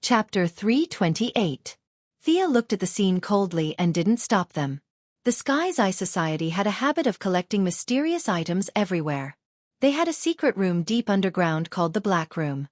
Chapter 328. Thea looked at the scene coldly and didn't stop them. The Sky's Eye Society had a habit of collecting mysterious items everywhere. They had a secret room deep underground called the Black Room.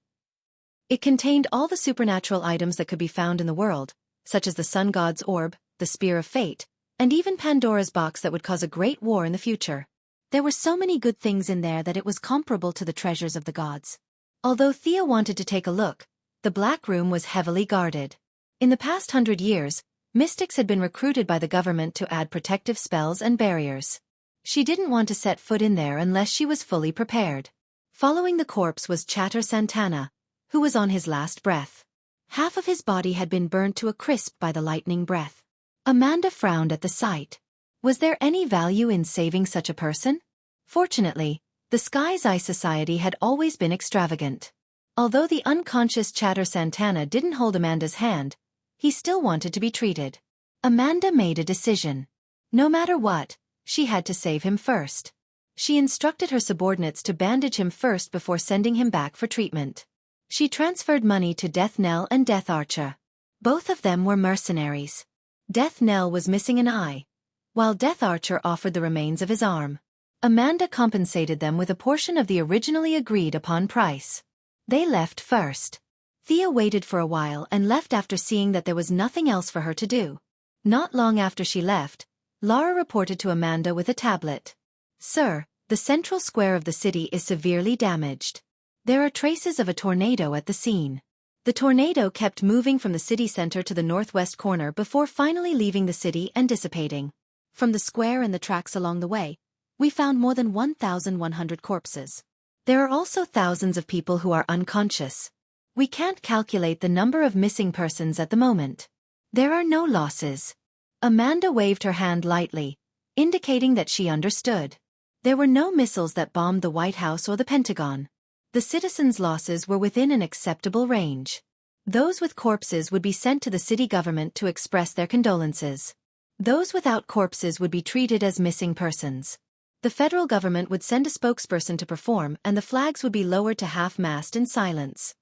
It contained all the supernatural items that could be found in the world, such as the Sun God's Orb, the Spear of Fate, and even Pandora's box that would cause a great war in the future. There were so many good things in there that it was comparable to the treasures of the gods. Although Thea wanted to take a look, the Black Room was heavily guarded. In the past 100 years, mystics had been recruited by the government to add protective spells and barriers. She didn't want to set foot in there unless she was fully prepared. Following the corpse was Chatter Santana, who was on his last breath. Half of his body had been burnt to a crisp by the lightning breath. Amanda frowned at the sight. Was there any value in saving such a person? Fortunately, the Sky's Eye Society had always been extravagant. Although the unconscious Chatter Santana didn't hold Amanda's hand, he still wanted to be treated. Amanda made a decision. No matter what, she had to save him first. She instructed her subordinates to bandage him first before sending him back for treatment. She transferred money to Death Knell and Death Archer. Both of them were mercenaries. Death Knell was missing an eye, while Death Archer offered the remains of his arm. Amanda compensated them with a portion of the originally agreed-upon price. They left first. Thea waited for a while and left after seeing that there was nothing else for her to do. Not long after she left, Laura reported to Amanda with a tablet. "Sir, the central square of the city is severely damaged. There are traces of a tornado at the scene." The tornado kept moving from the city center to the northwest corner before finally leaving the city and dissipating. From the square and the tracks along the way, we found more than 1,100 corpses. There are also thousands of people who are unconscious. We can't calculate the number of missing persons at the moment. There are no losses. Amanda waved her hand lightly, indicating that she understood. There were no missiles that bombed the White House or the Pentagon. The citizens' losses were within an acceptable range. Those with corpses would be sent to the city government to express their condolences. Those without corpses would be treated as missing persons. The federal government would send a spokesperson to perform, and the flags would be lowered to half-mast in silence.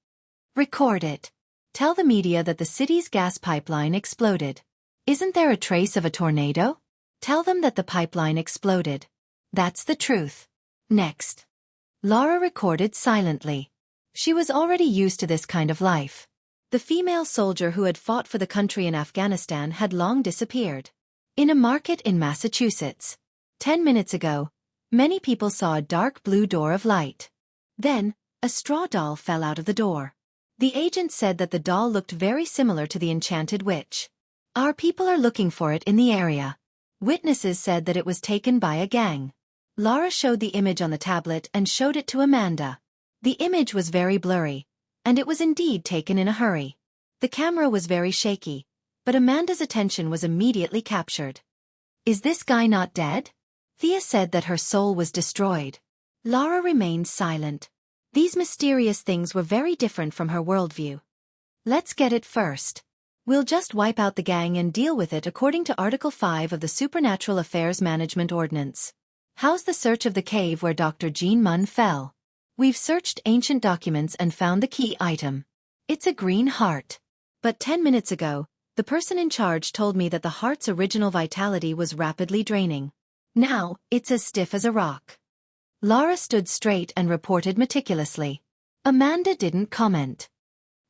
Record it. Tell the media that the city's gas pipeline exploded. Isn't there a trace of a tornado? Tell them that the pipeline exploded. That's the truth. Next. Laura recorded silently. She was already used to this kind of life. The female soldier who had fought for the country in Afghanistan had long disappeared. In a market in Massachusetts. 10 minutes ago, many people saw a dark blue door of light. Then, a straw doll fell out of the door. The agent said that the doll looked very similar to the enchanted witch. Our people are looking for it in the area. Witnesses said that it was taken by a gang. Laura showed the image on the tablet and showed it to Amanda. The image was very blurry, and it was indeed taken in a hurry. The camera was very shaky, but Amanda's attention was immediately captured. Is this guy not dead? Thea said that her soul was destroyed. Laura remained silent. These mysterious things were very different from her worldview. Let's get it first. We'll just wipe out the gang and deal with it according to Article 5 of the Supernatural Affairs Management Ordinance. How's the search of the cave where Dr. Jean Munn fell? We've searched ancient documents and found the key item. It's a green heart. But 10 minutes ago, the person in charge told me that the heart's original vitality was rapidly draining. Now, it's as stiff as a rock. Laura stood straight and reported meticulously. Amanda didn't comment.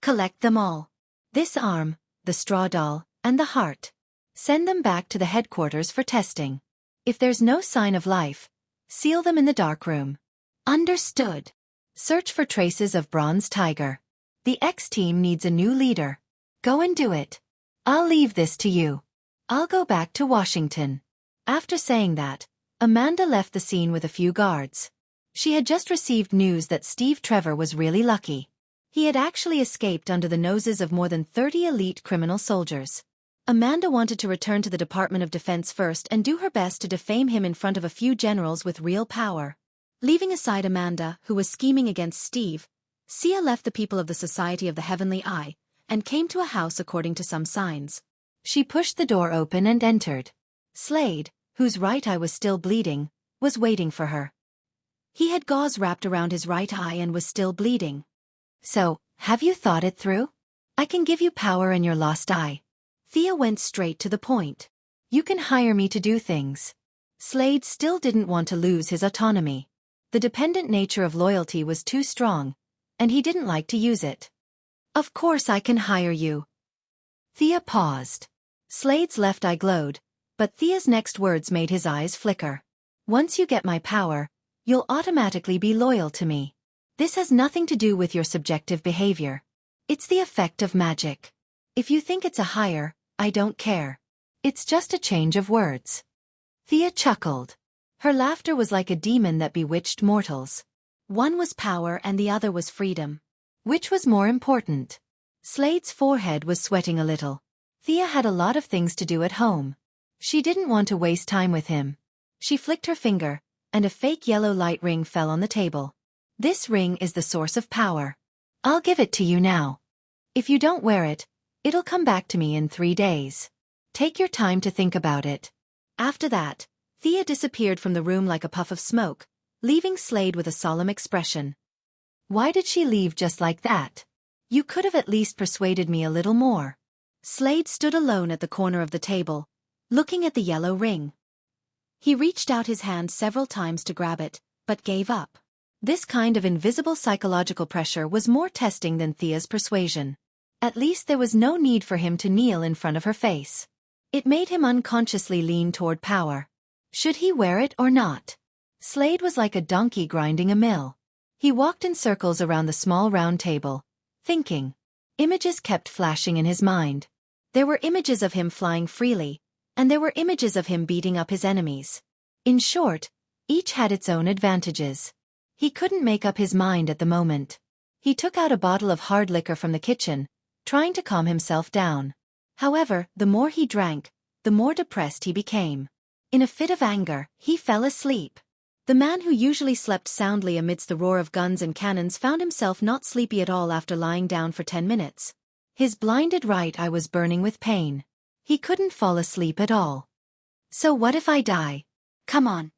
Collect them all. This arm, the straw doll, and the heart. Send them back to the headquarters for testing. If there's no sign of life, seal them in the dark room. Understood. Search for traces of Bronze Tiger. The X team needs a new leader. Go and do it. I'll leave this to you. I'll go back to Washington. After saying that, Amanda left the scene with a few guards. She had just received news that Steve Trevor was really lucky. He had actually escaped under the noses of more than 30 elite criminal soldiers. Amanda wanted to return to the Department of Defense first and do her best to defame him in front of a few generals with real power. Leaving aside Amanda, who was scheming against Steve, Sia left the people of the Society of the Heavenly Eye and came to a house according to some signs. She pushed the door open and entered. Slade, whose right eye was still bleeding, was waiting for her. He had gauze wrapped around his right eye and was still bleeding. So, have you thought it through? I can give you power and your lost eye. Thea went straight to the point. You can hire me to do things. Slade still didn't want to lose his autonomy. The dependent nature of loyalty was too strong, and he didn't like to use it. Of course I can hire you. Thea paused. Slade's left eye glowed, but Thea's next words made his eyes flicker. Once you get my power, you'll automatically be loyal to me. This has nothing to do with your subjective behavior. It's the effect of magic. If you think it's a hire, I don't care. It's just a change of words. Thea chuckled. Her laughter was like a demon that bewitched mortals. One was power and the other was freedom. Which was more important? Slade's forehead was sweating a little. Thea had a lot of things to do at home. She didn't want to waste time with him. She flicked her finger, and a fake yellow light ring fell on the table. This ring is the source of power. I'll give it to you now. If you don't wear it, it'll come back to me in 3 days. Take your time to think about it. After that, Thea disappeared from the room like a puff of smoke, leaving Slade with a solemn expression. Why did she leave just like that? You could have at least persuaded me a little more. Slade stood alone at the corner of the table, looking at the yellow ring. He reached out his hand several times to grab it, but gave up. This kind of invisible psychological pressure was more testing than Thea's persuasion. At least there was no need for him to kneel in front of her face. It made him unconsciously lean toward power. Should he wear it or not? Slade was like a donkey grinding a mill. He walked in circles around the small round table, thinking. Images kept flashing in his mind. There were images of him flying freely, and there were images of him beating up his enemies. In short, each had its own advantages. He couldn't make up his mind at the moment. He took out a bottle of hard liquor from the kitchen, trying to calm himself down. However, the more he drank, the more depressed he became. In a fit of anger, he fell asleep. The man who usually slept soundly amidst the roar of guns and cannons found himself not sleepy at all after lying down for 10 minutes. His blinded right eye was burning with pain. He couldn't fall asleep at all. So what if I die? Come on.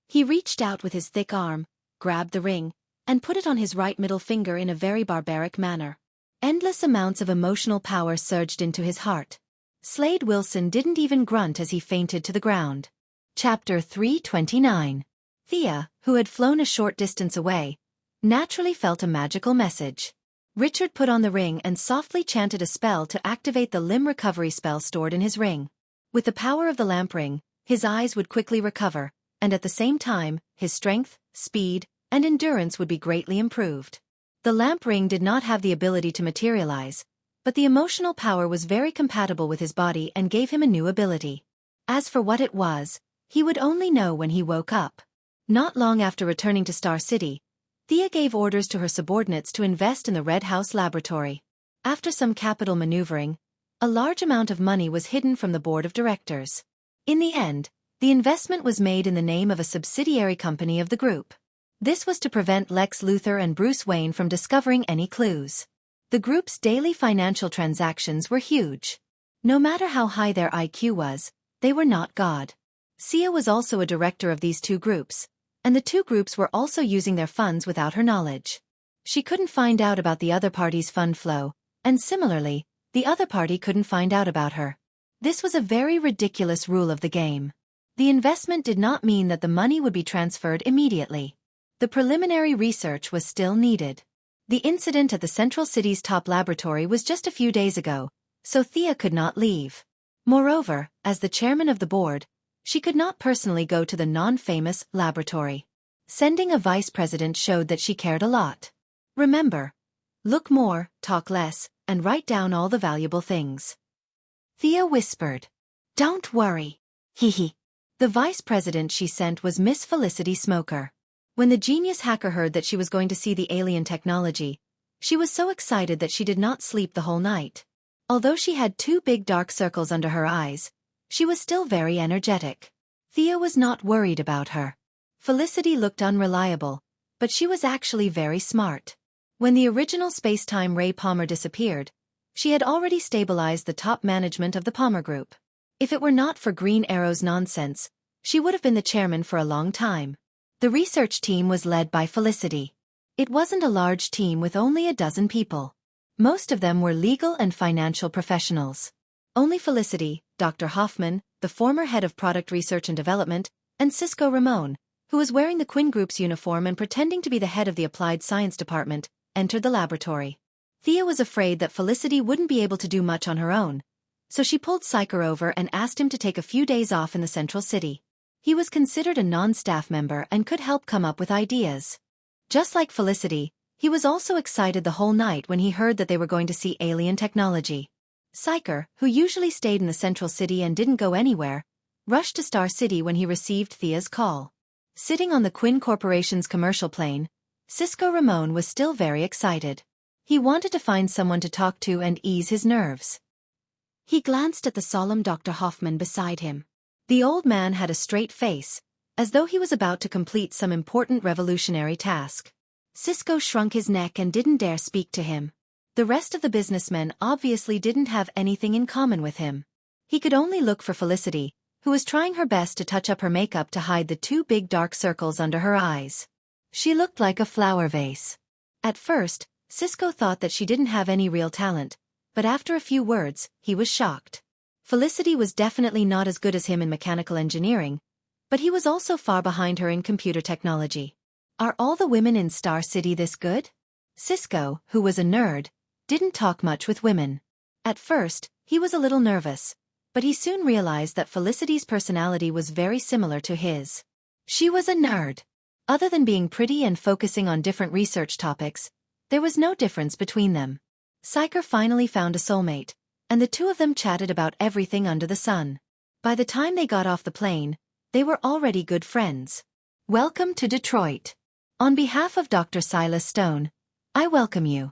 He reached out with his thick arm, grabbed the ring, and put it on his right middle finger in a very barbaric manner. Endless amounts of emotional power surged into his heart. Slade Wilson didn't even grunt as he fainted to the ground. Chapter 329. Thea, who had flown a short distance away, naturally felt a magical message. Richard put on the ring and softly chanted a spell to activate the limb recovery spell stored in his ring. With the power of the lamp ring, his eyes would quickly recover, and at the same time, his strength, speed, and endurance would be greatly improved. The lamp ring did not have the ability to materialize, but the emotional power was very compatible with his body and gave him a new ability. As for what it was, he would only know when he woke up. Not long after returning to Star City, Thea gave orders to her subordinates to invest in the Red House laboratory. After some capital maneuvering, a large amount of money was hidden from the board of directors. In the end, the investment was made in the name of a subsidiary company of the group. This was to prevent Lex Luthor and Bruce Wayne from discovering any clues. The group's daily financial transactions were huge. No matter how high their IQ was, they were not God. Sia was also a director of these two groups, and the two groups were also using their funds without her knowledge. She couldn't find out about the other party's fund flow, and similarly, the other party couldn't find out about her. This was a very ridiculous rule of the game. The investment did not mean that the money would be transferred immediately. The preliminary research was still needed. The incident at the Central City's top laboratory was just a few days ago, so Thea could not leave. Moreover, as the chairman of the board, she could not personally go to the non-famous laboratory. Sending a vice president showed that she cared a lot. Remember, look more, talk less, and write down all the valuable things. Thea whispered. Don't worry. Hee. The vice president she sent was Miss Felicity Smoker. When the genius hacker heard that she was going to see the alien technology, she was so excited that she did not sleep the whole night. Although she had 2 big dark circles under her eyes, she was still very energetic. Thea was not worried about her. Felicity looked unreliable, but she was actually very smart. When the original space-time Ray Palmer disappeared, she had already stabilized the top management of the Palmer Group. If it were not for Green Arrow's nonsense, she would have been the chairman for a long time. The research team was led by Felicity. It wasn't a large team with only a dozen people. Most of them were legal and financial professionals. Only Felicity, Dr. Hoffman, the former head of product research and development, and Cisco Ramon, who was wearing the Quinn Group's uniform and pretending to be the head of the applied science department, entered the laboratory. Thea was afraid that Felicity wouldn't be able to do much on her own, so she pulled Syker over and asked him to take a few days off in the central city. He was considered a non-staff member and could help come up with ideas. Just like Felicity, he was also excited the whole night when he heard that they were going to see alien technology. Syker, who usually stayed in the central city and didn't go anywhere, rushed to Star City when he received Thea's call. Sitting on the Quinn Corporation's commercial plane, Cisco Ramon was still very excited. He wanted to find someone to talk to and ease his nerves. He glanced at the solemn Dr. Hoffman beside him. The old man had a straight face, as though he was about to complete some important revolutionary task. Cisco shrunk his neck and didn't dare speak to him. The rest of the businessmen obviously didn't have anything in common with him. He could only look for Felicity, who was trying her best to touch up her makeup to hide the two big dark circles under her eyes. She looked like a flower vase. At first, Cisco thought that she didn't have any real talent, but after a few words, he was shocked. Felicity was definitely not as good as him in mechanical engineering, but he was also far behind her in computer technology. Are all the women in Star City this good? Cisco, who was a nerd, didn't talk much with women. At first, he was a little nervous, but he soon realized that Felicity's personality was very similar to his. She was a nerd. Other than being pretty and focusing on different research topics, there was no difference between them. Syker finally found a soulmate, and the two of them chatted about everything under the sun. By the time they got off the plane, they were already good friends. Welcome to Detroit. On behalf of Dr. Silas Stone, I welcome you.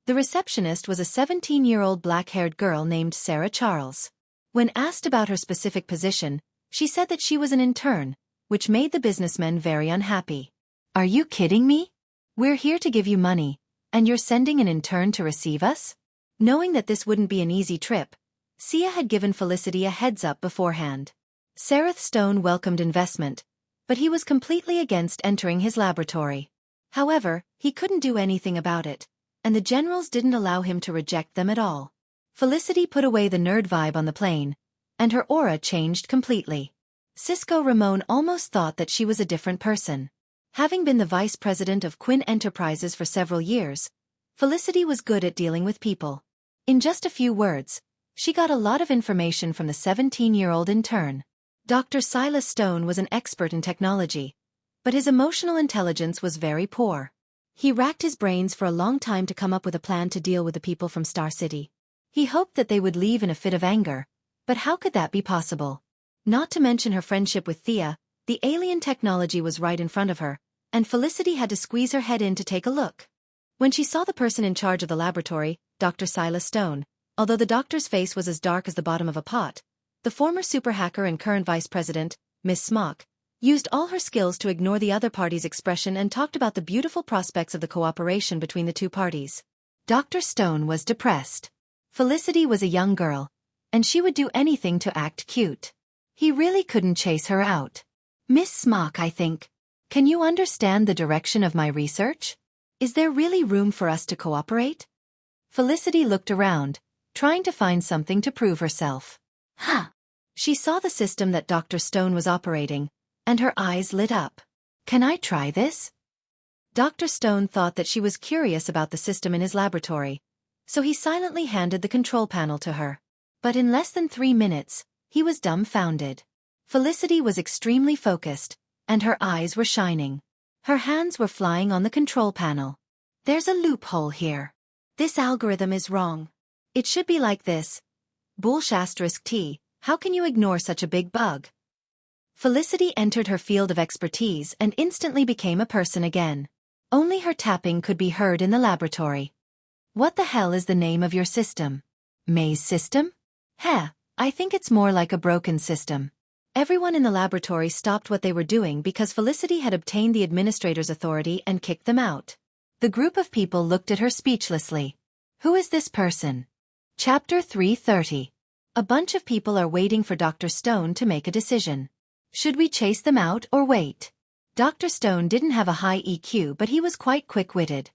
The receptionist was a 17-year-old black-haired girl named Sarah Charles. When asked about her specific position, she said that she was an intern, which made the businessmen very unhappy. Are you kidding me? We're here to give you money, and you're sending an intern to receive us? Knowing that this wouldn't be an easy trip, Sia had given Felicity a heads-up beforehand. Sarah Stone welcomed investment, but he was completely against entering his laboratory. However, he couldn't do anything about it, and the generals didn't allow him to reject them at all. Felicity put away the nerd vibe on the plane, and her aura changed completely. Cisco Ramon almost thought that she was a different person. Having been the vice president of Quinn Enterprises for several years, Felicity was good at dealing with people. In just a few words, she got a lot of information from the 17-year-old intern. Dr. Silas Stone was an expert in technology, but his emotional intelligence was very poor. He racked his brains for a long time to come up with a plan to deal with the people from Star City. He hoped that they would leave in a fit of anger, but how could that be possible? Not to mention her friendship with Thea, the alien technology was right in front of her, and Felicity had to squeeze her head in to take a look. When she saw the person in charge of the laboratory, Dr. Silas Stone, although the doctor's face was as dark as the bottom of a pot, the former super hacker and current vice president, Miss Smock, used all her skills to ignore the other party's expression and talked about the beautiful prospects of the cooperation between the two parties. Dr. Stone was depressed. Felicity was a young girl, and she would do anything to act cute. He really couldn't chase her out. Miss Smock, I think. Can you understand the direction of my research? Is there really room for us to cooperate? Felicity looked around, trying to find something to prove herself. Huh. She saw the system that Dr. Stone was operating, and her eyes lit up. Can I try this? Dr. Stone thought that she was curious about the system in his laboratory, so he silently handed the control panel to her. But in less than 3 minutes, he was dumbfounded. Felicity was extremely focused, and her eyes were shining. Her hands were flying on the control panel. There's a loophole here. This algorithm is wrong. It should be like this. Bullsh*T, how can you ignore such a big bug? Felicity entered her field of expertise and instantly became a person again. Only her tapping could be heard in the laboratory. What the hell is the name of your system? Maze system? Heh, I think it's more like a broken system. Everyone in the laboratory stopped what they were doing because Felicity had obtained the administrator's authority and kicked them out. The group of people looked at her speechlessly. Who is this person? Chapter 330. A bunch of people are waiting for Dr. Stone to make a decision. Should we chase them out or wait? Dr. Stone didn't have a high EQ, but he was quite quick-witted.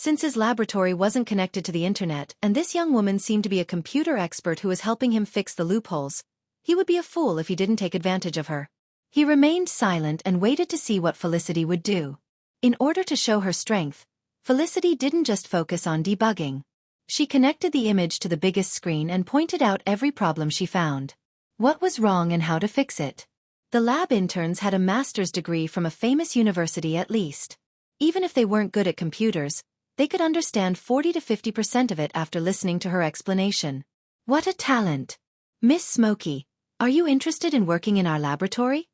Since his laboratory wasn't connected to the internet and this young woman seemed to be a computer expert who was helping him fix the loopholes, he would be a fool if he didn't take advantage of her. He remained silent and waited to see what Felicity would do. In order to show her strength, Felicity didn't just focus on debugging. She connected the image to the biggest screen and pointed out every problem she found. What was wrong and how to fix it. The lab interns had a master's degree from a famous university at least. Even if they weren't good at computers, they could understand 40 to 50% of it after listening to her explanation. What a talent! Miss Smokey, are you interested in working in our laboratory?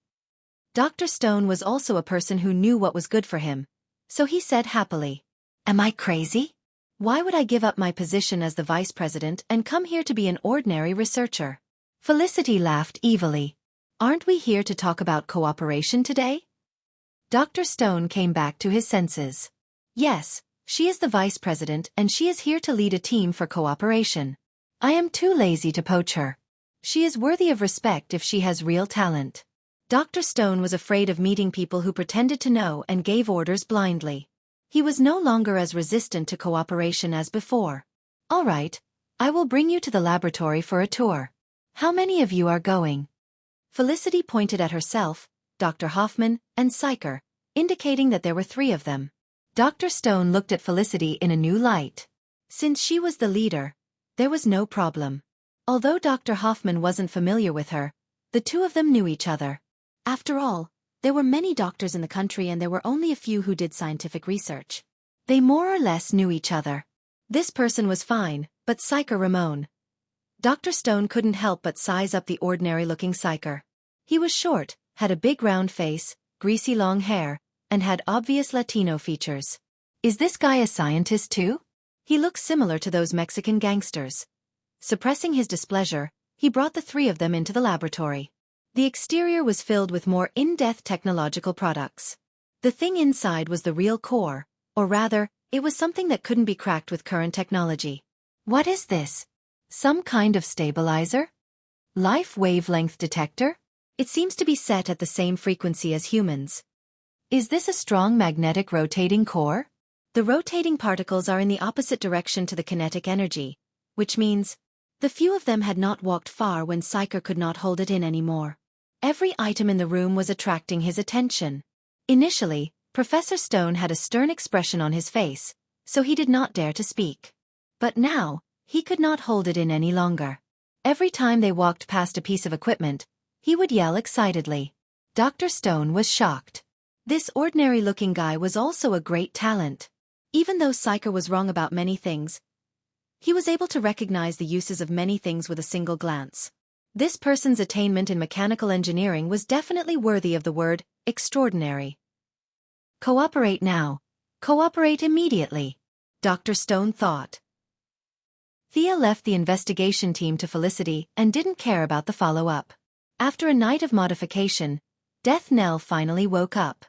Dr. Stone was also a person who knew what was good for him, so he said happily. Am I crazy? Why would I give up my position as the vice president and come here to be an ordinary researcher? Felicity laughed evilly. Aren't we here to talk about cooperation today? Dr. Stone came back to his senses. Yes, she is the vice president and she is here to lead a team for cooperation. I am too lazy to poach her. She is worthy of respect if she has real talent. Dr. Stone was afraid of meeting people who pretended to know and gave orders blindly. He was no longer as resistant to cooperation as before. All right, I will bring you to the laboratory for a tour. How many of you are going? Felicity pointed at herself, Dr. Hoffman, and Psycher, indicating that there were 3 of them. Dr. Stone looked at Felicity in a new light. Since she was the leader, there was no problem. Although Dr. Hoffman wasn't familiar with her, the 2 of them knew each other. After all, there were many doctors in the country and there were only a few who did scientific research. They more or less knew each other. This person was fine, but Psycher Ramon. Dr. Stone couldn't help but size up the ordinary-looking Psycher. He was short, had a big round face, greasy long hair, and had obvious Latino features. Is this guy a scientist too? He looks similar to those Mexican gangsters. Suppressing his displeasure, he brought the 3 of them into the laboratory. The exterior was filled with more in-depth technological products. The thing inside was the real core, or rather, it was something that couldn't be cracked with current technology. What is this? Some kind of stabilizer? Life wavelength detector? It seems to be set at the same frequency as humans. Is this a strong magnetic rotating core? The rotating particles are in the opposite direction to the kinetic energy, which means the few of them had not walked far when Psycher could not hold it in anymore. Every item in the room was attracting his attention. Initially, Professor Stone had a stern expression on his face, so he did not dare to speak. But now, he could not hold it in any longer. Every time they walked past a piece of equipment, he would yell excitedly. Dr. Stone was shocked. This ordinary-looking guy was also a great talent. Even though Psycher was wrong about many things, he was able to recognize the uses of many things with a single glance. This person's attainment in mechanical engineering was definitely worthy of the word extraordinary. Cooperate now. Cooperate immediately, Dr. Stone thought. Thea left the investigation team to Felicity and didn't care about the follow-up. After a night of modification, Death Knell finally woke up.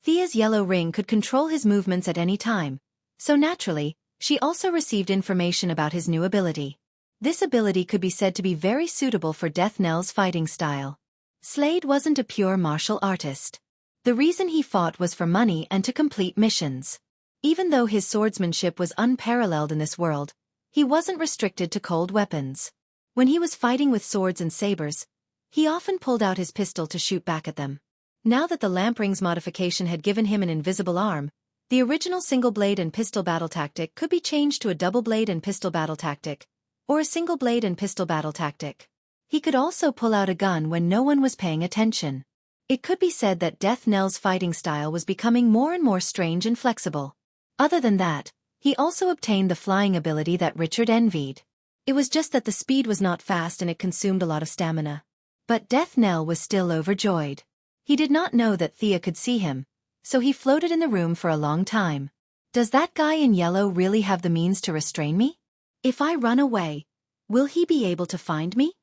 Thea's yellow ring could control his movements at any time, so naturally, she also received information about his new ability. This ability could be said to be very suitable for Death Knell's fighting style. Slade wasn't a pure martial artist. The reason he fought was for money and to complete missions. Even though his swordsmanship was unparalleled in this world, he wasn't restricted to cold weapons. When he was fighting with swords and sabers, he often pulled out his pistol to shoot back at them. Now that the lamp rings modification had given him an invisible arm, the original single blade and pistol battle tactic could be changed to a double blade and pistol battle tactic, or a single blade and pistol battle tactic. He could also pull out a gun when no one was paying attention. It could be said that Death Knell's fighting style was becoming more and more strange and flexible. Other than that, he also obtained the flying ability that Richard envied. It was just that the speed was not fast and it consumed a lot of stamina. But Death Knell was still overjoyed. He did not know that Thea could see him, so he floated in the room for a long time. Does that guy in yellow really have the means to restrain me? If I run away, will he be able to find me?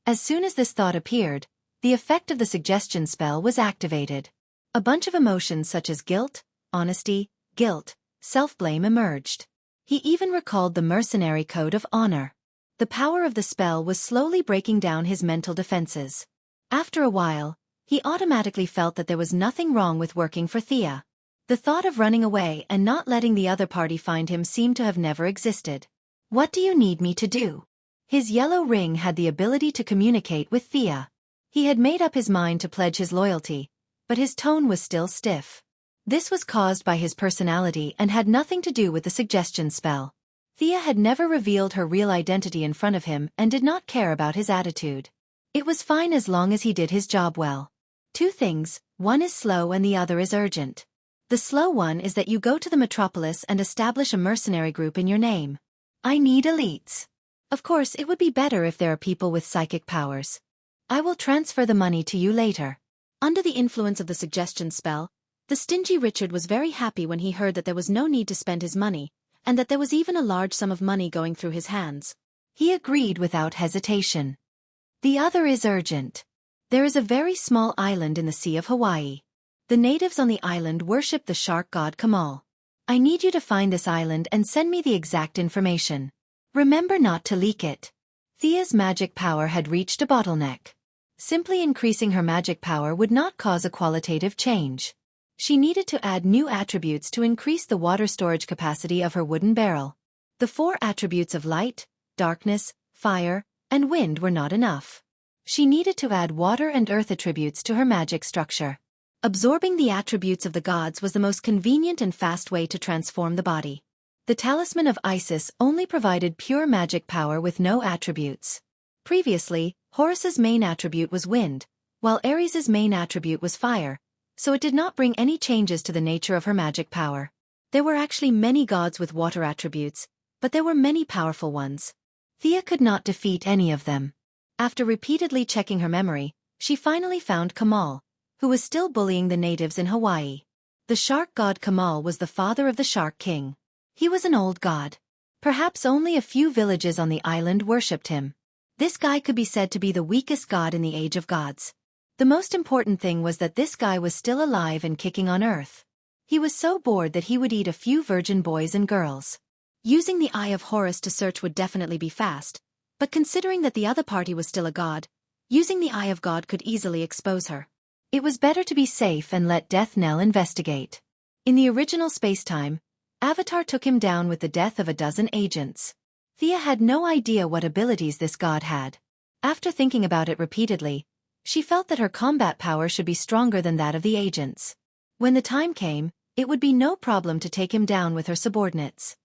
As soon as this thought appeared, the effect of the suggestion spell was activated. A bunch of emotions such as guilt, honesty, guilt, self-blame emerged. He even recalled the mercenary code of honor. The power of the spell was slowly breaking down his mental defenses. After a while, he automatically felt that there was nothing wrong with working for Thea. The thought of running away and not letting the other party find him seemed to have never existed. "What do you need me to do?" His yellow ring had the ability to communicate with Thea. He had made up his mind to pledge his loyalty, but his tone was still stiff. This was caused by his personality and had nothing to do with the suggestion spell. Thea had never revealed her real identity in front of him and did not care about his attitude. It was fine as long as he did his job well. Two things, one is slow and the other is urgent. The slow one is that you go to the metropolis and establish a mercenary group in your name. I need elites. Of course, it would be better if there are people with psychic powers. I will transfer the money to you later. Under the influence of the suggestion spell, the stingy Richard was very happy when he heard that there was no need to spend his money, and that there was even a large sum of money going through his hands. He agreed without hesitation. The other is urgent. There is a very small island in the Sea of Hawaii. The natives on the island worship the shark god Kamal. I need you to find this island and send me the exact information. Remember not to leak it. Thea's magic power had reached a bottleneck. Simply increasing her magic power would not cause a qualitative change. She needed to add new attributes to increase the water storage capacity of her wooden barrel. The 4 attributes of light, darkness, fire, and wind were not enough. She needed to add water and earth attributes to her magic structure. Absorbing the attributes of the gods was the most convenient and fast way to transform the body. The talisman of Isis only provided pure magic power with no attributes. Previously, Horus's main attribute was wind, while Ares's main attribute was fire, so it did not bring any changes to the nature of her magic power. There were actually many gods with water attributes, but there were many powerful ones. Thea could not defeat any of them. After repeatedly checking her memory, she finally found Kamal, who was still bullying the natives in Hawaii. The shark god Kamal was the father of the Shark King. He was an old god. Perhaps only a few villages on the island worshipped him. This guy could be said to be the weakest god in the Age of Gods. The most important thing was that this guy was still alive and kicking on Earth. He was so bored that he would eat a few virgin boys and girls. Using the Eye of Horus to search would definitely be fast, but considering that the other party was still a god, using the Eye of God could easily expose her. It was better to be safe and let Death Knell investigate. In the original spacetime, Avatar took him down with the death of a dozen agents. Thea had no idea what abilities this god had. After thinking about it repeatedly, she felt that her combat power should be stronger than that of the agents. When the time came, it would be no problem to take him down with her subordinates.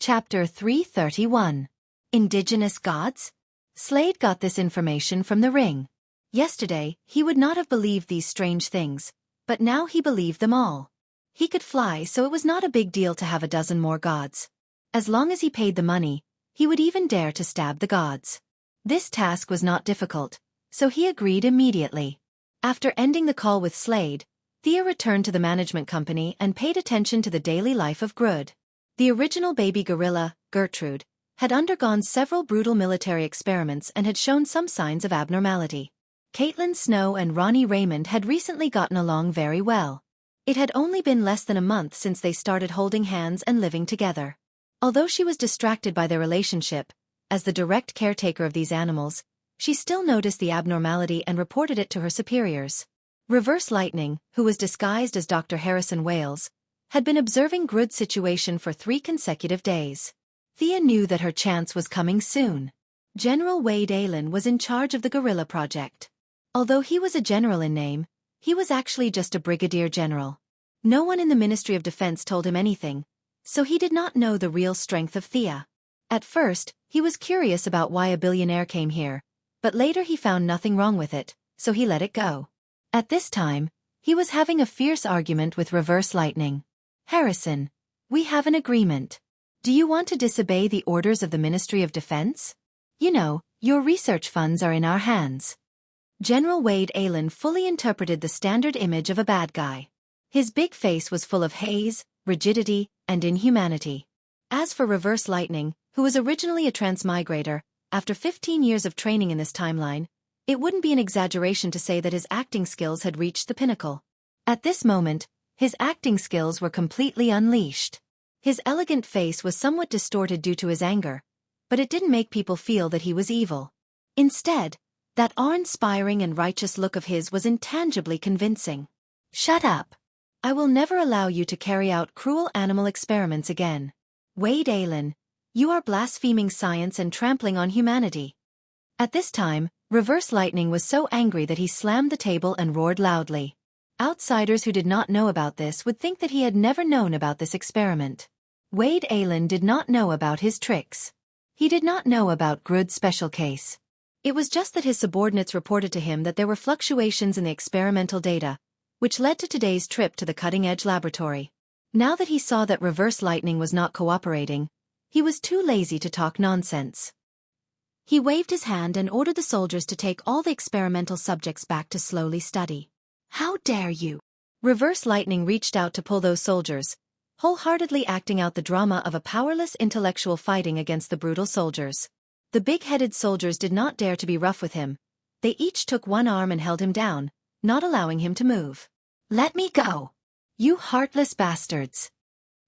Chapter 331. Indigenous Gods? Slade got this information from the ring. Yesterday, he would not have believed these strange things, but now he believed them all. He could fly, so it was not a big deal to have a dozen more gods. As long as he paid the money, he would even dare to stab the gods. This task was not difficult, so he agreed immediately. After ending the call with Slade, Thea returned to the management company and paid attention to the daily life of Grud. The original baby gorilla, Gertrude, had undergone several brutal military experiments and had shown some signs of abnormality. Caitlin Snow and Ronnie Raymond had recently gotten along very well. It had only been less than a month since they started holding hands and living together. Although she was distracted by their relationship, as the direct caretaker of these animals, she still noticed the abnormality and reported it to her superiors. Reverse Lightning, who was disguised as Dr. Harrison Wales, had been observing Grud's situation for 3 consecutive days. Thea knew that her chance was coming soon. General Wade Aylan was in charge of the Guerrilla Project. Although he was a general in name, he was actually just a brigadier general. No one in the Ministry of Defense told him anything, so he did not know the real strength of Thea. At first, he was curious about why a billionaire came here, but later he found nothing wrong with it, so he let it go. At this time, he was having a fierce argument with Reverse Lightning. Harrison, we have an agreement. Do you want to disobey the orders of the Ministry of Defense? You know, your research funds are in our hands. General Wade Aylan fully interpreted the standard image of a bad guy. His big face was full of haze, rigidity, and inhumanity. As for Reverse Lightning, who was originally a transmigrator, after 15 years of training in this timeline, it wouldn't be an exaggeration to say that his acting skills had reached the pinnacle. At this moment, his acting skills were completely unleashed. His elegant face was somewhat distorted due to his anger, but it didn't make people feel that he was evil. Instead, that awe-inspiring and righteous look of his was intangibly convincing. Shut up. I will never allow you to carry out cruel animal experiments again. Wade Allen, you are blaspheming science and trampling on humanity. At this time, Reverse Lightning was so angry that he slammed the table and roared loudly. Outsiders who did not know about this would think that he had never known about this experiment. Wade Allen did not know about his tricks. He did not know about Grud's special case. It was just that his subordinates reported to him that there were fluctuations in the experimental data, which led to today's trip to the cutting-edge laboratory. Now that he saw that Reverse Lightning was not cooperating, he was too lazy to talk nonsense. He waved his hand and ordered the soldiers to take all the experimental subjects back to slowly study. How dare you? Reverse Lightning reached out to pull those soldiers, wholeheartedly acting out the drama of a powerless intellectual fighting against the brutal soldiers. The big-headed soldiers did not dare to be rough with him. They each took one arm and held him down, not allowing him to move. Let me go! You heartless bastards!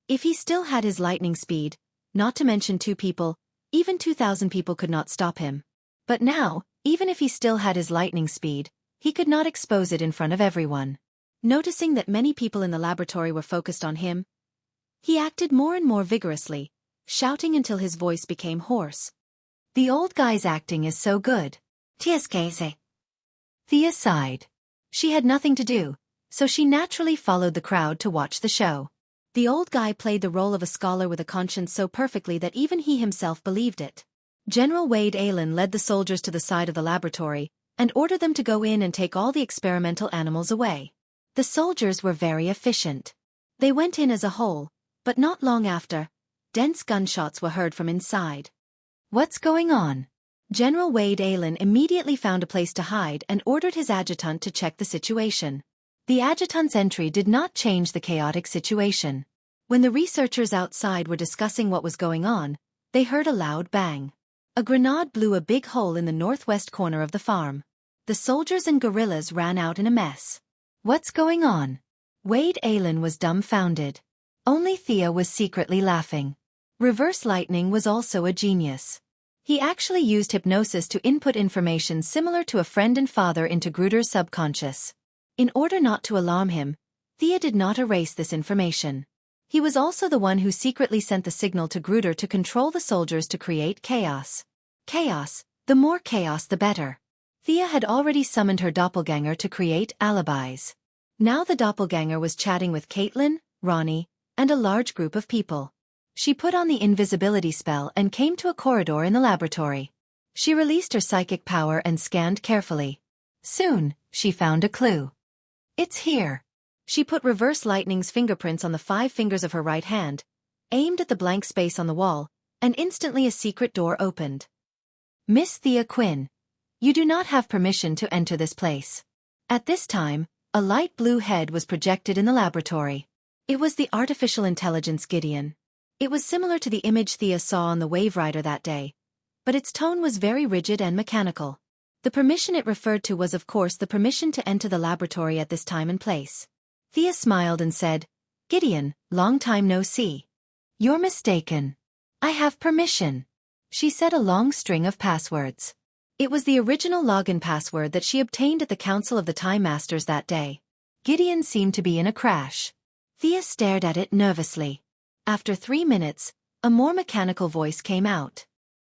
If he still had his lightning speed, not to mention 2 people, even 2,000 people could not stop him. But now, even if he still had his lightning speed, he could not expose it in front of everyone. Noticing that many people in the laboratory were focused on him, he acted more and more vigorously, shouting until his voice became hoarse. The old guy's acting is so good. Thea sighed. She had nothing to do, so she naturally followed the crowd to watch the show. The old guy played the role of a scholar with a conscience so perfectly that even he himself believed it. General Wade Allen led the soldiers to the side of the laboratory and ordered them to go in and take all the experimental animals away. The soldiers were very efficient. They went in as a whole, but not long after, dense gunshots were heard from inside. What's going on? General Wade Allen immediately found a place to hide and ordered his adjutant to check the situation. The adjutant's entry did not change the chaotic situation. When the researchers outside were discussing what was going on, they heard a loud bang. A grenade blew a big hole in the northwest corner of the farm. The soldiers and guerrillas ran out in a mess. What's going on? Wade Allen was dumbfounded. Only Thea was secretly laughing. Reverse Lightning was also a genius. He actually used hypnosis to input information similar to a friend and father into Gruder's subconscious. In order not to alarm him, Thea did not erase this information. He was also the one who secretly sent the signal to Gruder to control the soldiers to create chaos. Chaos, the more chaos the better. Thea had already summoned her doppelganger to create alibis. Now the doppelganger was chatting with Caitlin, Ronnie, and a large group of people. She put on the invisibility spell and came to a corridor in the laboratory. She released her psychic power and scanned carefully. Soon, she found a clue. It's here. She put Reverse Lightning's fingerprints on the 5 fingers of her right hand, aimed at the blank space on the wall, and instantly a secret door opened. Miss Thea Quinn, you do not have permission to enter this place. At this time, a light blue head was projected in the laboratory. It was the artificial intelligence Gideon. It was similar to the image Thea saw on the Wave Rider that day, but its tone was very rigid and mechanical. The permission it referred to was of course the permission to enter the laboratory at this time and place. Thea smiled and said, Gideon, long time no see. You're mistaken. I have permission. She said a long string of passwords. It was the original login password that she obtained at the Council of the Time Masters that day. Gideon seemed to be in a crash. Thea stared at it nervously. After 3 minutes, a more mechanical voice came out.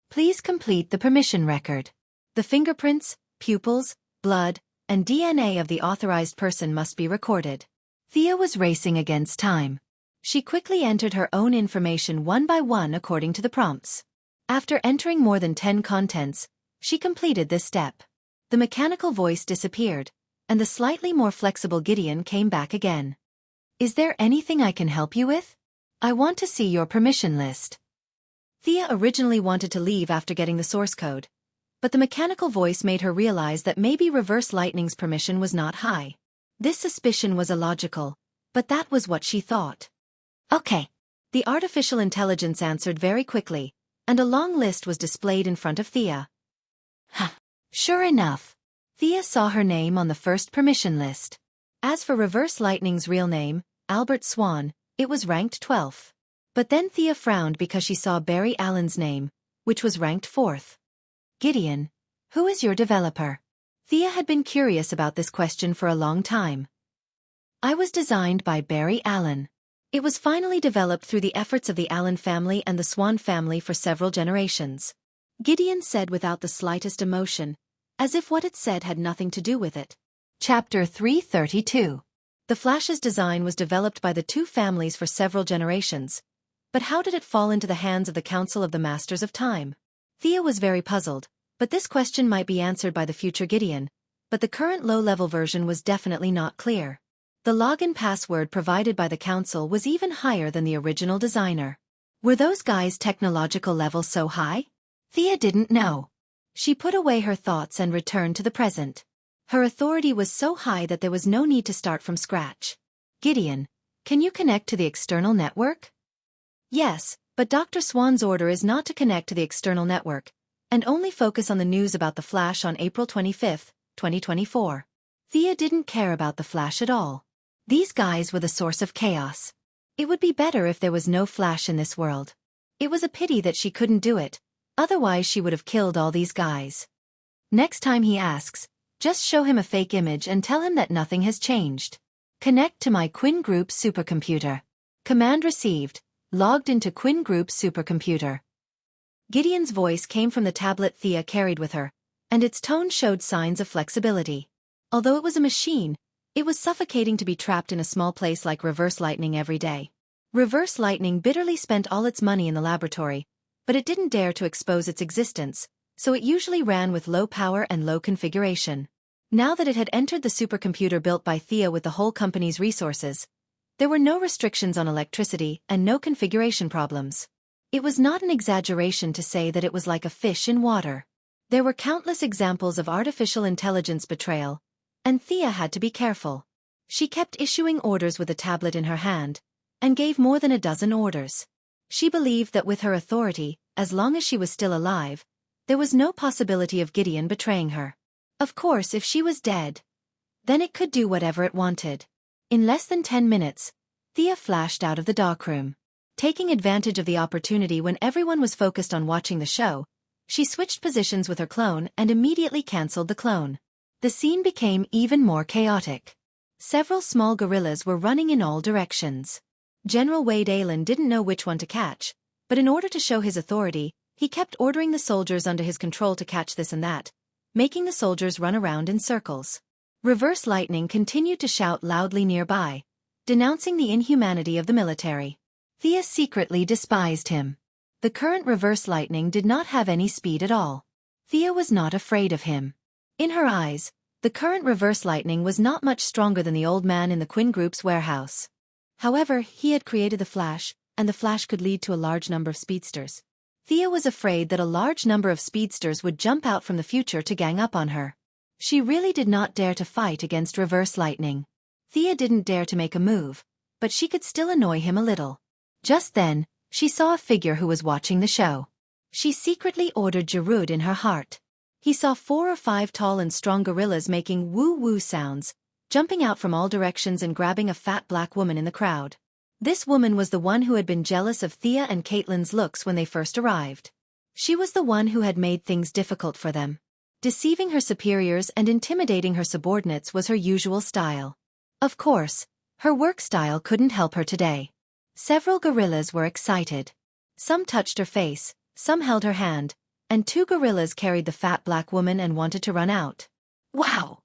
Please complete the permission record. The fingerprints, pupils, blood, and DNA of the authorized person must be recorded. Thea was racing against time. She quickly entered her own information one by one according to the prompts. After entering more than 10 contents, she completed this step. The mechanical voice disappeared, and the slightly more flexible Gideon came back again. Is there anything I can help you with? I want to see your permission list. Thea originally wanted to leave after getting the source code, but the mechanical voice made her realize that maybe Reverse Lightning's permission was not high. This suspicion was illogical, but that was what she thought. Okay. The artificial intelligence answered very quickly, and a long list was displayed in front of Thea. Huh. Sure enough. Thea saw her name on the first permission list. As for Reverse Lightning's real name, Albert Swan, it was ranked 12th. But then Thea frowned because she saw Barry Allen's name, which was ranked 4th. Gideon, who is your developer? Thea had been curious about this question for a long time. I was designed by Barry Allen. It was finally developed through the efforts of the Allen family and the Swan family for several generations. Gideon said without the slightest emotion, as if what it said had nothing to do with it. Chapter 332. The Flash's design was developed by the two families for several generations. But how did it fall into the hands of the Council of the Masters of Time? Thea was very puzzled, but this question might be answered by the future Gideon. But the current low-level version was definitely not clear. The login password provided by the Council was even higher than the original designer. Were those guys' technological level so high? Thea didn't know. She put away her thoughts and returned to the present. Her authority was so high that there was no need to start from scratch. Gideon, can you connect to the external network? Yes, but Dr. Swan's order is not to connect to the external network, and only focus on the news about the Flash on April 25, 2024. Thea didn't care about the Flash at all. These guys were the source of chaos. It would be better if there was no Flash in this world. It was a pity that she couldn't do it, otherwise she would have killed all these guys. Next time he asks, just show him a fake image and tell him that nothing has changed. Connect to my Quinn Group supercomputer. Command received. Logged into Quinn Group's supercomputer. Gideon's voice came from the tablet Thea carried with her, and its tone showed signs of flexibility. Although it was a machine, it was suffocating to be trapped in a small place like Reverse Lightning every day. Reverse Lightning bitterly spent all its money in the laboratory, but it didn't dare to expose its existence, so it usually ran with low power and low configuration. Now that it had entered the supercomputer built by Thea with the whole company's resources, there were no restrictions on electricity and no configuration problems. It was not an exaggeration to say that it was like a fish in water. There were countless examples of artificial intelligence betrayal, and Thea had to be careful. She kept issuing orders with a tablet in her hand, and gave more than a dozen orders. She believed that with her authority, as long as she was still alive, there was no possibility of Gideon betraying her. Of course, if she was dead, then it could do whatever it wanted. In less than 10 minutes, Thea flashed out of the darkroom. Taking advantage of the opportunity when everyone was focused on watching the show, she switched positions with her clone and immediately cancelled the clone. The scene became even more chaotic. Several small gorillas were running in all directions. General Wade Allen didn't know which one to catch, but in order to show his authority, he kept ordering the soldiers under his control to catch this and that, making the soldiers run around in circles. Reverse Lightning continued to shout loudly nearby, denouncing the inhumanity of the military. Thea secretly despised him. The current Reverse Lightning did not have any speed at all. Thea was not afraid of him. In her eyes, the current Reverse Lightning was not much stronger than the old man in the Quinn Group's warehouse. However, he had created the Flash, and the Flash could lead to a large number of speedsters. Thea was afraid that a large number of speedsters would jump out from the future to gang up on her. She really did not dare to fight against Reverse Lightning. Thea didn't dare to make a move, but she could still annoy him a little. Just then, she saw a figure who was watching the show. She secretly ordered Jarud in her heart. He saw 4 or 5 tall and strong gorillas making woo-woo sounds, jumping out from all directions and grabbing a fat black woman in the crowd. This woman was the one who had been jealous of Thea and Caitlin's looks when they first arrived. She was the one who had made things difficult for them. Deceiving her superiors and intimidating her subordinates was her usual style. Of course, her work style couldn't help her today. Several gorillas were excited. Some touched her face, some held her hand, and 2 gorillas carried the fat black woman and wanted to run out. Wow!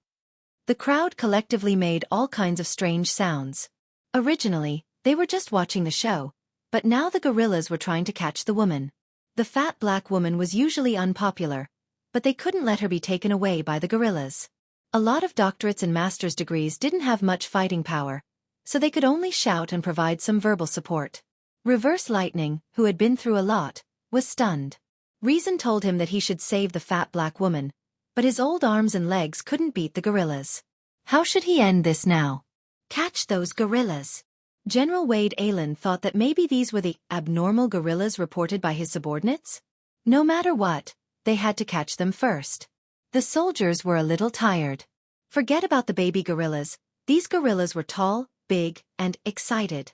The crowd collectively made all kinds of strange sounds. Originally, they were just watching the show, but now the gorillas were trying to catch the woman. The fat black woman was usually unpopular, but they couldn't let her be taken away by the gorillas. A lot of doctorates and master's degrees didn't have much fighting power, so they could only shout and provide some verbal support. Reverse Lightning, who had been through a lot, was stunned. Reason told him that he should save the fat black woman, but his old arms and legs couldn't beat the gorillas. How should he end this now? Catch those gorillas. General Wade Allen thought that maybe these were the abnormal gorillas reported by his subordinates? No matter what, they had to catch them first. The soldiers were a little tired. Forget about the baby gorillas, these gorillas were tall, big, and excited.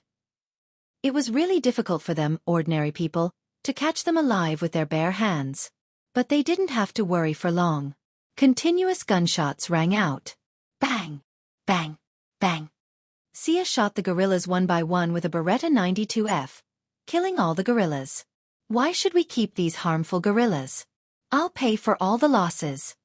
It was really difficult for them, ordinary people, to catch them alive with their bare hands. But they didn't have to worry for long. Continuous gunshots rang out. Bang! Bang! Bang! Sia shot the gorillas one by one with a Beretta 92F, killing all the gorillas. Why should we keep these harmful gorillas? I'll pay for all the losses.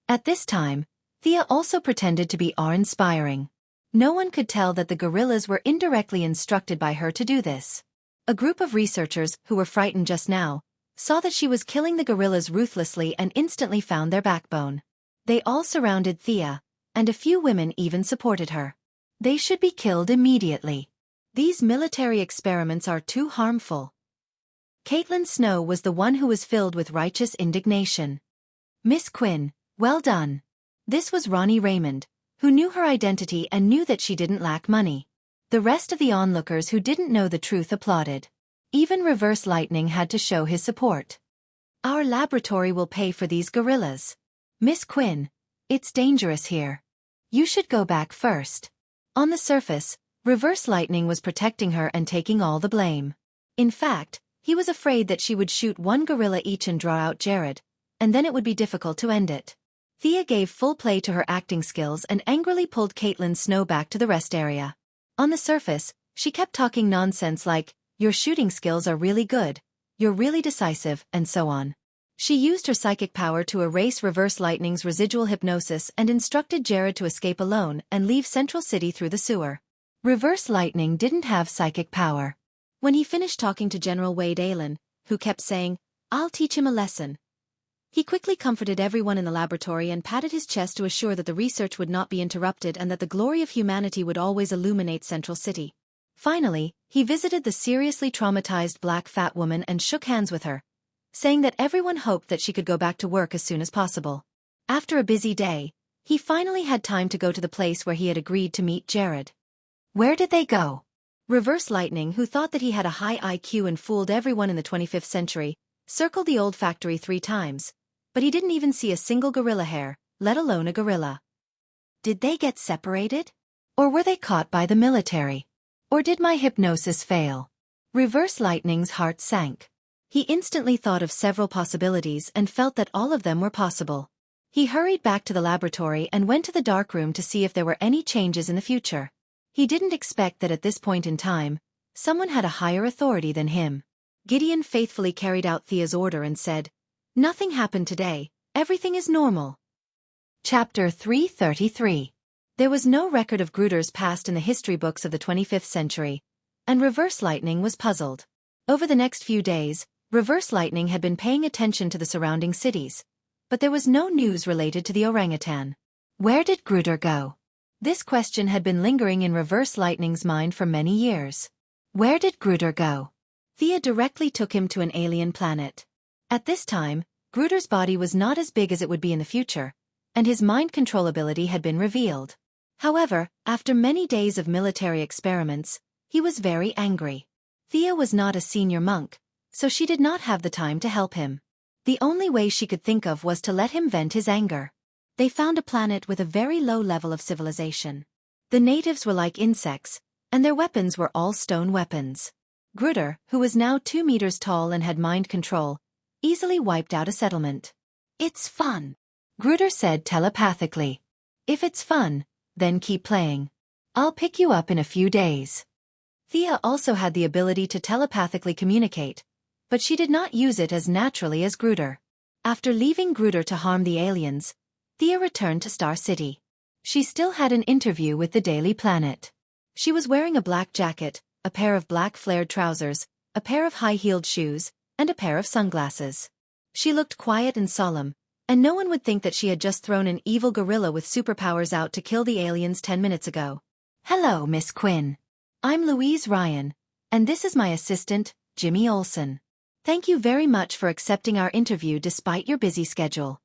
At this time, Thea also pretended to be awe-inspiring. No one could tell that the gorillas were indirectly instructed by her to do this. A group of researchers who were frightened just now saw that she was killing the gorillas ruthlessly and instantly found their backbone. They all surrounded Thea, and a few women even supported her. They should be killed immediately. These military experiments are too harmful. Caitlin Snow was the one who was filled with righteous indignation. Miss Quinn, well done. This was Ronnie Raymond, who knew her identity and knew that she didn't lack money. The rest of the onlookers who didn't know the truth applauded. Even Reverse Lightning had to show his support. Our laboratory will pay for these gorillas. Miss Quinn, it's dangerous here. You should go back first. On the surface, Reverse Lightning was protecting her and taking all the blame. In fact, he was afraid that she would shoot one gorilla each and draw out Jared, and then it would be difficult to end it. Thea gave full play to her acting skills and angrily pulled Caitlin Snow back to the rest area. On the surface, she kept talking nonsense like, "Your shooting skills are really good, you're really decisive," and so on. She used her psychic power to erase Reverse Lightning's residual hypnosis and instructed Jared to escape alone and leave Central City through the sewer. Reverse Lightning didn't have psychic power. When he finished talking to General Wade Allen, who kept saying, "I'll teach him a lesson," he quickly comforted everyone in the laboratory and patted his chest to assure that the research would not be interrupted and that the glory of humanity would always illuminate Central City. Finally, he visited the seriously traumatized black fat woman and shook hands with her, saying that everyone hoped that she could go back to work as soon as possible. After a busy day, he finally had time to go to the place where he had agreed to meet Jared. Where did they go? Reverse Lightning, who thought that he had a high IQ and fooled everyone in the 25th century, circled the old factory 3 times, but he didn't even see a single gorilla hair, let alone a gorilla. Did they get separated? Or were they caught by the military? Or did my hypnosis fail? Reverse Lightning's heart sank. He instantly thought of several possibilities and felt that all of them were possible. He hurried back to the laboratory and went to the dark room to see if there were any changes in the future. He didn't expect that at this point in time, someone had a higher authority than him. Gideon faithfully carried out Thea's order and said, "Nothing happened today, everything is normal." Chapter 333. There was no record of Gruder's past in the history books of the 25th century, and Reverse Lightning was puzzled. Over the next few days, Reverse Lightning had been paying attention to the surrounding cities, but there was no news related to the orangutan. Where did Gruder go? This question had been lingering in Reverse Lightning's mind for many years. Where did Gruder go? Thea directly took him to an alien planet. At this time, Gruder's body was not as big as it would be in the future, and his mind control ability had been revealed. However, after many days of military experiments, he was very angry. Thea was not a senior monk, so she did not have the time to help him. The only way she could think of was to let him vent his anger. They found a planet with a very low level of civilization. The natives were like insects, and their weapons were all stone weapons. Gruder, who was now 2 meters tall and had mind control, easily wiped out a settlement. "It's fun," Gruder said telepathically. "If it's fun, then keep playing. I'll pick you up in a few days." Thea also had the ability to telepathically communicate, but she did not use it as naturally as Gruder. After leaving Gruder to harm the aliens, Thea returned to Star City. She still had an interview with the Daily Planet. She was wearing a black jacket, a pair of black flared trousers, a pair of high-heeled shoes, and a pair of sunglasses. She looked quiet and solemn, and no one would think that she had just thrown an evil gorilla with superpowers out to kill the aliens 10 minutes ago. "Hello, Miss Quinn. I'm Louise Ryan, and this is my assistant, Jimmy Olsen. Thank you very much for accepting our interview despite your busy schedule."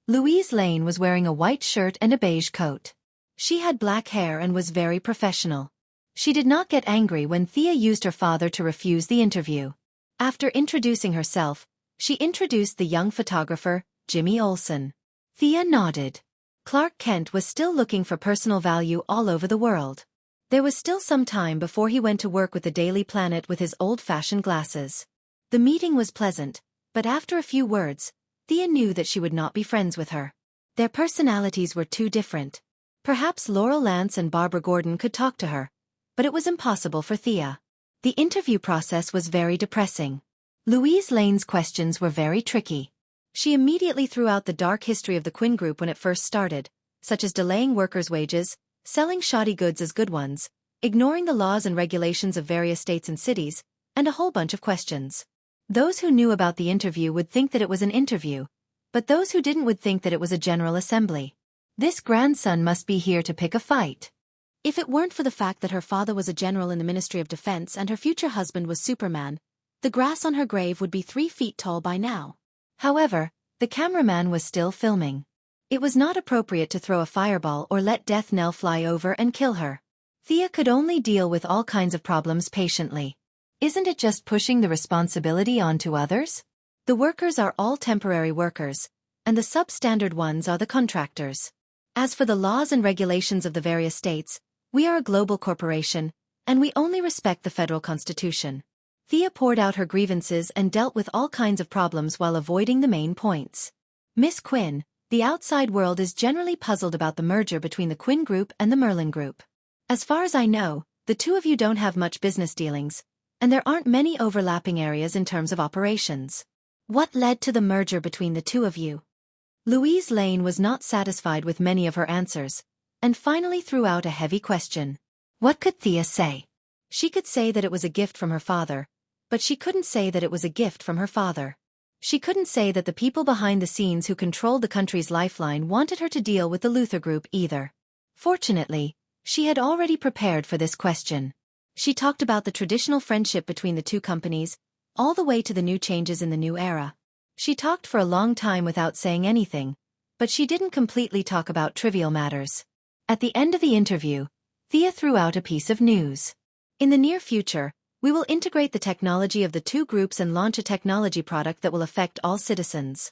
Louise Lane was wearing a white shirt and a beige coat. She had black hair and was very professional. She did not get angry when Thea used her father to refuse the interview. After introducing herself, she introduced the young photographer, Jimmy Olsen. Thea nodded. Clark Kent was still looking for personal value all over the world. There was still some time before he went to work with the Daily Planet with his old-fashioned glasses. The meeting was pleasant, but after a few words, Thea knew that she would not be friends with her. Their personalities were too different. Perhaps Laurel Lance and Barbara Gordon could talk to her, but it was impossible for Thea. The interview process was very depressing. Louise Lane's questions were very tricky. She immediately threw out the dark history of the Quinn Group when it first started, such as delaying workers' wages, selling shoddy goods as good ones, ignoring the laws and regulations of various states and cities, and a whole bunch of questions. Those who knew about the interview would think that it was an interview, but those who didn't would think that it was a general assembly. This grandson must be here to pick a fight. If it weren't for the fact that her father was a general in the Ministry of Defense and her future husband was Superman, the grass on her grave would be 3 feet tall by now. However, the cameraman was still filming. It was not appropriate to throw a fireball or let death knell fly over and kill her. Thea could only deal with all kinds of problems patiently. Isn't it just pushing the responsibility onto others? The workers are all temporary workers, and the substandard ones are the contractors. As for the laws and regulations of the various states, we are a global corporation, and we only respect the federal constitution. Thea poured out her grievances and dealt with all kinds of problems while avoiding the main points. Miss Quinn, the outside world is generally puzzled about the merger between the Quinn Group and the Merlin Group. As far as I know, the two of you don't have much business dealings, and there aren't many overlapping areas in terms of operations. What led to the merger between the two of you? Louise Lane was not satisfied with many of her answers, and finally threw out a heavy question. What could Thea say? She could say that it was a gift from her father, but she couldn't say that it was a gift from her father. She couldn't say that the people behind the scenes who controlled the country's lifeline wanted her to deal with the Luther Group either. Fortunately, she had already prepared for this question. She talked about the traditional friendship between the two companies, all the way to the new changes in the new era. She talked for a long time without saying anything, but she didn't completely talk about trivial matters. At the end of the interview, Thea threw out a piece of news. In the near future, we will integrate the technology of the two groups and launch a technology product that will affect all citizens.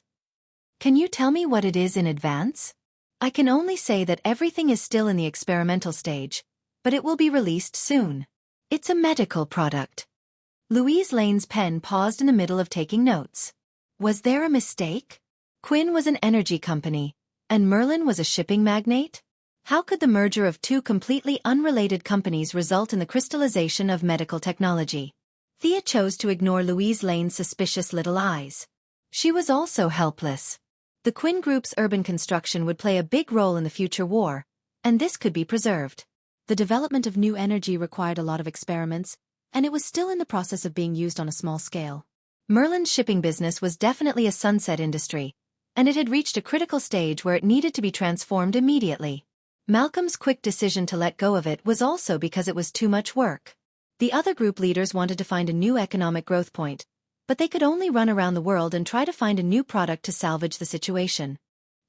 Can you tell me what it is in advance? I can only say that everything is still in the experimental stage, but it will be released soon. It's a medical product. Louise Lane's pen paused in the middle of taking notes. Was there a mistake? Quinn was an energy company, and Merlin was a shipping magnate? How could the merger of two completely unrelated companies result in the crystallization of medical technology? Thea chose to ignore Louise Lane's suspicious little eyes. She was also helpless. The Quinn Group's urban construction would play a big role in the future war, and this could be preserved. The development of new energy required a lot of experiments, and it was still in the process of being used on a small scale. Merlin's shipping business was definitely a sunset industry, and it had reached a critical stage where it needed to be transformed immediately. Malcolm's quick decision to let go of it was also because it was too much work. The other group leaders wanted to find a new economic growth point, but they could only run around the world and try to find a new product to salvage the situation.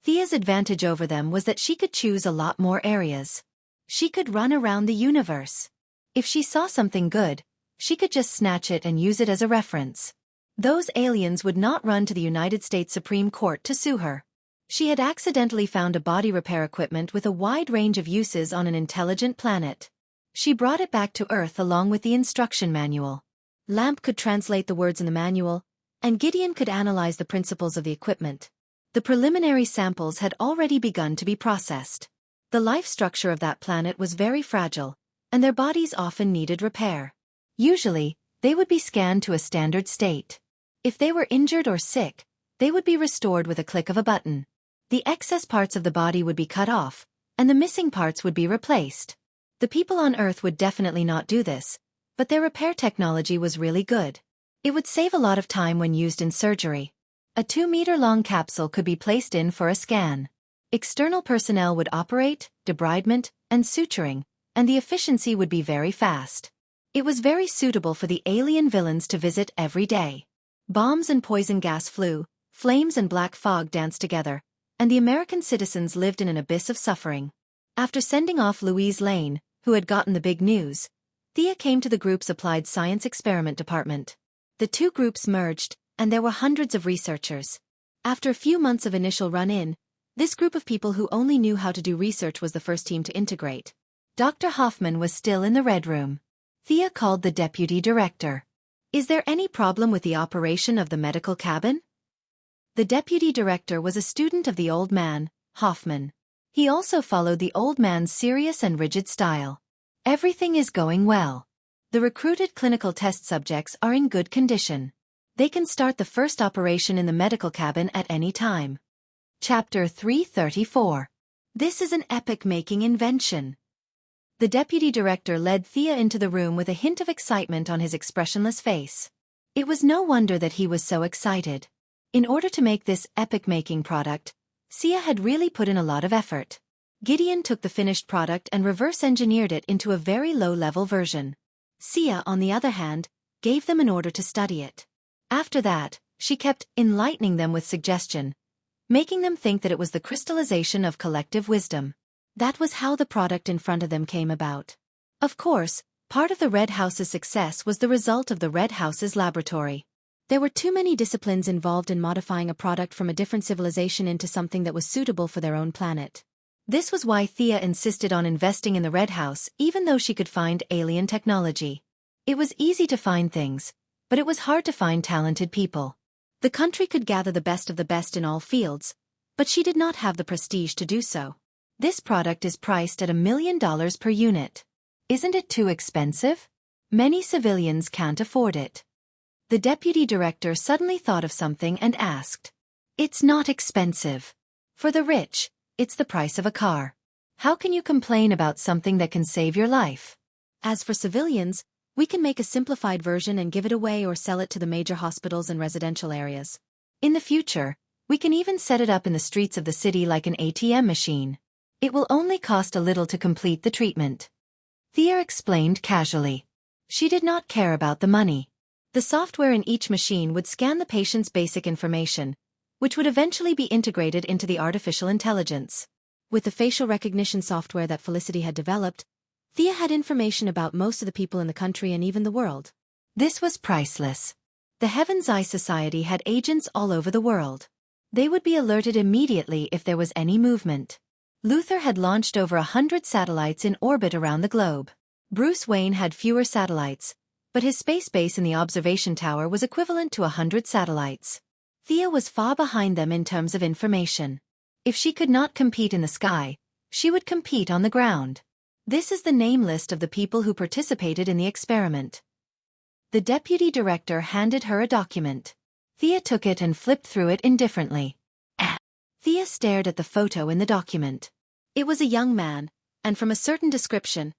Thea's advantage over them was that she could choose a lot more areas. She could run around the universe. If she saw something good, she could just snatch it and use it as a reference. Those aliens would not run to the United States Supreme Court to sue her. She had accidentally found a body repair equipment with a wide range of uses on an intelligent planet. She brought it back to Earth along with the instruction manual. Lamp could translate the words in the manual, and Gideon could analyze the principles of the equipment. The preliminary samples had already begun to be processed. The life structure of that planet was very fragile, and their bodies often needed repair. Usually, they would be scanned to a standard state. If they were injured or sick, they would be restored with a click of a button. The excess parts of the body would be cut off, and the missing parts would be replaced. The people on Earth would definitely not do this, but their repair technology was really good. It would save a lot of time when used in surgery. A 2-meter-long capsule could be placed in for a scan. External personnel would operate, debridement, and suturing, and the efficiency would be very fast. It was very suitable for the alien villains to visit every day. Bombs and poison gas flew, flames and black fog danced together, and the American citizens lived in an abyss of suffering. After sending off Louise Lane, who had gotten the big news, Thea came to the group's Applied Science Experiment Department. The two groups merged, and there were hundreds of researchers. After a few months of initial run-in, this group of people who only knew how to do research was the first team to integrate. Dr. Hoffman was still in the Red Room. Thea called the deputy director. "Is there any problem with the operation of the medical cabin?" The deputy director was a student of the old man, Hoffman. He also followed the old man's serious and rigid style. Everything is going well. The recruited clinical test subjects are in good condition. They can start the first operation in the medical cabin at any time. Chapter 334. This is an epic-making invention. The deputy director led Thea into the room with a hint of excitement on his expressionless face. It was no wonder that he was so excited. In order to make this epic-making product, Thea had really put in a lot of effort. Gideon took the finished product and reverse-engineered it into a very low-level version. Thea, on the other hand, gave them an order to study it. After that, she kept enlightening them with suggestion, making them think that it was the crystallization of collective wisdom. That was how the product in front of them came about. Of course, part of the Red House's success was the result of the Red House's laboratory. There were too many disciplines involved in modifying a product from a different civilization into something that was suitable for their own planet. This was why Thea insisted on investing in the Red House even though she could find alien technology. It was easy to find things, but it was hard to find talented people. The country could gather the best of the best in all fields, but she did not have the prestige to do so. This product is priced at $1 million per unit. Isn't it too expensive? Many civilians can't afford it. The deputy director suddenly thought of something and asked. It's not expensive. For the rich, it's the price of a car. How can you complain about something that can save your life? As for civilians, we can make a simplified version and give it away or sell it to the major hospitals and residential areas. In the future, we can even set it up in the streets of the city like an ATM machine. It will only cost a little to complete the treatment. Thea explained casually. She did not care about the money. The software in each machine would scan the patient's basic information, which would eventually be integrated into the artificial intelligence. With the facial recognition software that Felicity had developed, Thea had information about most of the people in the country and even the world. This was priceless. The Heaven's Eye Society had agents all over the world. They would be alerted immediately if there was any movement. Luther had launched over 100 satellites in orbit around the globe. Bruce Wayne had fewer satellites, but his space base in the observation tower was equivalent to 100 satellites. Thea was far behind them in terms of information. If she could not compete in the sky, she would compete on the ground. This is the name list of the people who participated in the experiment. The deputy director handed her a document. Thea took it and flipped through it indifferently. Thea stared at the photo in the document. It was a young man, and from a certain description,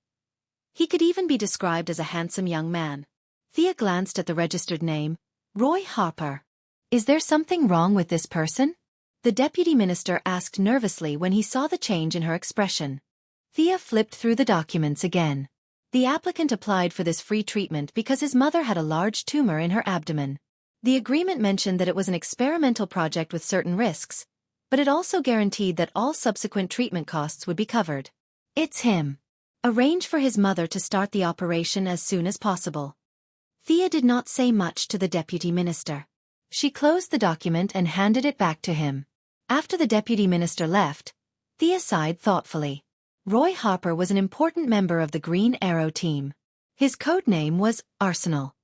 he could even be described as a handsome young man. Thea glanced at the registered name, Roy Harper. Is there something wrong with this person? The deputy minister asked nervously when he saw the change in her expression. Thea flipped through the documents again. The applicant applied for this free treatment because his mother had a large tumor in her abdomen. The agreement mentioned that it was an experimental project with certain risks, but it also guaranteed that all subsequent treatment costs would be covered. It's him. Arrange for his mother to start the operation as soon as possible. Thea did not say much to the deputy minister. She closed the document and handed it back to him. After the deputy minister left, Thea sighed thoughtfully. Roy Harper was an important member of the Green Arrow team. His code name was Arsenal.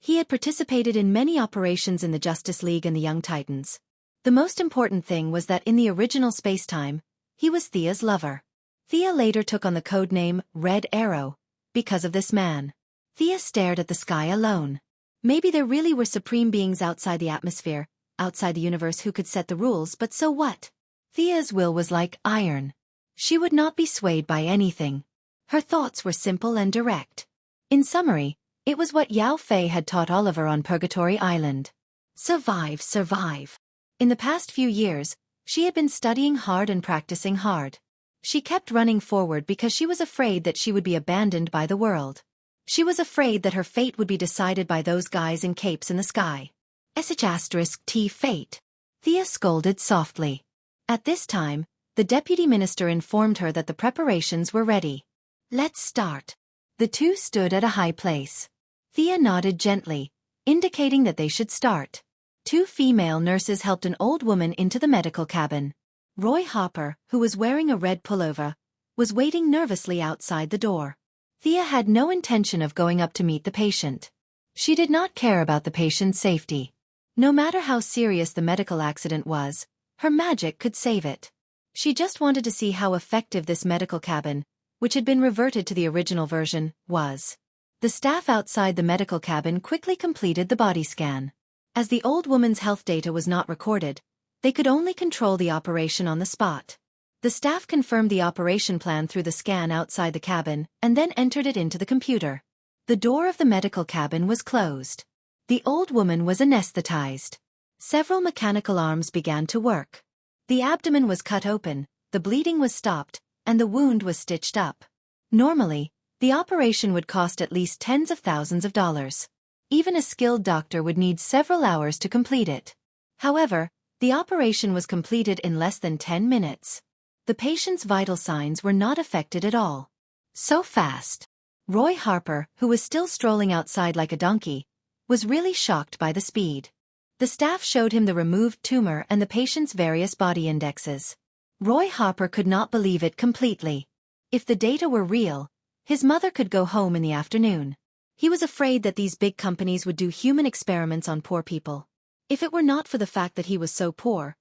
He had participated in many operations in the Justice League and the Young Titans. The most important thing was that in the original spacetime, he was Thea's lover. Thea later took on the code name Red Arrow because of this man. Thea stared at the sky alone. Maybe there really were supreme beings outside the atmosphere, outside the universe who could set the rules, but so what? Thea's will was like iron. She would not be swayed by anything. Her thoughts were simple and direct. In summary, it was what Yao Fei had taught Oliver on Purgatory Island. Survive, survive. In the past few years, she had been studying hard and practicing hard. She kept running forward because she was afraid that she would be abandoned by the world. She was afraid that her fate would be decided by those guys in capes in the sky. *T fate. Thea scolded softly. At this time, the deputy minister informed her that the preparations were ready. Let's start. The two stood at a high place. Thea nodded gently, indicating that they should start. Two female nurses helped an old woman into the medical cabin. Roy Harper, who was wearing a red pullover, was waiting nervously outside the door. Thea had no intention of going up to meet the patient. She did not care about the patient's safety. No matter how serious the medical accident was, her magic could save it. She just wanted to see how effective this medical cabin, which had been reverted to the original version, was. The staff outside the medical cabin quickly completed the body scan. As the old woman's health data was not recorded, they could only control the operation on the spot. The staff confirmed the operation plan through the scan outside the cabin and then entered it into the computer. The door of the medical cabin was closed. The old woman was anesthetized. Several mechanical arms began to work. The abdomen was cut open, the bleeding was stopped, and the wound was stitched up. Normally, the operation would cost at least tens of thousands of dollars. Even a skilled doctor would need several hours to complete it. However, the operation was completed in less than 10 minutes. The patient's vital signs were not affected at all. So fast. Roy Harper, who was still strolling outside like a donkey, was really shocked by the speed. The staff showed him the removed tumor and the patient's various body indexes. Roy Harper could not believe it completely. If the data were real, his mother could go home in the afternoon. He was afraid that these big companies would do human experiments on poor people. If it were not for the fact that he was so poor,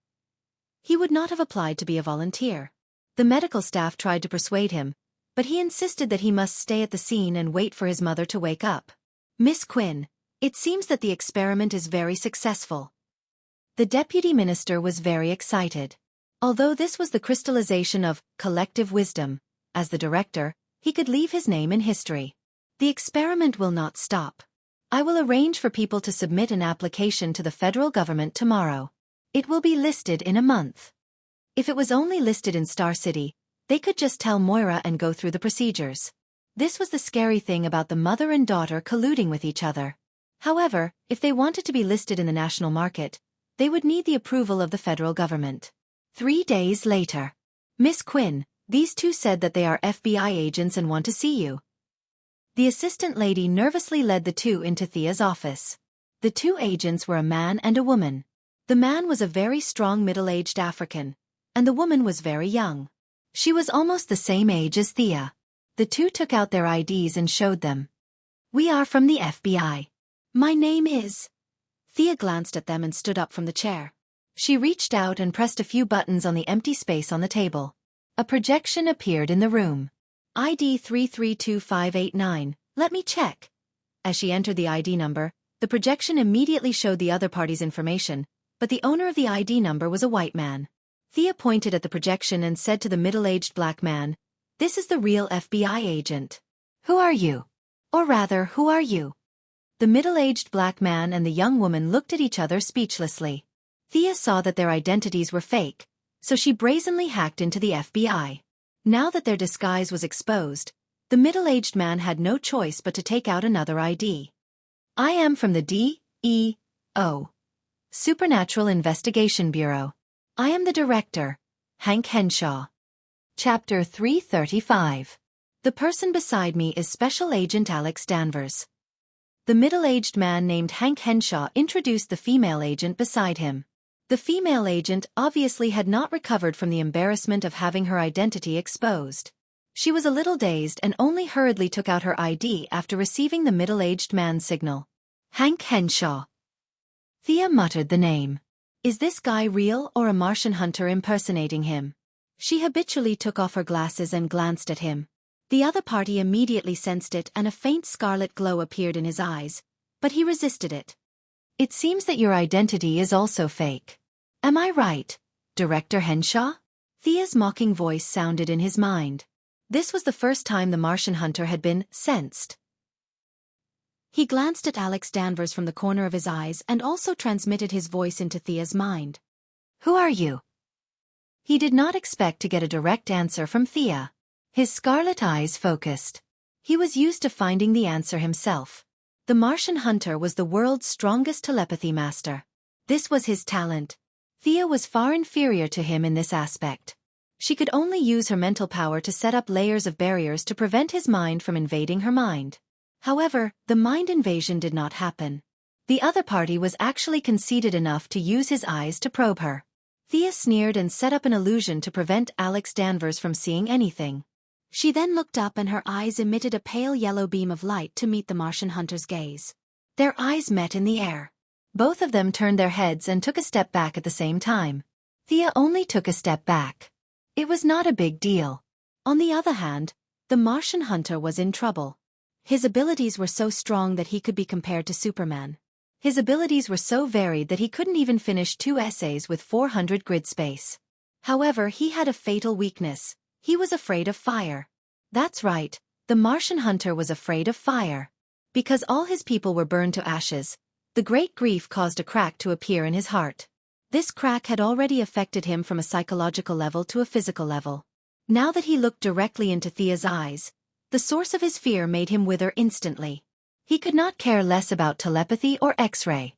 he would not have applied to be a volunteer. The medical staff tried to persuade him, but he insisted that he must stay at the scene and wait for his mother to wake up. Miss Quinn, it seems that the experiment is very successful. The deputy minister was very excited. Although this was the crystallization of collective wisdom, as the director, he could leave his name in history. The experiment will not stop. I will arrange for people to submit an application to the federal government tomorrow. It will be listed in a month. If it was only listed in Star City, they could just tell Moira and go through the procedures. This was the scary thing about the mother and daughter colluding with each other. However, if they wanted to be listed in the national market, they would need the approval of the federal government. 3 days later. Miss Quinn, these two said that they are FBI agents and want to see you. The assistant lady nervously led the two into Thea's office. The two agents were a man and a woman. The man was a very strong middle-aged African, and the woman was very young. She was almost the same age as Thea. The two took out their IDs and showed them. We are from the FBI. My name is... Thea glanced at them and stood up from the chair. She reached out and pressed a few buttons on the empty space on the table. A projection appeared in the room. ID 332589, let me check. As she entered the ID number, the projection immediately showed the other party's information, but the owner of the ID number was a white man. Thea pointed at the projection and said to the middle-aged black man, "This is the real FBI agent. Who are you? Or rather, who are you?" The middle-aged black man and the young woman looked at each other speechlessly. Thea saw that their identities were fake, so she brazenly hacked into the FBI. Now that their disguise was exposed, the middle-aged man had no choice but to take out another ID. I am from the D.E.O. Supernatural Investigation Bureau. I am the director, Hank Henshaw. Chapter 335. The person beside me is Special Agent Alex Danvers. The middle-aged man named Hank Henshaw introduced the female agent beside him. The female agent obviously had not recovered from the embarrassment of having her identity exposed. She was a little dazed and only hurriedly took out her ID after receiving the middle-aged man's signal. Hank Henshaw. Thea muttered the name. Is this guy real or a Martian hunter impersonating him? She habitually took off her glasses and glanced at him. The other party immediately sensed it and a faint scarlet glow appeared in his eyes, but he resisted it. It seems that your identity is also fake. Am I right, Director Henshaw? Thea's mocking voice sounded in his mind. This was the first time the Martian hunter had been sensed. He glanced at Alex Danvers from the corner of his eyes and also transmitted his voice into Thea's mind. Who are you? He did not expect to get a direct answer from Thea. His scarlet eyes focused. He was used to finding the answer himself. The Martian hunter was the world's strongest telepathy master. This was his talent. Thea was far inferior to him in this aspect. She could only use her mental power to set up layers of barriers to prevent his mind from invading her mind. However, the mind invasion did not happen. The other party was actually conceited enough to use his eyes to probe her. Thea sneered and set up an illusion to prevent Alex Danvers from seeing anything. She then looked up and her eyes emitted a pale yellow beam of light to meet the Martian hunter's gaze. Their eyes met in the air. Both of them turned their heads and took a step back at the same time. Thea only took a step back. It was not a big deal. On the other hand, The Martian hunter was in trouble. His abilities were so strong that he could be compared to Superman. His abilities were so varied that he couldn't even finish 2 essays with 400 grid space. However, he had a fatal weakness. He was afraid of fire. That's right, the Martian hunter was afraid of fire. Because all his people were burned to ashes, the great grief caused a crack to appear in his heart. This crack had already affected him from a psychological level to a physical level. Now that he looked directly into Thea's eyes, the source of his fear made him wither instantly. He could not care less about telepathy or X-ray.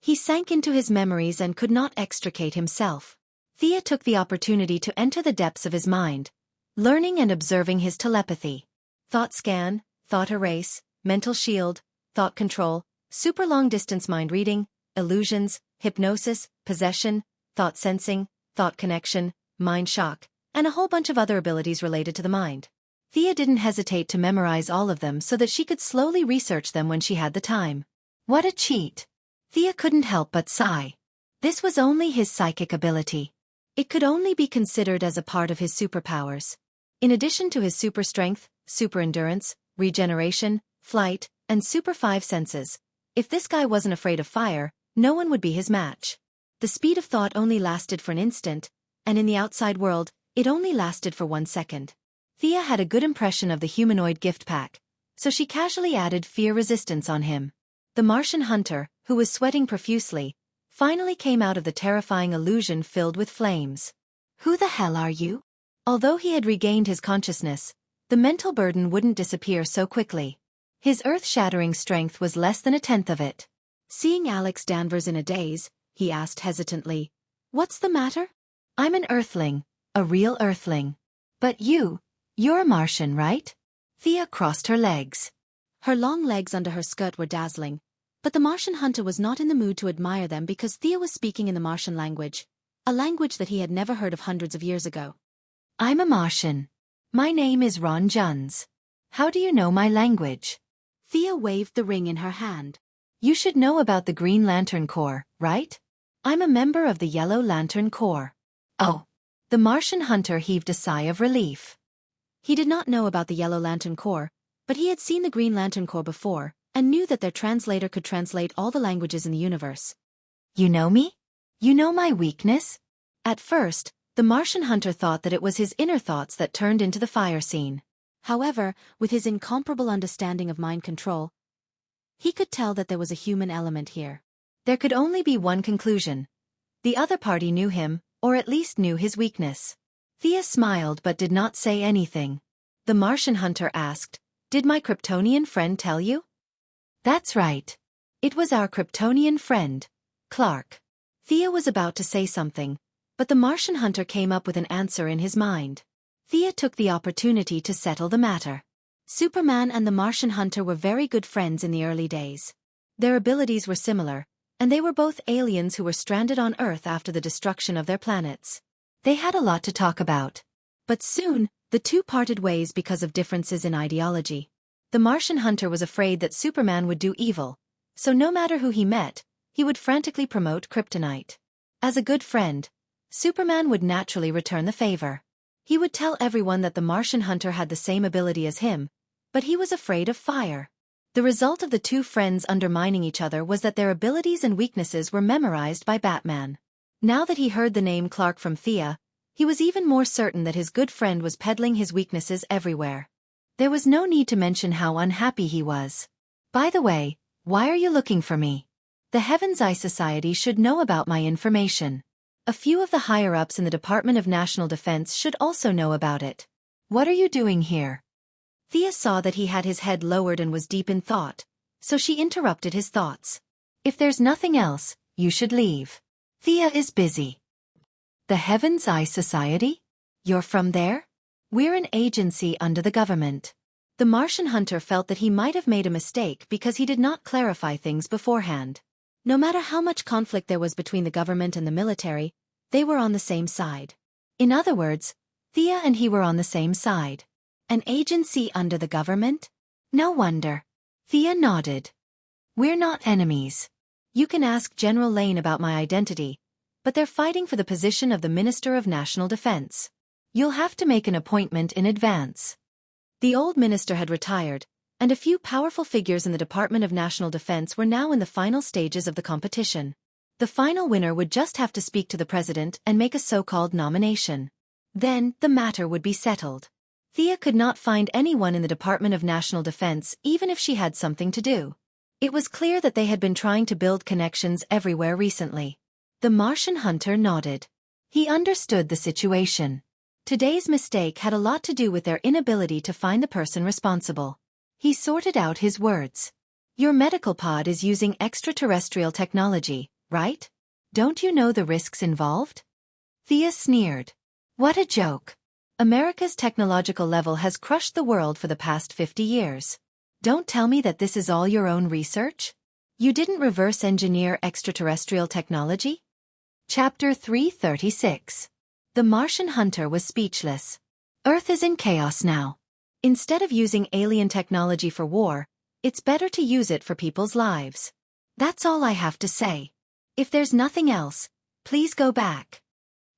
He sank into his memories and could not extricate himself. Thea took the opportunity to enter the depths of his mind, learning and observing his telepathy. Thought scan, thought erase, mental shield, thought control, super long-distance mind reading, illusions, hypnosis, possession, thought sensing, thought connection, mind shock, and a whole bunch of other abilities related to the mind. Thea didn't hesitate to memorize all of them so that she could slowly research them when she had the time. What a cheat! Thea couldn't help but sigh. This was only his psychic ability. It could only be considered as a part of his superpowers. In addition to his super strength, super endurance, regeneration, flight, and super 5 senses, if this guy wasn't afraid of fire, no one would be his match. The speed of thought only lasted for an instant, and in the outside world, it only lasted for 1 second. Thea had a good impression of the humanoid gift pack, so she casually added fear resistance on him. The Martian hunter, who was sweating profusely, finally came out of the terrifying illusion filled with flames. Who the hell are you? Although he had regained his consciousness, the mental burden wouldn't disappear so quickly. His earth-shattering strength was less than 1/10 of it. Seeing Alex Danvers in a daze, he asked hesitantly, "What's the matter?" "I'm an earthling, a real earthling. But you're a Martian, right?" Thea crossed her legs. Her long legs under her skirt were dazzling, but the Martian hunter was not in the mood to admire them because Thea was speaking in the Martian language, a language that he had never heard of hundreds of years ago. "I'm a Martian. My name is Ron Juns. How do you know my language?" Thea waved the ring in her hand. "You should know about the Green Lantern Corps, right? I'm a member of the Yellow Lantern Corps." "Oh." The Martian hunter heaved a sigh of relief. He did not know about the Yellow Lantern Corps, but he had seen the Green Lantern Corps before, and knew that their translator could translate all the languages in the universe. "You know me? You know my weakness?" At first, the Martian hunter thought that it was his inner thoughts that turned into the fire scene. However, with his incomparable understanding of mind control, he could tell that there was a human element here. There could only be one conclusion. The other party knew him, or at least knew his weakness. Thea smiled but did not say anything. The Martian hunter asked, "Did my Kryptonian friend tell you?" "That's right. It was our Kryptonian friend, Clark." Thea was about to say something, but the Martian hunter came up with an answer in his mind. Thea took the opportunity to settle the matter. Superman and the Martian hunter were very good friends in the early days. Their abilities were similar, and they were both aliens who were stranded on Earth after the destruction of their planets. They had a lot to talk about. But soon, the two parted ways because of differences in ideology. The Martian hunter was afraid that Superman would do evil, so no matter who he met, he would frantically promote kryptonite. As a good friend, Superman would naturally return the favor. He would tell everyone that the Martian hunter had the same ability as him, but he was afraid of fire. The result of the two friends undermining each other was that their abilities and weaknesses were memorized by Batman. Now that he heard the name Clark from Thea, he was even more certain that his good friend was peddling his weaknesses everywhere. There was no need to mention how unhappy he was. "By the way, why are you looking for me? The Heaven's Eye Society should know about my information. A few of the higher-ups in the Department of National Defense should also know about it. What are you doing here?" Thea saw that he had his head lowered and was deep in thought, so she interrupted his thoughts. "If there's nothing else, you should leave. Thea is busy." "The Heaven's Eye Society? You're from there?" "We're an agency under the government." The Martian hunter felt that he might have made a mistake because he did not clarify things beforehand. No matter how much conflict there was between the government and the military, they were on the same side. In other words, Thea and he were on the same side. An agency under the government? No wonder. Thea nodded. "We're not enemies. You can ask General Lane about my identity, but they're fighting for the position of the Minister of National Defense. You'll have to make an appointment in advance." The old minister had retired, and a few powerful figures in the Department of National Defense were now in the final stages of the competition. The final winner would just have to speak to the president and make a so-called nomination. Then, the matter would be settled. Thea could not find anyone in the Department of National Defense even if she had something to do. It was clear that they had been trying to build connections everywhere recently. The Martian hunter nodded. He understood the situation. Today's mistake had a lot to do with their inability to find the person responsible. He sorted out his words. Your medical pod is using extraterrestrial technology, right? Don't you know the risks involved? Thea sneered. What a joke. America's technological level has crushed the world for the past 50 years. Don't tell me that this is all your own research? You didn't reverse engineer extraterrestrial technology? Chapter 336. The Martian hunter was speechless. Earth is in chaos now. Instead of using alien technology for war, it's better to use it for people's lives. That's all I have to say. If there's nothing else, please go back.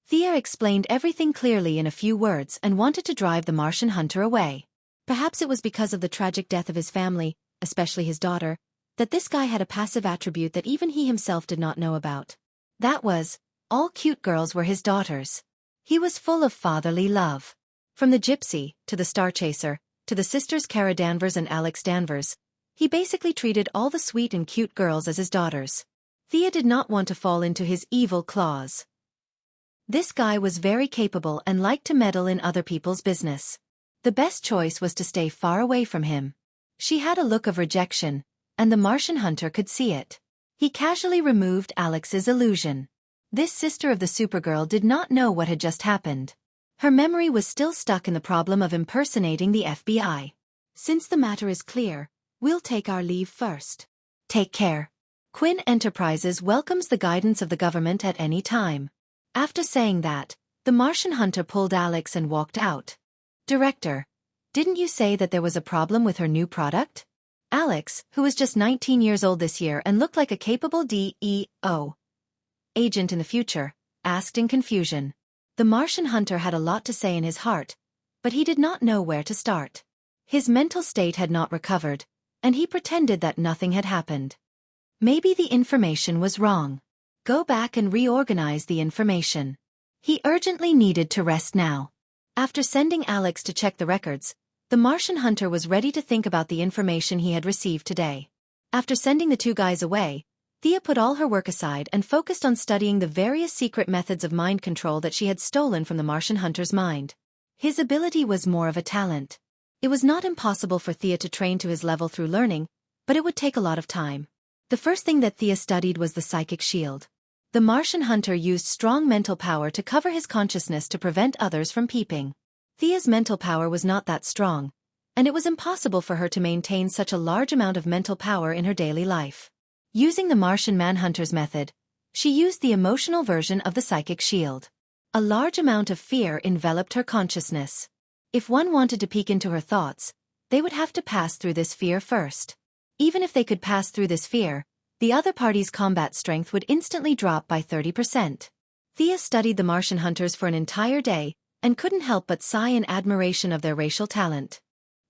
Thea explained everything clearly in a few words and wanted to drive the Martian hunter away. Perhaps it was because of the tragic death of his family, especially his daughter, that this guy had a passive attribute that even he himself did not know about. That was, all cute girls were his daughters. He was full of fatherly love. From the gypsy, to the star chaser, to the sisters Cara Danvers and Alex Danvers, he basically treated all the sweet and cute girls as his daughters. Thea did not want to fall into his evil claws. This guy was very capable and liked to meddle in other people's business. The best choice was to stay far away from him. She had a look of rejection, and the Martian hunter could see it. He casually removed Alex's illusion. This sister of the Supergirl did not know what had just happened. Her memory was still stuck in the problem of impersonating the FBI. Since the matter is clear, we'll take our leave first. Take care. Quinn Enterprises welcomes the guidance of the government at any time. After saying that, the Martian hunter pulled Alex and walked out. Director, didn't you say that there was a problem with her new product? Alex, who was just 19 years old this year and looked like a capable DEO agent in the future, asked in confusion. The Martian hunter had a lot to say in his heart, but he did not know where to start. His mental state had not recovered, and he pretended that nothing had happened. Maybe the information was wrong. Go back and reorganize the information. He urgently needed to rest now. After sending Alex to check the records, the Martian hunter was ready to think about the information he had received today. After sending the two guys away, Thea put all her work aside and focused on studying the various secret methods of mind control that she had stolen from the Martian hunter's mind. His ability was more of a talent. It was not impossible for Thea to train to his level through learning, but it would take a lot of time. The first thing that Thea studied was the psychic shield. The Martian hunter used strong mental power to cover his consciousness to prevent others from peeping. Thea's mental power was not that strong, and it was impossible for her to maintain such a large amount of mental power in her daily life. Using the Martian manhunter's method, she used the emotional version of the psychic shield. A large amount of fear enveloped her consciousness. If one wanted to peek into her thoughts, they would have to pass through this fear first. Even if they could pass through this fear, the other party's combat strength would instantly drop by 30%. Thea studied the Martian hunters for an entire day, and couldn't help but sigh in admiration of their racial talent.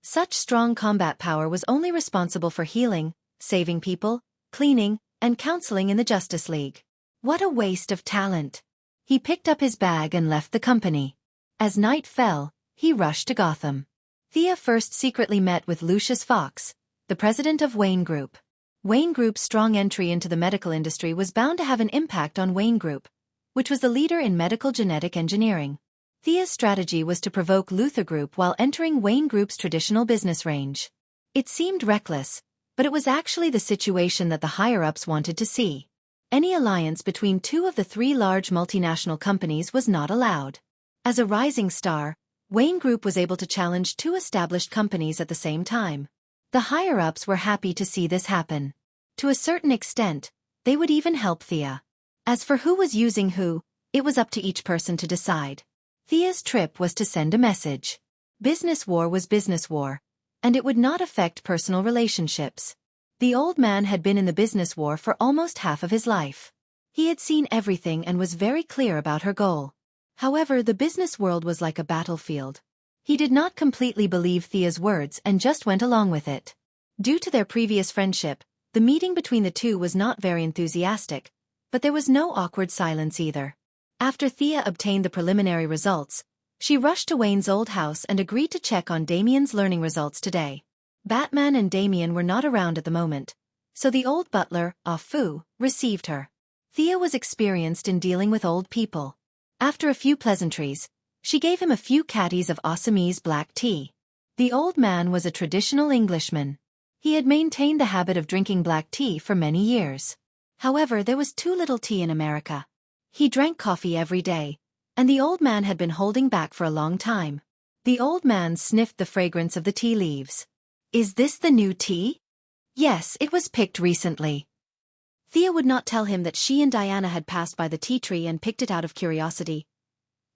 Such strong combat power was only responsible for healing, saving people, cleaning, and counseling in the Justice League. What a waste of talent. He picked up his bag and left the company. As night fell, he rushed to Gotham. Thea first secretly met with Lucius Fox, the president of Wayne Group. Wayne Group's strong entry into the medical industry was bound to have an impact on Wayne Group, which was the leader in medical genetic engineering. Thea's strategy was to provoke Luther Group while entering Wayne Group's traditional business range. It seemed reckless, but it was actually the situation that the higher-ups wanted to see. Any alliance between two of the three large multinational companies was not allowed. As a rising star, Wayne Group was able to challenge two established companies at the same time. The higher-ups were happy to see this happen. To a certain extent, they would even help Thea. As for who was using who, it was up to each person to decide. Thea's trip was to send a message. Business war was business war, and it would not affect personal relationships. The old man had been in the business war for almost half of his life. He had seen everything and was very clear about her goal. However, the business world was like a battlefield. He did not completely believe Thea's words and just went along with it. Due to their previous friendship, the meeting between the two was not very enthusiastic, but there was no awkward silence either. After Thea obtained the preliminary results, she rushed to Wayne's old house and agreed to check on Damien's learning results today. Batman and Damien were not around at the moment, so the old butler, Ah Fu, received her. Thea was experienced in dealing with old people. After a few pleasantries, she gave him a few caddies of Assamese black tea. The old man was a traditional Englishman. He had maintained the habit of drinking black tea for many years. However, there was too little tea in America. He drank coffee every day, and the old man had been holding back for a long time. The old man sniffed the fragrance of the tea leaves. "Is this the new tea?" "Yes, it was picked recently." Thea would not tell him that she and Diana had passed by the tea tree and picked it out of curiosity.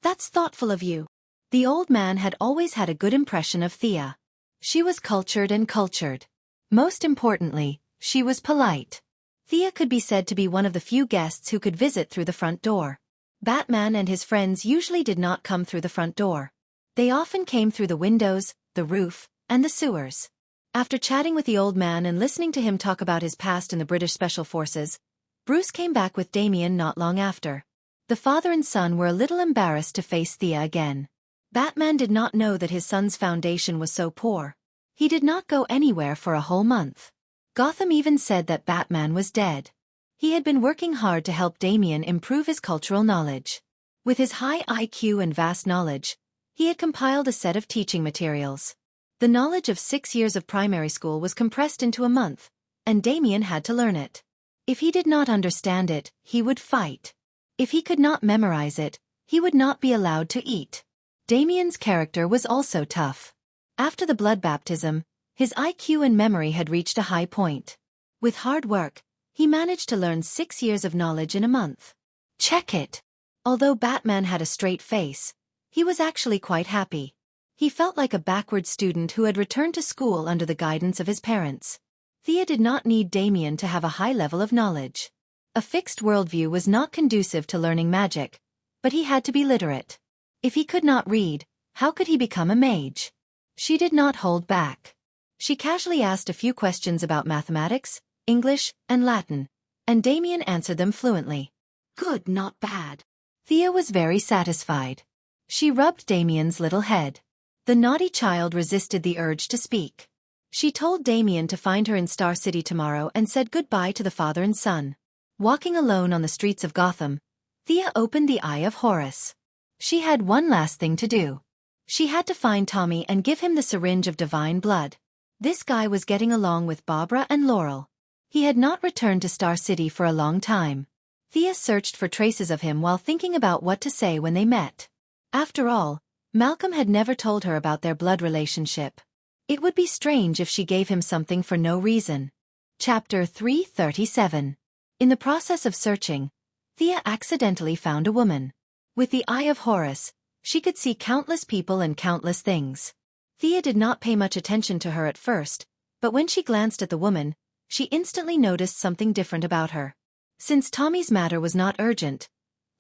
"That's thoughtful of you." The old man had always had a good impression of Thea. She was cultured and cultured. Most importantly, she was polite. Thea could be said to be one of the few guests who could visit through the front door. Batman and his friends usually did not come through the front door. They often came through the windows, the roof, and the sewers. After chatting with the old man and listening to him talk about his past in the British Special Forces, Bruce came back with Damien not long after. The father and son were a little embarrassed to face Thea again. Batman did not know that his son's foundation was so poor. He did not go anywhere for a whole month. Gotham even said that Batman was dead. He had been working hard to help Damien improve his cultural knowledge. With his high IQ and vast knowledge, he had compiled a set of teaching materials. The knowledge of 6 years of primary school was compressed into a month, and Damien had to learn it. If he did not understand it, he would fight. If he could not memorize it, he would not be allowed to eat. Damien's character was also tough. After the blood baptism, his IQ and memory had reached a high point. With hard work, he managed to learn 6 years of knowledge in a month. Check it. Although Batman had a straight face, he was actually quite happy. He felt like a backward student who had returned to school under the guidance of his parents. Thea did not need Damien to have a high level of knowledge. A fixed worldview was not conducive to learning magic, but he had to be literate. If he could not read, how could he become a mage? She did not hold back. She casually asked a few questions about mathematics, English, and Latin, and Damien answered them fluently. Good, not bad. Thea was very satisfied. She rubbed Damien's little head. The naughty child resisted the urge to speak. She told Damien to find her in Star City tomorrow and said goodbye to the father and son. Walking alone on the streets of Gotham, Thea opened the Eye of Horus. She had one last thing to do. She had to find Tommy and give him the syringe of divine blood. This guy was getting along with Barbara and Laurel. He had not returned to Star City for a long time. Thea searched for traces of him while thinking about what to say when they met. After all, Malcolm had never told her about their blood relationship. It would be strange if she gave him something for no reason. Chapter 337. In the process of searching, Thea accidentally found a woman. With the Eye of Horus, she could see countless people and countless things. Thea did not pay much attention to her at first, but when she glanced at the woman, she instantly noticed something different about her. Since Tommy's matter was not urgent,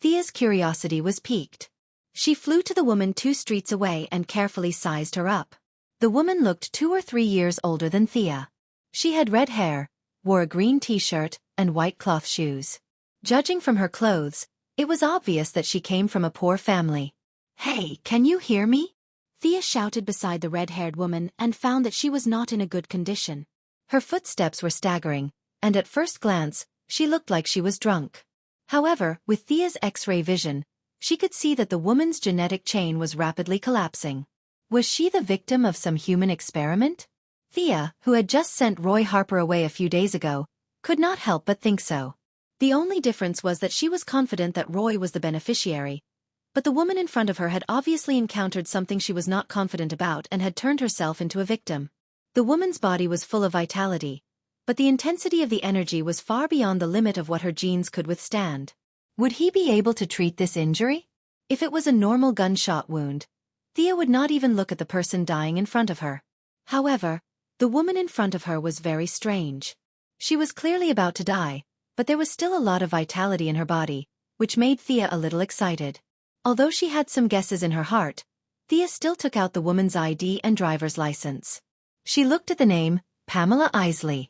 Thea's curiosity was piqued. She flew to the woman 2 streets away and carefully sized her up. The woman looked 2 or 3 years older than Thea. She had red hair, wore a green t-shirt, and white cloth shoes. Judging from her clothes, it was obvious that she came from a poor family. "Hey, can you hear me?" Thea shouted beside the red-haired woman and found that she was not in a good condition. Her footsteps were staggering, and at first glance, she looked like she was drunk. However, with Thea's X-ray vision, she could see that the woman's genetic chain was rapidly collapsing. Was she the victim of some human experiment? Thea, who had just sent Roy Harper away a few days ago, could not help but think so. The only difference was that she was confident that Roy was the beneficiary, but the woman in front of her had obviously encountered something she was not confident about and had turned herself into a victim. The woman's body was full of vitality, but the intensity of the energy was far beyond the limit of what her genes could withstand. Would he be able to treat this injury? If it was a normal gunshot wound, Thea would not even look at the person dying in front of her. However, the woman in front of her was very strange. She was clearly about to die, but there was still a lot of vitality in her body, which made Thea a little excited. Although she had some guesses in her heart, Thea still took out the woman's ID and driver's license. She looked at the name, Pamela Isley.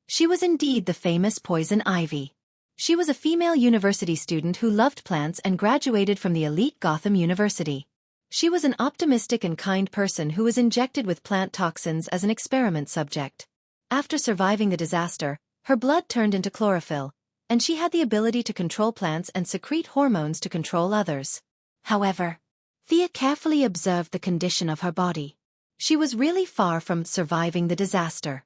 She was indeed the famous Poison Ivy. She was a female university student who loved plants and graduated from the elite Gotham University. She was an optimistic and kind person who was injected with plant toxins as an experiment subject. After surviving the disaster, her blood turned into chlorophyll, and she had the ability to control plants and secrete hormones to control others. However, Thea carefully observed the condition of her body. She was really far from surviving the disaster.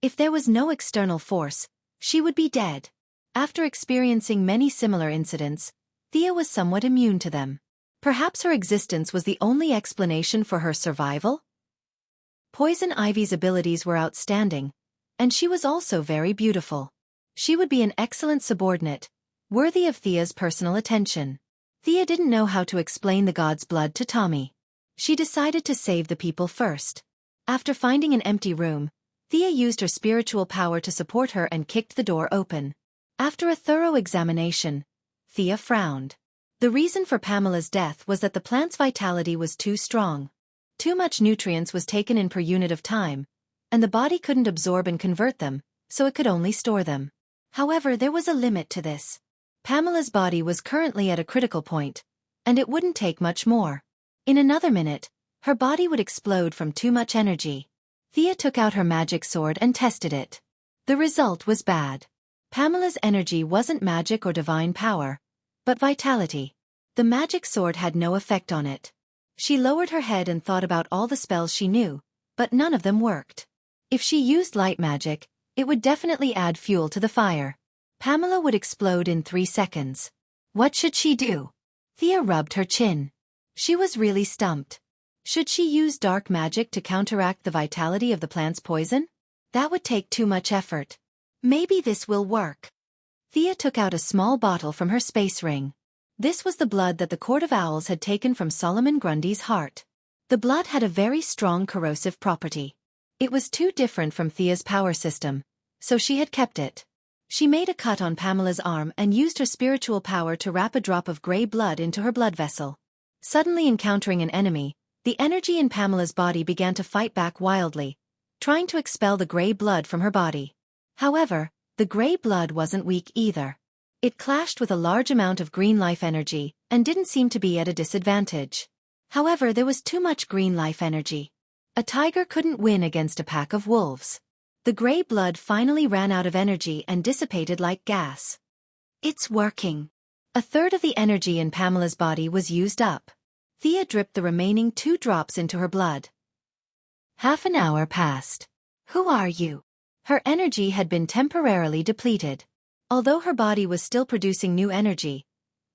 If there was no external force, she would be dead. After experiencing many similar incidents, Thea was somewhat immune to them. Perhaps her existence was the only explanation for her survival? Poison Ivy's abilities were outstanding, and she was also very beautiful. She would be an excellent subordinate, worthy of Thea's personal attention. Thea didn't know how to explain the god's blood to Tommy. She decided to save the people first. After finding an empty room, Thea used her spiritual power to support her and kicked the door open. After a thorough examination, Thea frowned. The reason for Pamela's death was that the plant's vitality was too strong. Too much nutrients was taken in per unit of time, and the body couldn't absorb and convert them, so it could only store them. However, there was a limit to this. Pamela's body was currently at a critical point, and it wouldn't take much more. In another minute, her body would explode from too much energy. Thea took out her magic sword and tested it. The result was bad. Pamela's energy wasn't magic or divine power, but vitality. The magic sword had no effect on it. She lowered her head and thought about all the spells she knew, but none of them worked. If she used light magic, it would definitely add fuel to the fire. Pamela would explode in 3 seconds. What should she do? Thea rubbed her chin. She was really stumped. Should she use dark magic to counteract the vitality of the plant's poison? That would take too much effort. Maybe this will work. Thea took out a small bottle from her space ring. This was the blood that the Court of Owls had taken from Solomon Grundy's heart. The blood had a very strong corrosive property. It was too different from Thea's power system, so she had kept it. She made a cut on Pamela's arm and used her spiritual power to wrap a drop of gray blood into her blood vessel. Suddenly encountering an enemy, the energy in Pamela's body began to fight back wildly, trying to expel the gray blood from her body. However, the gray blood wasn't weak either. It clashed with a large amount of green life energy and didn't seem to be at a disadvantage. However, there was too much green life energy. A tiger couldn't win against a pack of wolves. The gray blood finally ran out of energy and dissipated like gas. It's working. A third of the energy in Pamela's body was used up. Thea dripped the remaining 2 drops into her blood. Half an hour passed. Who are you? Her energy had been temporarily depleted. Although her body was still producing new energy,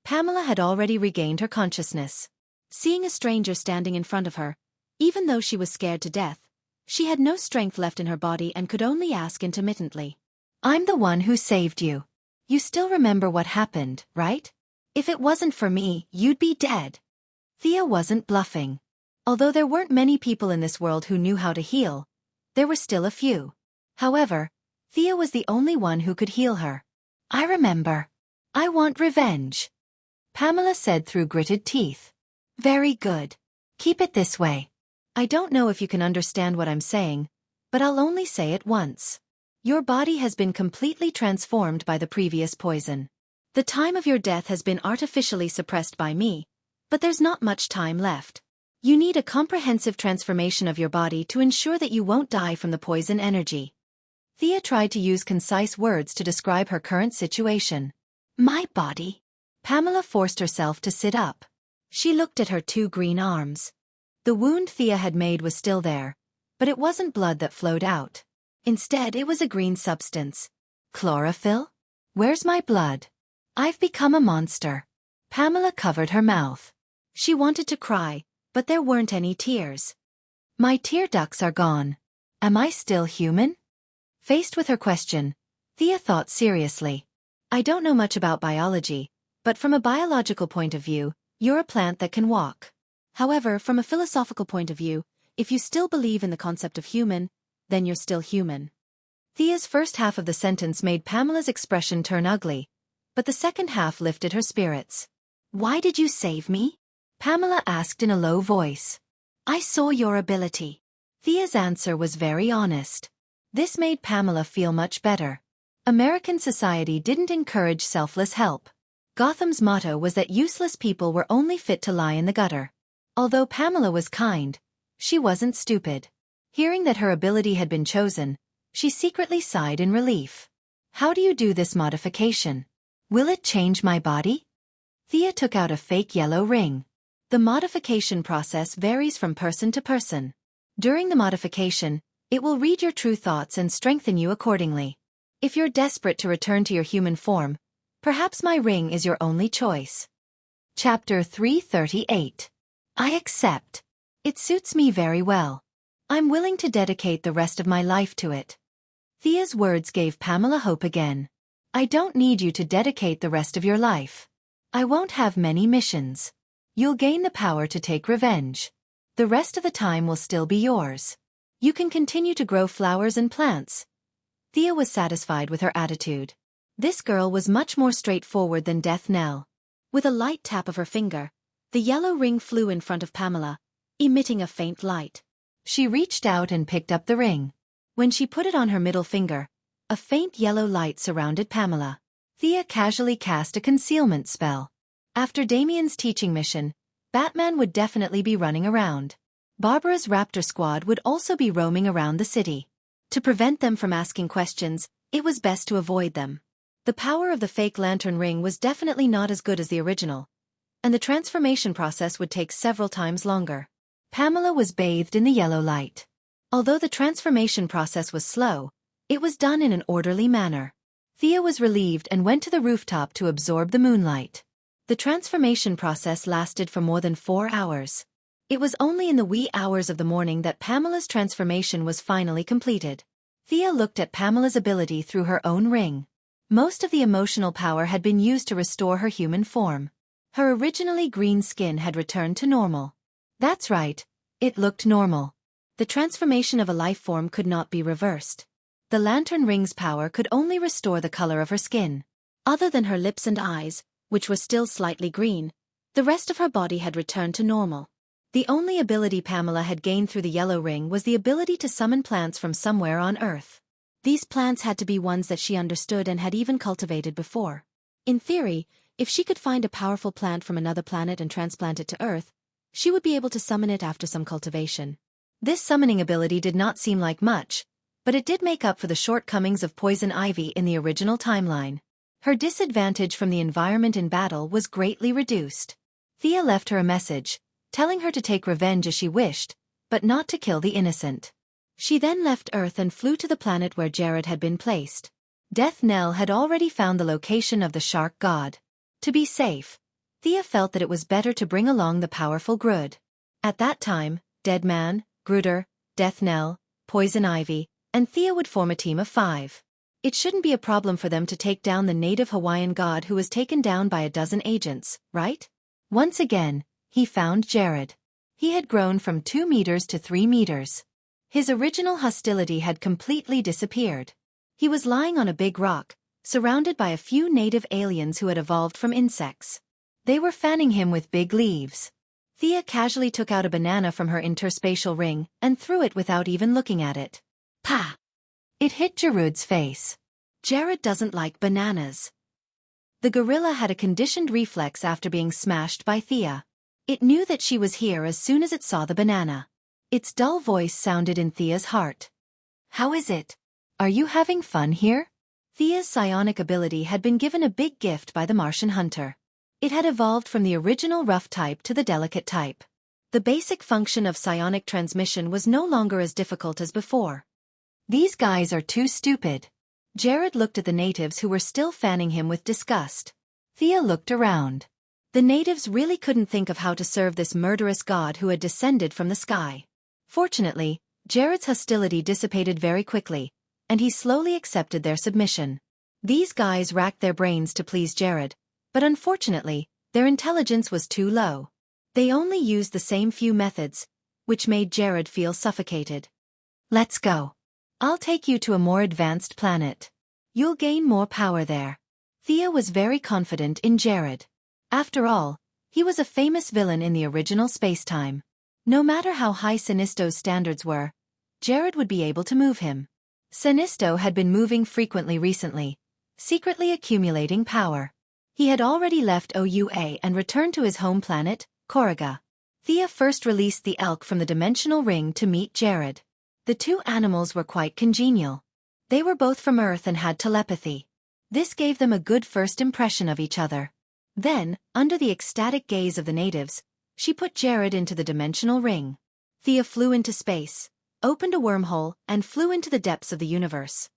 Pamela had already regained her consciousness. Seeing a stranger standing in front of her, even though she was scared to death, she had no strength left in her body and could only ask intermittently. I'm the one who saved you. You still remember what happened, right? If it wasn't for me, you'd be dead. Thea wasn't bluffing. Although there weren't many people in this world who knew how to heal, there were still a few. However, Thea was the only one who could heal her. I remember. I want revenge, Pamela said through gritted teeth. Very good. Keep it this way. I don't know if you can understand what I'm saying, but I'll only say it once. Your body has been completely transformed by the previous poison. The time of your death has been artificially suppressed by me, but there's not much time left. You need a comprehensive transformation of your body to ensure that you won't die from the poison energy. Thea tried to use concise words to describe her current situation. My body? Pamela forced herself to sit up. She looked at her 2 green arms. The wound Thea had made was still there, but it wasn't blood that flowed out. Instead, it was a green substance. Chlorophyll? Where's my blood? I've become a monster. Pamela covered her mouth. She wanted to cry, but there weren't any tears. My tear ducts are gone. Am I still human? Faced with her question, Thea thought seriously. I don't know much about biology, but from a biological point of view, you're a plant that can walk. However, from a philosophical point of view, if you still believe in the concept of human, then you're still human. Thea's first half of the sentence made Pamela's expression turn ugly, but the second half lifted her spirits. Why did you save me? Pamela asked in a low voice. I saw your ability. Thea's answer was very honest. This made Pamela feel much better. American society didn't encourage selfless help. Gotham's motto was that useless people were only fit to lie in the gutter. Although Pamela was kind, she wasn't stupid. Hearing that her ability had been chosen, she secretly sighed in relief. How do you do this modification? Will it change my body? Thea took out a fake yellow ring. The modification process varies from person to person. During the modification, it will read your true thoughts and strengthen you accordingly. If you're desperate to return to your human form, perhaps my ring is your only choice. Chapter 338. I accept. It suits me very well. I'm willing to dedicate the rest of my life to it. Thea's words gave Pamela hope again. I don't need you to dedicate the rest of your life. I won't have many missions. You'll gain the power to take revenge. The rest of the time will still be yours. You can continue to grow flowers and plants. Thea was satisfied with her attitude. This girl was much more straightforward than Death Knell. With a light tap of her finger, the yellow ring flew in front of Pamela, emitting a faint light. She reached out and picked up the ring. When she put it on her middle finger, a faint yellow light surrounded Pamela. Thea casually cast a concealment spell. After Damien's teaching mission, Batman would definitely be running around. Barbara's Raptor Squad would also be roaming around the city. To prevent them from asking questions, it was best to avoid them. The power of the fake lantern ring was definitely not as good as the original, and the transformation process would take several times longer. Pamela was bathed in the yellow light. Although the transformation process was slow, it was done in an orderly manner. Thea was relieved and went to the rooftop to absorb the moonlight. The transformation process lasted for more than 4 hours. It was only in the wee hours of the morning that Pamela's transformation was finally completed. Thea looked at Pamela's ability through her own ring. Most of the emotional power had been used to restore her human form. Her originally green skin had returned to normal. That's right, it looked normal. The transformation of a life form could not be reversed. The lantern ring's power could only restore the color of her skin. Other than her lips and eyes, which were still slightly green, the rest of her body had returned to normal. The only ability Pamela had gained through the yellow ring was the ability to summon plants from somewhere on Earth. These plants had to be ones that she understood and had even cultivated before. In theory, if she could find a powerful plant from another planet and transplant it to Earth, she would be able to summon it after some cultivation. This summoning ability did not seem like much, but it did make up for the shortcomings of poison ivy in the original timeline. Her disadvantage from the environment in battle was greatly reduced. Thea left her a message, telling her to take revenge as she wished, but not to kill the innocent. She then left Earth and flew to the planet where Jared had been placed. Death Knell had already found the location of the shark god. To be safe, Thea felt that it was better to bring along the powerful Groot. At that time, Deadman, Gruder, Death Knell, Poison Ivy, and Thea would form a team of 5. It shouldn't be a problem for them to take down the native Hawaiian god who was taken down by a dozen agents, right? Once again, he found Jared. He had grown from 2 meters to 3 meters. His original hostility had completely disappeared. He was lying on a big rock, surrounded by a few native aliens who had evolved from insects. They were fanning him with big leaves. Thea casually took out a banana from her interspatial ring and threw it without even looking at it. Pa! It hit Jared's face. Jared doesn't like bananas. The gorilla had a conditioned reflex after being smashed by Thea. It knew that she was here as soon as it saw the banana. Its dull voice sounded in Thea's heart. How is it? Are you having fun here? Thea's psionic ability had been given a big gift by the Martian hunter. It had evolved from the original rough type to the delicate type. The basic function of psionic transmission was no longer as difficult as before. These guys are too stupid. Jared looked at the natives who were still fanning him with disgust. Thea looked around. The natives really couldn't think of how to serve this murderous god who had descended from the sky. Fortunately, Jared's hostility dissipated very quickly, and he slowly accepted their submission. These guys racked their brains to please Jared, but unfortunately, their intelligence was too low. They only used the same few methods, which made Jared feel suffocated. Let's go. I'll take you to a more advanced planet. You'll gain more power there. Thea was very confident in Jared. After all, He was a famous villain in the original space-time. No matter how high Sinisto's standards were, Jared would be able to move him. Sinisto had been moving frequently recently, secretly accumulating power. He had already left OUA and returned to his home planet, Corriga. Thea first released the elk from the dimensional ring to meet Jared. The two animals were quite congenial. They were both from Earth and had telepathy. This gave them a good first impression of each other. Then, under the ecstatic gaze of the natives, she put Jared into the dimensional ring. Thea flew into space, opened a wormhole, and flew into the depths of the universe.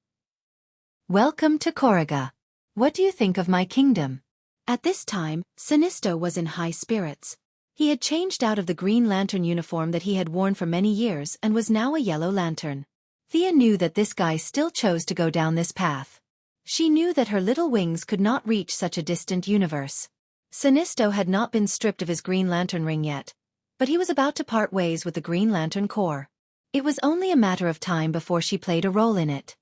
Welcome to Corriga. What do you think of my kingdom? At this time, Sinisto was in high spirits. He had changed out of the Green Lantern uniform that he had worn for many years and was now a Yellow Lantern. Thea knew that this guy still chose to go down this path. She knew that her little wings could not reach such a distant universe. Sinisto had not been stripped of his Green Lantern ring yet, but he was about to part ways with the Green Lantern Corps. It was only a matter of time before she played a role in it.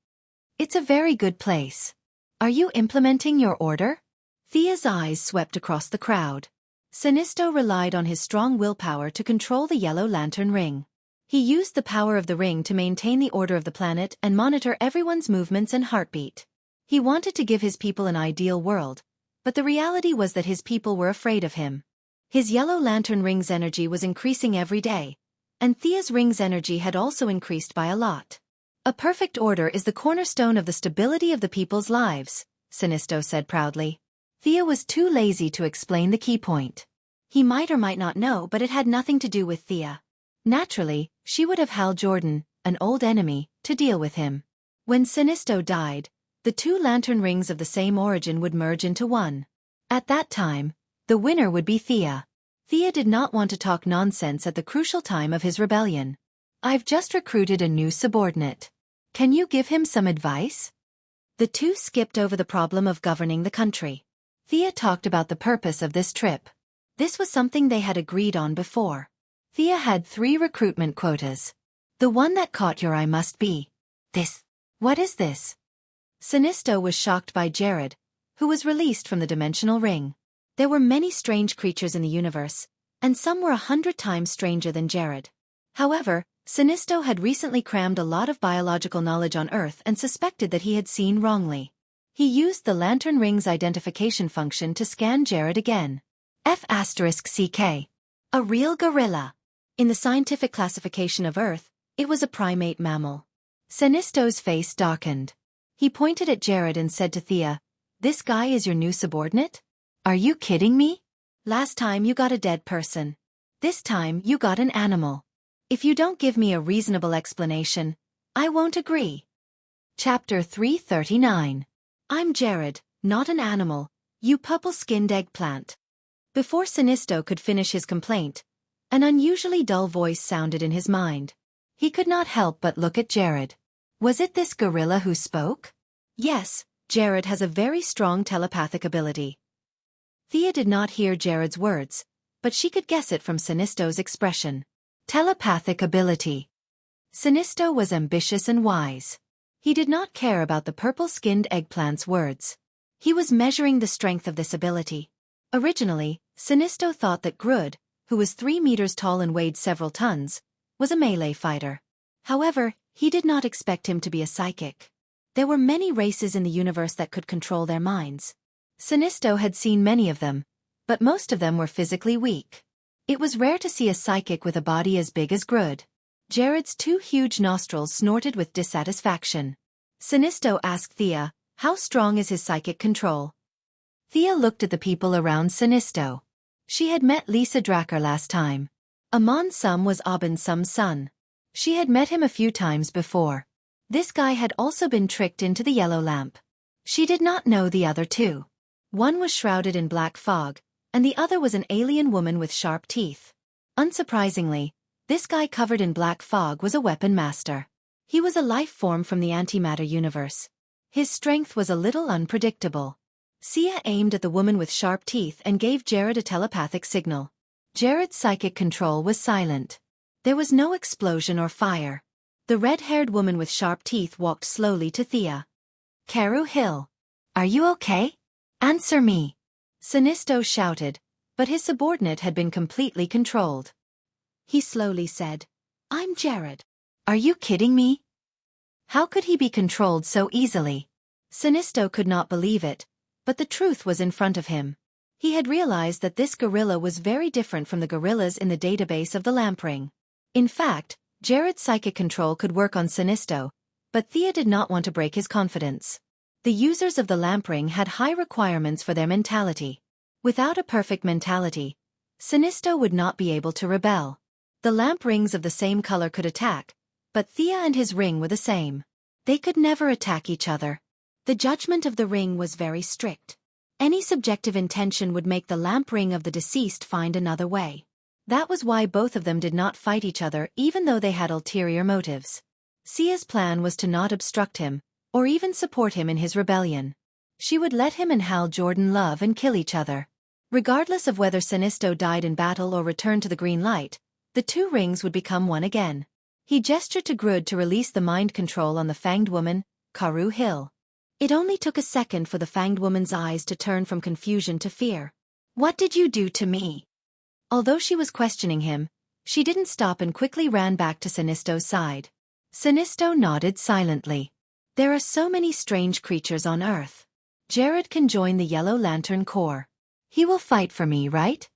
It's a very good place. Are you implementing your order? Thea's eyes swept across the crowd. Sinisto relied on his strong willpower to control the Yellow Lantern ring. He used the power of the ring to maintain the order of the planet and monitor everyone's movements and heartbeat. He wanted to give his people an ideal world, but the reality was that his people were afraid of him. His Yellow Lantern ring's energy was increasing every day, and Thea's ring's energy had also increased by a lot. A perfect order is the cornerstone of the stability of the people's lives, Sinisto said proudly. Thea was too lazy to explain the key point. He might or might not know, but it had nothing to do with Thea. Naturally, she would have Hal Jordan, an old enemy, to deal with him. When Sinisto died, the two lantern rings of the same origin would merge into one. At that time, the winner would be Thea. Thea did not want to talk nonsense at the crucial time of his rebellion. I've just recruited a new subordinate. Can you give him some advice? The two skipped over the problem of governing the country. Thea talked about the purpose of this trip. This was something they had agreed on before. Thea had 3 recruitment quotas. The one that caught your eye must be this. What is this? Sinisto was shocked by Jared, who was released from the dimensional ring. There were many strange creatures in the universe, and some were 100 times stranger than Jared. However, Sinisto had recently crammed a lot of biological knowledge on Earth and suspected that he had seen wrongly. He used the lantern ring's identification function to scan Jared again. F***CK. A real gorilla. In the scientific classification of Earth, it was a primate mammal. Sinisto's face darkened. He pointed at Jared and said to Thea, "This guy is your new subordinate? Are you kidding me? Last time you got a dead person. This time you got an animal. If you don't give me a reasonable explanation, I won't agree." Chapter 339. I'm Jared, not an animal, you purple-skinned eggplant. Before Sinisto could finish his complaint, an unusually dull voice sounded in his mind. He could not help but look at Jared. Was it this gorilla who spoke? Yes, Jared has a very strong telepathic ability. Thea did not hear Jared's words, but she could guess it from Sinisto's expression. Telepathic ability. Sinisto was ambitious and wise. He did not care about the purple-skinned eggplant's words. He was measuring the strength of this ability. Originally, Sinisto thought that Grud, who was 3 meters tall and weighed several tons, was a melee fighter. However, he did not expect him to be a psychic. There were many races in the universe that could control their minds. Sinisto had seen many of them, but most of them were physically weak. It was rare to see a psychic with a body as big as Grud. Jared's 2 huge nostrils snorted with dissatisfaction. Sinisto asked Thea, how strong is his psychic control? Thea looked at the people around Sinisto. She had met Lisa Dracker last time. Amon Sum was Aubin Sum's son. She had met him a few times before. This guy had also been tricked into the yellow lamp. She did not know the other 2. One was shrouded in black fog, and the other was an alien woman with sharp teeth. Unsurprisingly, this guy covered in black fog was a weapon master. He was a life form from the antimatter universe. His strength was a little unpredictable. Sia aimed at the woman with sharp teeth and gave Jared a telepathic signal. Jared's psychic control was silent. There was no explosion or fire. The red-haired woman with sharp teeth walked slowly to Thea. Caru Hill. Are you okay? Answer me. Sinisto shouted, but his subordinate had been completely controlled. He slowly said, "I'm Jared." "Are you kidding me? How could he be controlled so easily?" Sinisto could not believe it, but the truth was in front of him. He had realized that this gorilla was very different from the gorillas in the database of the Lampring. In fact, Jared's psychic control could work on Sinisto, but Thea did not want to break his confidence. The users of the Lampring had high requirements for their mentality. Without a perfect mentality, Sinisto would not be able to rebel. The lamp rings of the same color could attack, but Thea and his ring were the same. They could never attack each other. The judgment of the ring was very strict. Any subjective intention would make the lamp ring of the deceased find another way. That was why both of them did not fight each other even though they had ulterior motives. Sia's plan was to not obstruct him, or even support him in his rebellion. She would let him and Hal Jordan love and kill each other. Regardless of whether Sinisto died in battle or returned to the green light, the two rings would become one again. He gestured to Grud to release the mind control on the fanged woman, Karu Hill. It only took a second for the fanged woman's eyes to turn from confusion to fear. "What did you do to me?" Although she was questioning him, she didn't stop and quickly ran back to Sinisto's side. Sinisto nodded silently. "There are so many strange creatures on Earth. Jared can join the Yellow Lantern Corps. He will fight for me, right?"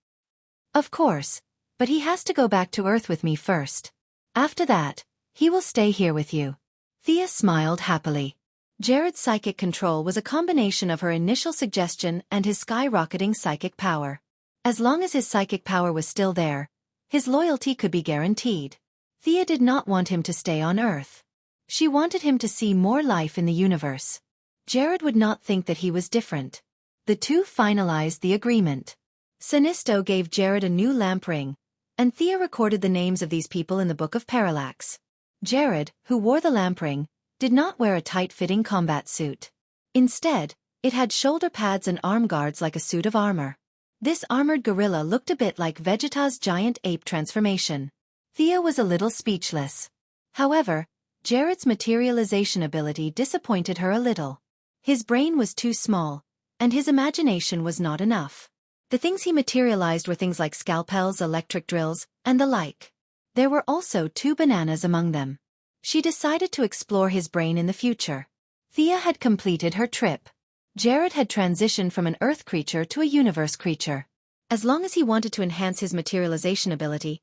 "Of course, but he has to go back to Earth with me first. After that, he will stay here with you." Thea smiled happily. Jared's psychic control was a combination of her initial suggestion and his skyrocketing psychic power. As long as his psychic power was still there, his loyalty could be guaranteed. Thea did not want him to stay on Earth. She wanted him to see more life in the universe. Jared would not think that he was different. The two finalized the agreement. Sinisto gave Jared a new lamp ring, and Thea recorded the names of these people in the Book of Parallax. Jared, who wore the lamp ring, did not wear a tight-fitting combat suit. Instead, it had shoulder pads and arm guards like a suit of armor. This armored gorilla looked a bit like Vegeta's giant ape transformation. Thea was a little speechless. However, Jared's materialization ability disappointed her a little. His brain was too small, and his imagination was not enough. The things he materialized were things like scalpels, electric drills, and the like. There were also 2 bananas among them. She decided to explore his brain in the future. Thea had completed her trip. Jared had transitioned from an Earth creature to a universe creature. As long as he wanted to enhance his materialization ability,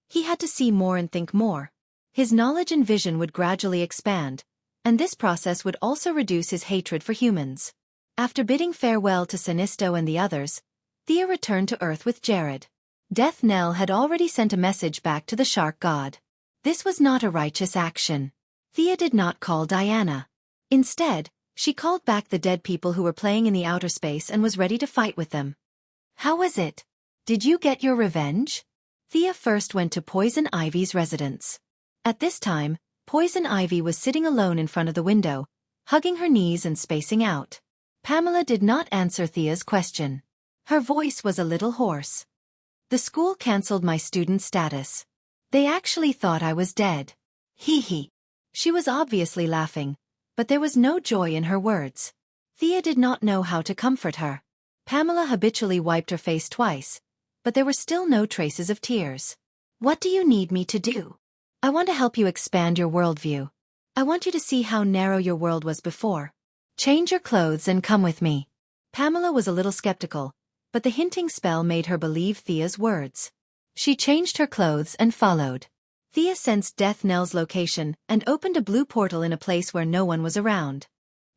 he had to see more and think more. His knowledge and vision would gradually expand, and this process would also reduce his hatred for humans. After bidding farewell to Sinisto and the others, Thea returned to Earth with Jared. Death Knell had already sent a message back to the shark god. This was not a righteous action. Thea did not call Diana. Instead, she called back the dead people who were playing in the outer space and was ready to fight with them. "How was it? Did you get your revenge?" Thea first went to Poison Ivy's residence. At this time, Poison Ivy was sitting alone in front of the window, hugging her knees and spacing out. Pamela did not answer Thea's question. Her voice was a little hoarse. "The school cancelled my student status. They actually thought I was dead. Hee hee." She was obviously laughing, but there was no joy in her words. Thea did not know how to comfort her. Pamela habitually wiped her face twice, but there were still no traces of tears. "What do you need me to do?" "I want to help you expand your worldview. I want you to see how narrow your world was before. Change your clothes and come with me." Pamela was a little skeptical, but the hinting spell made her believe Thea's words. She changed her clothes and followed. Thea sensed Death Knell's location and opened a blue portal in a place where no one was around.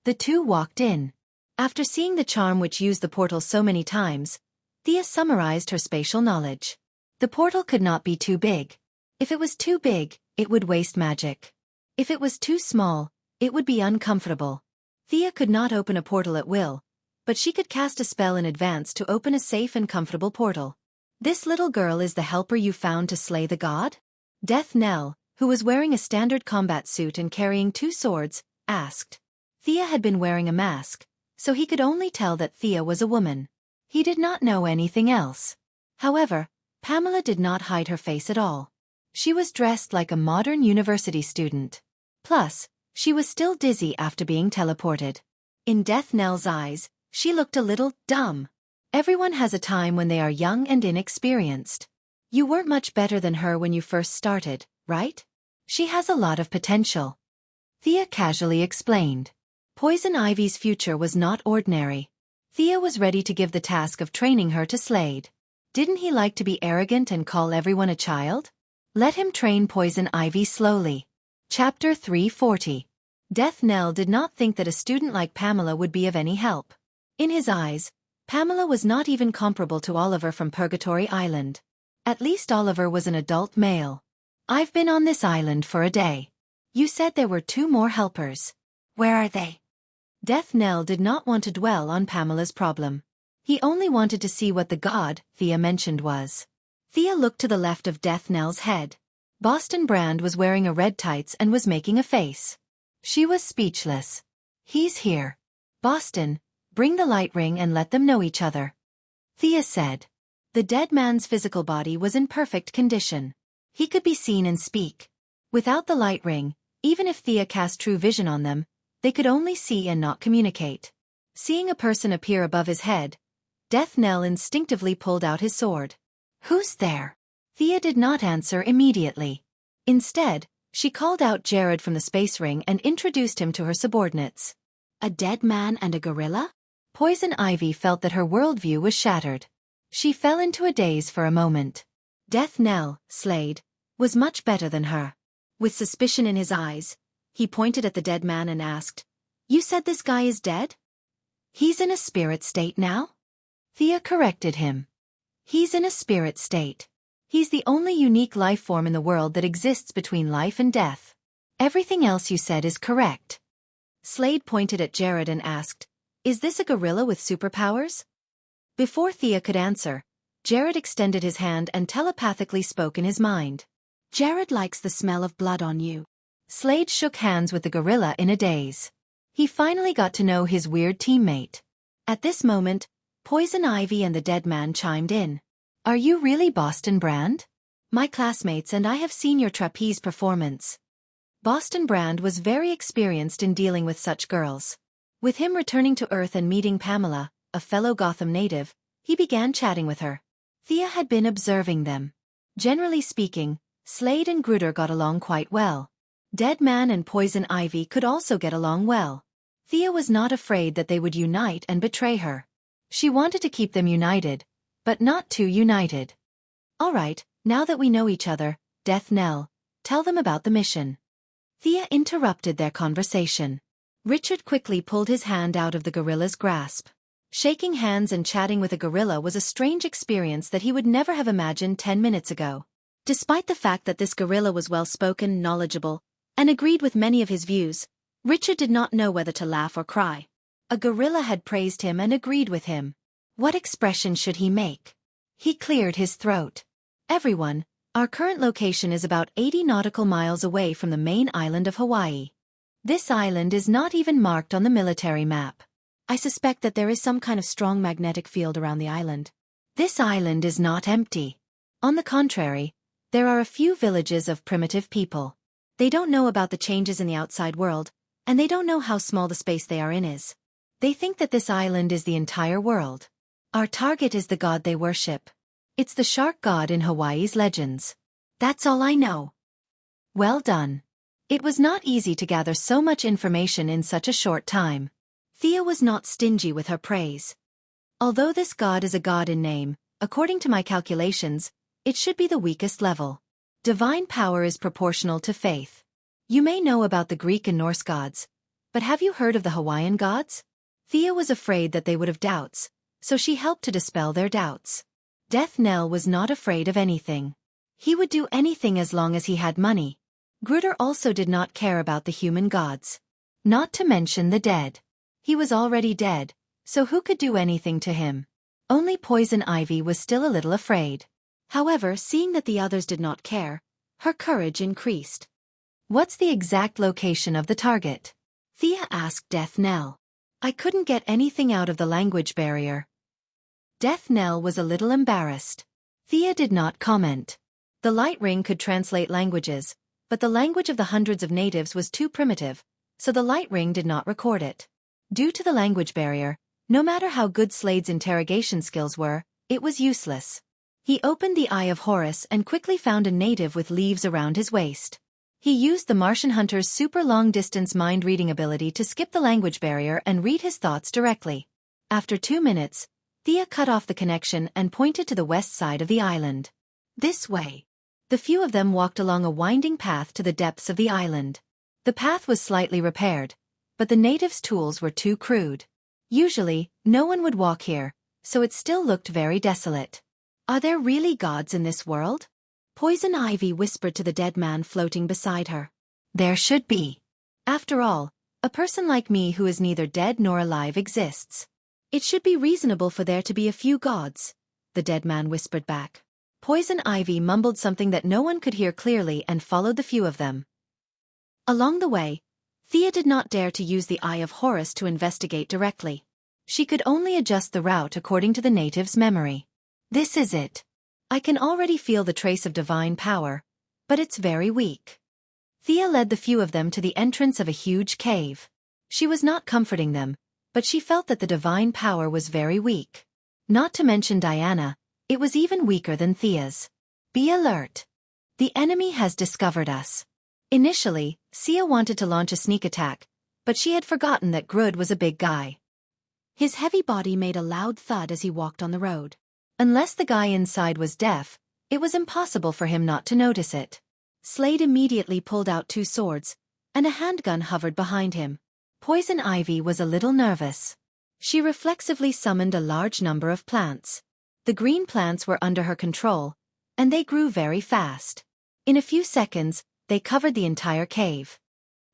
The two walked in. After seeing the charm which used the portal so many times, Thea summarized her spatial knowledge. The portal could not be too big. If it was too big, it would waste magic. If it was too small, it would be uncomfortable. Thea could not open a portal at will, but she could cast a spell in advance to open a safe and comfortable portal. "This little girl is the helper you found to slay the god?" Death Knell, who was wearing a standard combat suit and carrying 2 swords, asked. Thea had been wearing a mask, so he could only tell that Thea was a woman. He did not know anything else. However, Pamela did not hide her face at all. She was dressed like a modern university student. Plus, she was still dizzy after being teleported. In Death Knell's eyes, she looked a little dumb. Everyone has a time when they are young and inexperienced. You weren't much better than her when you first started, right? She has a lot of potential. Thea casually explained. Poison Ivy's future was not ordinary. Thea was ready to give the task of training her to Slade. Didn't he like to be arrogant and call everyone a child? Let him train Poison Ivy slowly. Chapter 340. Death Knell did not think that a student like Pamela would be of any help. In his eyes, Pamela was not even comparable to Oliver from Purgatory Island. At least Oliver was an adult male. I've been on this island for a day. You said there were 2 more helpers. Where are they? Death Knell did not want to dwell on Pamela's problem. He only wanted to see what the god Thea mentioned was. Thea looked to the left of Death Knell's head. Boston Brand was wearing a red tights and was making a face. She was speechless. He's here. Boston, bring the light ring and let them know each other. Thea said. The dead man's physical body was in perfect condition. He could be seen and speak. Without the light ring, even if Thea cast true vision on them, they could only see and not communicate. Seeing a person appear above his head, Death Knell instinctively pulled out his sword. Who's there? Thea did not answer immediately. Instead, she called out Jared from the space ring and introduced him to her subordinates. A dead man and a gorilla? Poison Ivy felt that her worldview was shattered. She fell into a daze for a moment. Death Knell, Slade, was much better than her. With suspicion in his eyes, he pointed at the dead man and asked, You said this guy is dead? He's in a spirit state now? Thea corrected him. He's in a spirit state. He's the only unique life form in the world that exists between life and death. Everything else you said is correct. Slade pointed at Jared and asked, Is this a gorilla with superpowers? Before Thea could answer, Jared extended his hand and telepathically spoke in his mind. Jared likes the smell of blood on you. Slade shook hands with the gorilla in a daze. He finally got to know his weird teammate. At this moment, Poison Ivy and the dead man chimed in. Are you really Boston Brand? My classmates and I have seen your trapeze performance. Boston Brand was very experienced in dealing with such girls. With him returning to Earth and meeting Pamela, a fellow Gotham native, he began chatting with her. Thea had been observing them. Generally speaking, Slade and Gruder got along quite well. Dead Man and Poison Ivy could also get along well. Thea was not afraid that they would unite and betray her. She wanted to keep them united, but not too united. All right, now that we know each other, Death Knell, tell them about the mission. Thea interrupted their conversation. Richard quickly pulled his hand out of the gorilla's grasp. Shaking hands and chatting with a gorilla was a strange experience that he would never have imagined 10 minutes ago. Despite the fact that this gorilla was well-spoken, knowledgeable, and agreed with many of his views, Richard did not know whether to laugh or cry. A gorilla had praised him and agreed with him. What expression should he make? He cleared his throat. Everyone, our current location is about 80 nautical miles away from the main island of Hawaii. This island is not even marked on the military map. I suspect that there is some kind of strong magnetic field around the island. This island is not empty. On the contrary, there are a few villages of primitive people. They don't know about the changes in the outside world, and they don't know how small the space they are in is. They think that this island is the entire world. Our target is the god they worship. It's the shark god in Hawaii's legends. That's all I know. Well done. It was not easy to gather so much information in such a short time. Thea was not stingy with her praise. Although this god is a god in name, according to my calculations, it should be the weakest level. Divine power is proportional to faith. You may know about the Greek and Norse gods, but have you heard of the Hawaiian gods? Thea was afraid that they would have doubts, so she helped to dispel their doubts. Death Knell was not afraid of anything. He would do anything as long as he had money. Gruder also did not care about the human gods. Not to mention the dead. He was already dead, so who could do anything to him? Only Poison Ivy was still a little afraid. However, seeing that the others did not care, her courage increased. What's the exact location of the target? Thea asked Death Knell. I couldn't get anything out of the language barrier. Death Knell was a little embarrassed. Thea did not comment. The light ring could translate languages, but the language of the hundreds of natives was too primitive, so the light ring did not record it. Due to the language barrier, No matter how good Slade's interrogation skills were, it was useless. He opened the Eye of Horus and quickly found a native with leaves around his waist. He used the Martian hunter's super long-distance mind-reading ability to skip the language barrier and read his thoughts directly. After 2 minutes, Thea cut off the connection and pointed to the west side of the island. This way. The few of them walked along a winding path to the depths of the island. The path was slightly repaired, but the natives' tools were too crude. Usually, no one would walk here, so it still looked very desolate. Are there really gods in this world? Poison Ivy whispered to the dead man floating beside her. There should be. After all, a person like me who is neither dead nor alive exists. It should be reasonable for there to be a few gods, the dead man whispered back. Poison Ivy mumbled something that no one could hear clearly and followed the few of them. Along the way, Thea did not dare to use the Eye of Horus to investigate directly. She could only adjust the route according to the native's memory. This is it. I can already feel the trace of divine power, but it's very weak. Thea led the few of them to the entrance of a huge cave. She was not comforting them, but she felt that the divine power was very weak. Not to mention Diana, it was even weaker than Thea's. Be alert. The enemy has discovered us. Initially, Sia wanted to launch a sneak attack, but she had forgotten that Grud was a big guy. His heavy body made a loud thud as he walked on the road. Unless the guy inside was deaf, it was impossible for him not to notice it. Slade immediately pulled out 2 swords, and a handgun hovered behind him. Poison Ivy was a little nervous. She reflexively summoned a large number of plants. The green plants were under her control, and they grew very fast. In a few seconds, they covered the entire cave.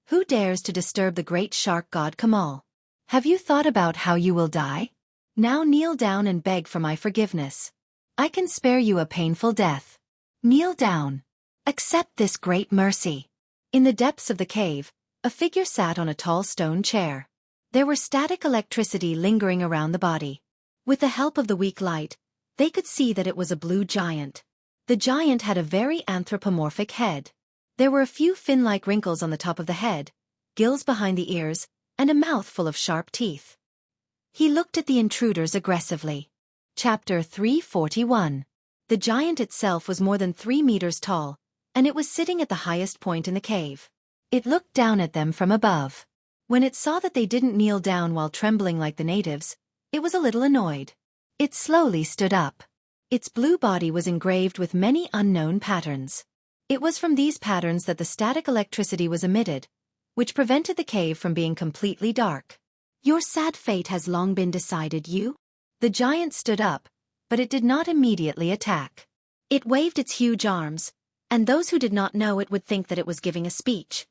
Who dares to disturb the great shark god Kamal? Have you thought about how you will die? Now kneel down and beg for my forgiveness. I can spare you a painful death. Kneel down. Accept this great mercy. In the depths of the cave, a figure sat on a tall stone chair. There were static electricity lingering around the body. With the help of the weak light, they could see that it was a blue giant. The giant had a very anthropomorphic head. There were a few fin-like wrinkles on the top of the head, gills behind the ears, and a mouth full of sharp teeth. He looked at the intruders aggressively. Chapter 341. The giant itself was more than 3 meters tall, and it was sitting at the highest point in the cave. It looked down at them from above. When it saw that they didn't kneel down while trembling like the natives, it was a little annoyed. It slowly stood up. Its blue body was engraved with many unknown patterns. It was from these patterns that the static electricity was emitted, which prevented the cave from being completely dark. Your sad fate has long been decided, you? The giant stood up, but it did not immediately attack. It waved its huge arms, and those who did not know it would think that it was giving a speech.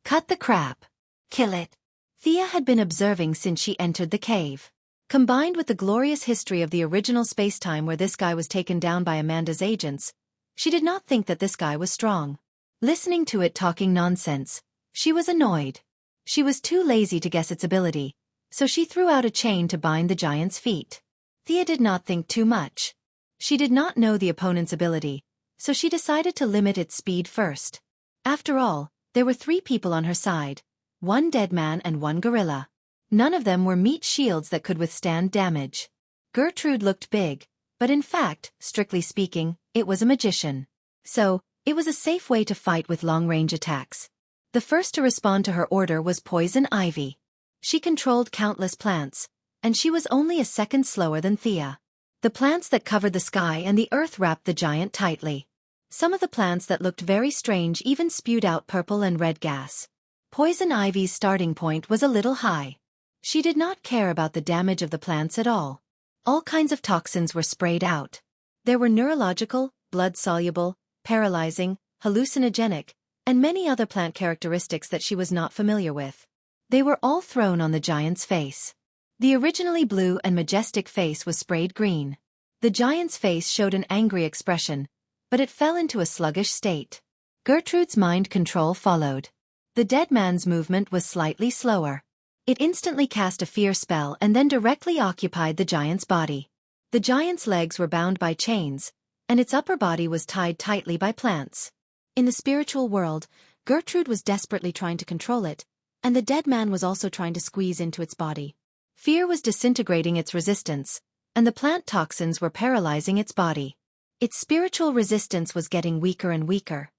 Cut the crap. Kill it. Thea had been observing since she entered the cave. Combined with the glorious history of the original spacetime where this guy was taken down by Amanda's agents, she did not think that this guy was strong. Listening to it talking nonsense, she was annoyed. She was too lazy to guess its ability, so she threw out a chain to bind the giant's feet. Thea did not think too much. She did not know the opponent's ability, so she decided to limit its speed first. After all, there were 3 people on her side, 1 dead man and 1 gorilla. None of them were meat shields that could withstand damage. Gertrude looked big, but in fact, strictly speaking, it was a magician. So, it was a safe way to fight with long-range attacks. The first to respond to her order was Poison Ivy. She controlled countless plants, and she was only a second slower than Thea. The plants that covered the sky and the earth wrapped the giant tightly. Some of the plants that looked very strange even spewed out purple and red gas. Poison Ivy's starting point was a little high. She did not care about the damage of the plants at all. All kinds of toxins were sprayed out. There were neurological, blood-soluble, paralyzing, hallucinogenic, and many other plant characteristics that she was not familiar with. They were all thrown on the giant's face. The originally blue and majestic face was sprayed green. The giant's face showed an angry expression, but it fell into a sluggish state. Gertrude's mind control followed. The dead man's movement was slightly slower. It instantly cast a fear spell and then directly occupied the giant's body. The giant's legs were bound by chains, and its upper body was tied tightly by plants. In the spiritual world, Gertrude was desperately trying to control it, and the dead man was also trying to squeeze into its body. Fear was disintegrating its resistance, and the plant toxins were paralyzing its body. Its spiritual resistance was getting weaker and weaker.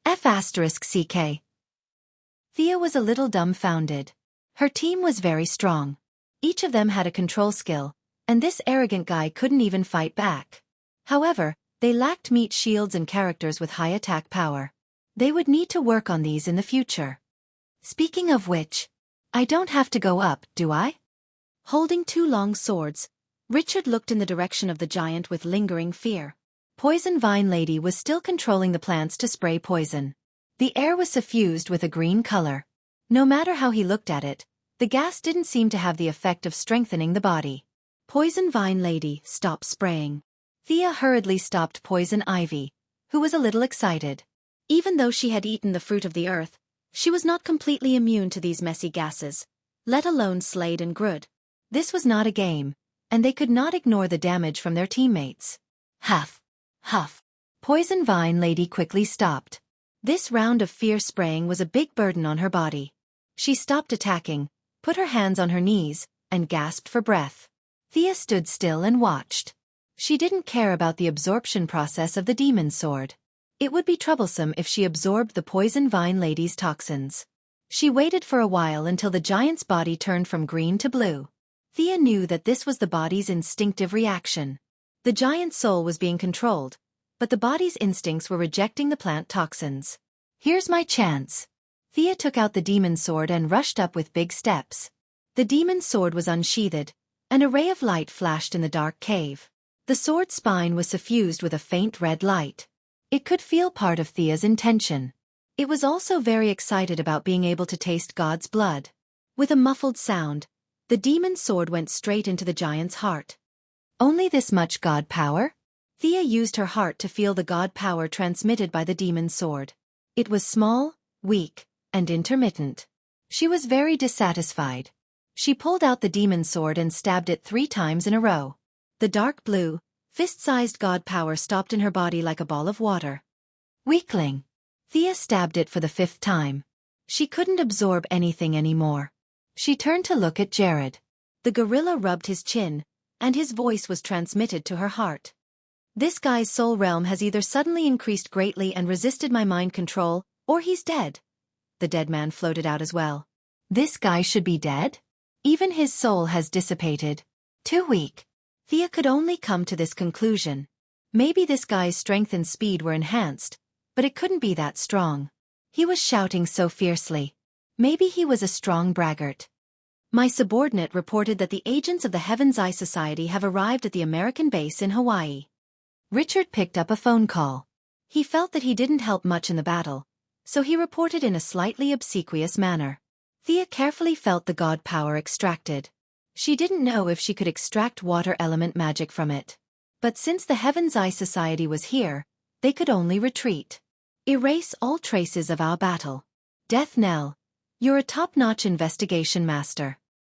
F***CK. Thea was a little dumbfounded. Her team was very strong. Each of them had a control skill, and this arrogant guy couldn't even fight back. However, they lacked meat shields and characters with high attack power. They would need to work on these in the future. Speaking of which, I don't have to go up, do I? Holding two long swords, Richard looked in the direction of the giant with lingering fear. Poison Vine Lady was still controlling the plants to spray poison. The air was suffused with a green color. No matter how he looked at it, the gas didn't seem to have the effect of strengthening the body. Poison Vine Lady, stop spraying. Thea hurriedly stopped Poison Ivy, who was a little excited. Even though she had eaten the fruit of the earth, she was not completely immune to these messy gases, let alone Slade and Grud. This was not a game, and they could not ignore the damage from their teammates. Huff. Huff. Poison Vine Lady quickly stopped. This round of fear spraying was a big burden on her body. She stopped attacking, put her hands on her knees, and gasped for breath. Thea stood still and watched. She didn't care about the absorption process of the demon sword. It would be troublesome if she absorbed the Poison Vine Lady's toxins. She waited for a while until the giant's body turned from green to blue. Thea knew that this was the body's instinctive reaction. The giant's soul was being controlled, but the body's instincts were rejecting the plant toxins. Here's my chance. Thea took out the demon sword and rushed up with big steps. The demon sword was unsheathed. An ray of light flashed in the dark cave. The sword's spine was suffused with a faint red light. It could feel part of Thea's intention. It was also very excited about being able to taste God's blood. With a muffled sound, the demon sword went straight into the giant's heart. Only this much God power? Thea used her heart to feel the God power transmitted by the demon sword. It was small, weak, and intermittent. She was very dissatisfied. She pulled out the demon sword and stabbed it 3 times in a row. The dark blue, fist-sized God power stopped in her body like a ball of water. Weakling. Thea stabbed it for the 5th time. She couldn't absorb anything anymore. She turned to look at Jared. The gorilla rubbed his chin, and his voice was transmitted to her heart. This guy's soul realm has either suddenly increased greatly and resisted my mind control, or he's dead. The dead man floated out as well. This guy should be dead? Even his soul has dissipated. Too weak. Thea could only come to this conclusion. Maybe this guy's strength and speed were enhanced, but it couldn't be that strong. He was shouting so fiercely. Maybe he was a strong braggart. My subordinate reported that the agents of the Heaven's Eye Society have arrived at the American base in Hawaii. Richard picked up a phone call. He felt that he didn't help much in the battle, so he reported in a slightly obsequious manner. Thea carefully felt the God power extracted. She didn't know if she could extract water element magic from it. But since the Heaven's Eye Society was here, they could only retreat. Erase all traces of our battle. Death Knell, you're a top-notch investigation master.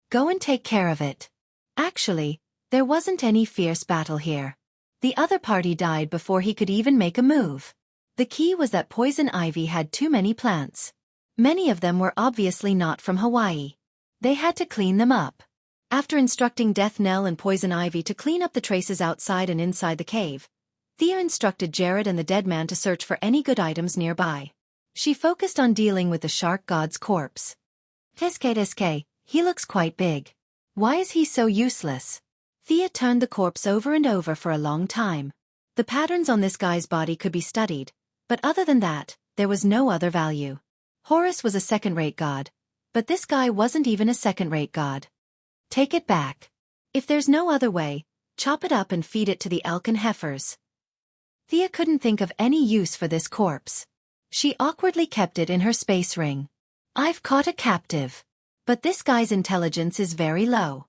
Go and take care of it. Actually, there wasn't any fierce battle here. The other party died before he could even make a move. The key was that Poison Ivy had too many plants. Many of them were obviously not from Hawaii. They had to clean them up. After instructing Death Knell and Poison Ivy to clean up the traces outside and inside the cave, Thea instructed Jared and the dead man to search for any good items nearby. She focused on dealing with the shark god's corpse. Escapades, he looks quite big. Why is he so useless? Thea turned the corpse over and over for a long time. The patterns on this guy's body could be studied, but other than that, there was no other value. Horus was a second-rate god, but this guy wasn't even a second-rate god. Take it back. If there's no other way, chop it up and feed it to the elk and heifers. Thea couldn't think of any use for this corpse. She awkwardly kept it in her space ring. I've caught a captive. But this guy's intelligence is very low.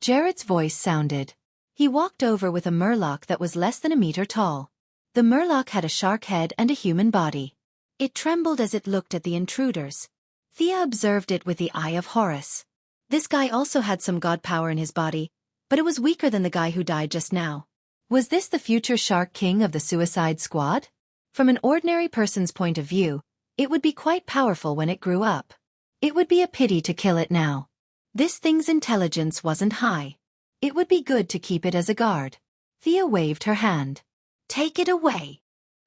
Jared's voice sounded. He walked over with a murloc that was less than a meter tall. The murloc had a shark head and a human body. It trembled as it looked at the intruders. Thea observed it with the eye of Horus. This guy also had some god power in his body, but it was weaker than the guy who died just now. Was this the future Shark King of the Suicide Squad? From an ordinary person's point of view, it would be quite powerful when it grew up. It would be a pity to kill it now. This thing's intelligence wasn't high. It would be good to keep it as a guard. Thea waved her hand. Take it away.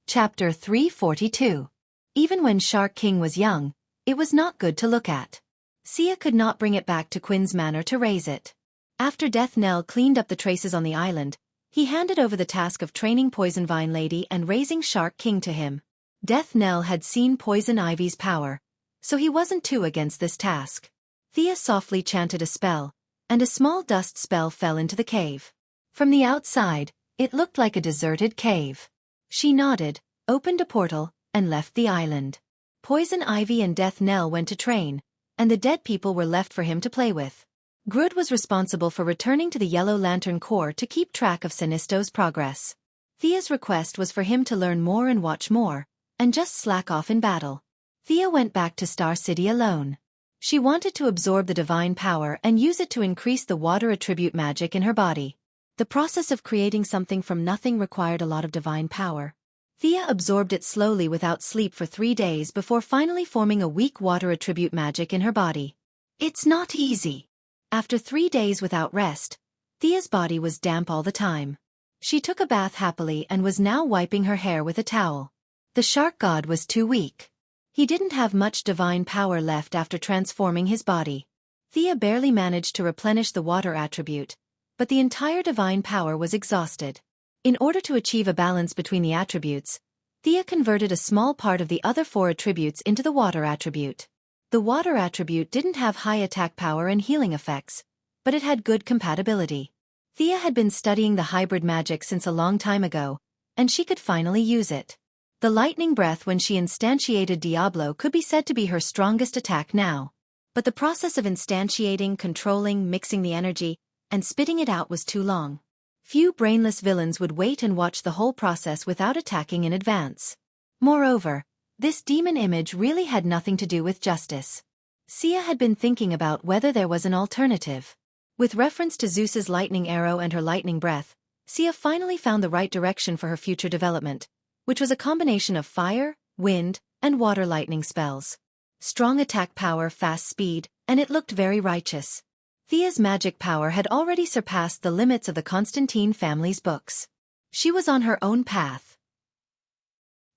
Chapter 342. Even when Shark King was young, it was not good to look at. Sia could not bring it back to Quinn's manor to raise it. After Death Knell cleaned up the traces on the island, he handed over the task of training Poison Vine Lady and raising Shark King to him. Death Knell had seen Poison Ivy's power, so he wasn't too against this task. Thea softly chanted a spell, and a small dust spell fell into the cave. From the outside, it looked like a deserted cave. She nodded, opened a portal, and left the island. Poison Ivy and Death Knell went to train, and the dead people were left for him to play with. Groot was responsible for returning to the Yellow Lantern Corps to keep track of Sinisto's progress. Thea's request was for him to learn more and watch more, and just slack off in battle. Thea went back to Star City alone. She wanted to absorb the divine power and use it to increase the water attribute magic in her body. The process of creating something from nothing required a lot of divine power. Thea absorbed it slowly without sleep for 3 days before finally forming a weak water attribute magic in her body. It's not easy. After 3 days without rest, Thea's body was damp all the time. She took a bath happily and was now wiping her hair with a towel. The shark god was too weak. He didn't have much divine power left after transforming his body. Thea barely managed to replenish the water attribute, but the entire divine power was exhausted. In order to achieve a balance between the attributes, Thea converted a small part of the other 4 attributes into the water attribute. The water attribute didn't have high attack power and healing effects, but it had good compatibility. Thea had been studying the hybrid magic since a long time ago, and she could finally use it. The lightning breath when she instantiated Diablo could be said to be her strongest attack now. But the process of instantiating, controlling, mixing the energy, and spitting it out was too long. Few brainless villains would wait and watch the whole process without attacking in advance. Moreover, this demon image really had nothing to do with justice. Sia had been thinking about whether there was an alternative. With reference to Zeus's lightning arrow and her lightning breath, Sia finally found the right direction for her future development, which was a combination of fire, wind, and water lightning spells. Strong attack power, fast speed, and it looked very righteous. Thea's magic power had already surpassed the limits of the Constantine family's books. She was on her own path.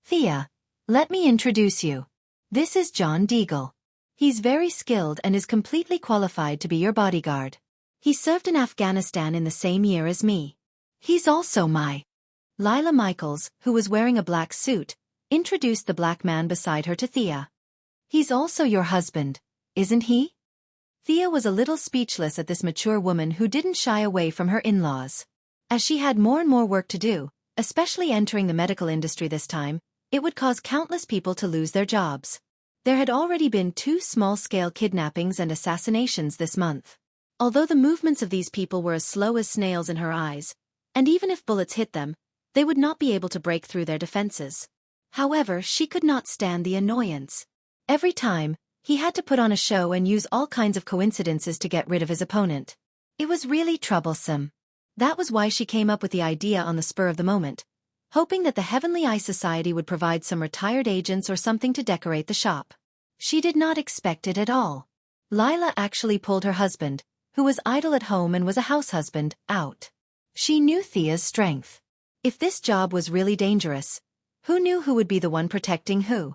Thea, let me introduce you. This is John Deagle. He's very skilled and is completely qualified to be your bodyguard. He served in Afghanistan in the same year as me. He's also my... Lila Michaels, who was wearing a black suit, introduced the black man beside her to Thea. He's also your husband, isn't he? Thea was a little speechless at this mature woman who didn't shy away from her in-laws. As she had more and more work to do, especially entering the medical industry this time, it would cause countless people to lose their jobs. There had already been 2 small-scale kidnappings and assassinations this month. Although the movements of these people were as slow as snails in her eyes, and even if bullets hit them, they would not be able to break through their defenses. However, she could not stand the annoyance. Every time, he had to put on a show and use all kinds of coincidences to get rid of his opponent. It was really troublesome. That was why she came up with the idea on the spur of the moment, hoping that the Heavenly Eye Society would provide some retired agents or something to decorate the shop. She did not expect it at all. Lila actually pulled her husband, who was idle at home and was a house husband, out. She knew Thea's strength. If this job was really dangerous, who knew who would be the one protecting who?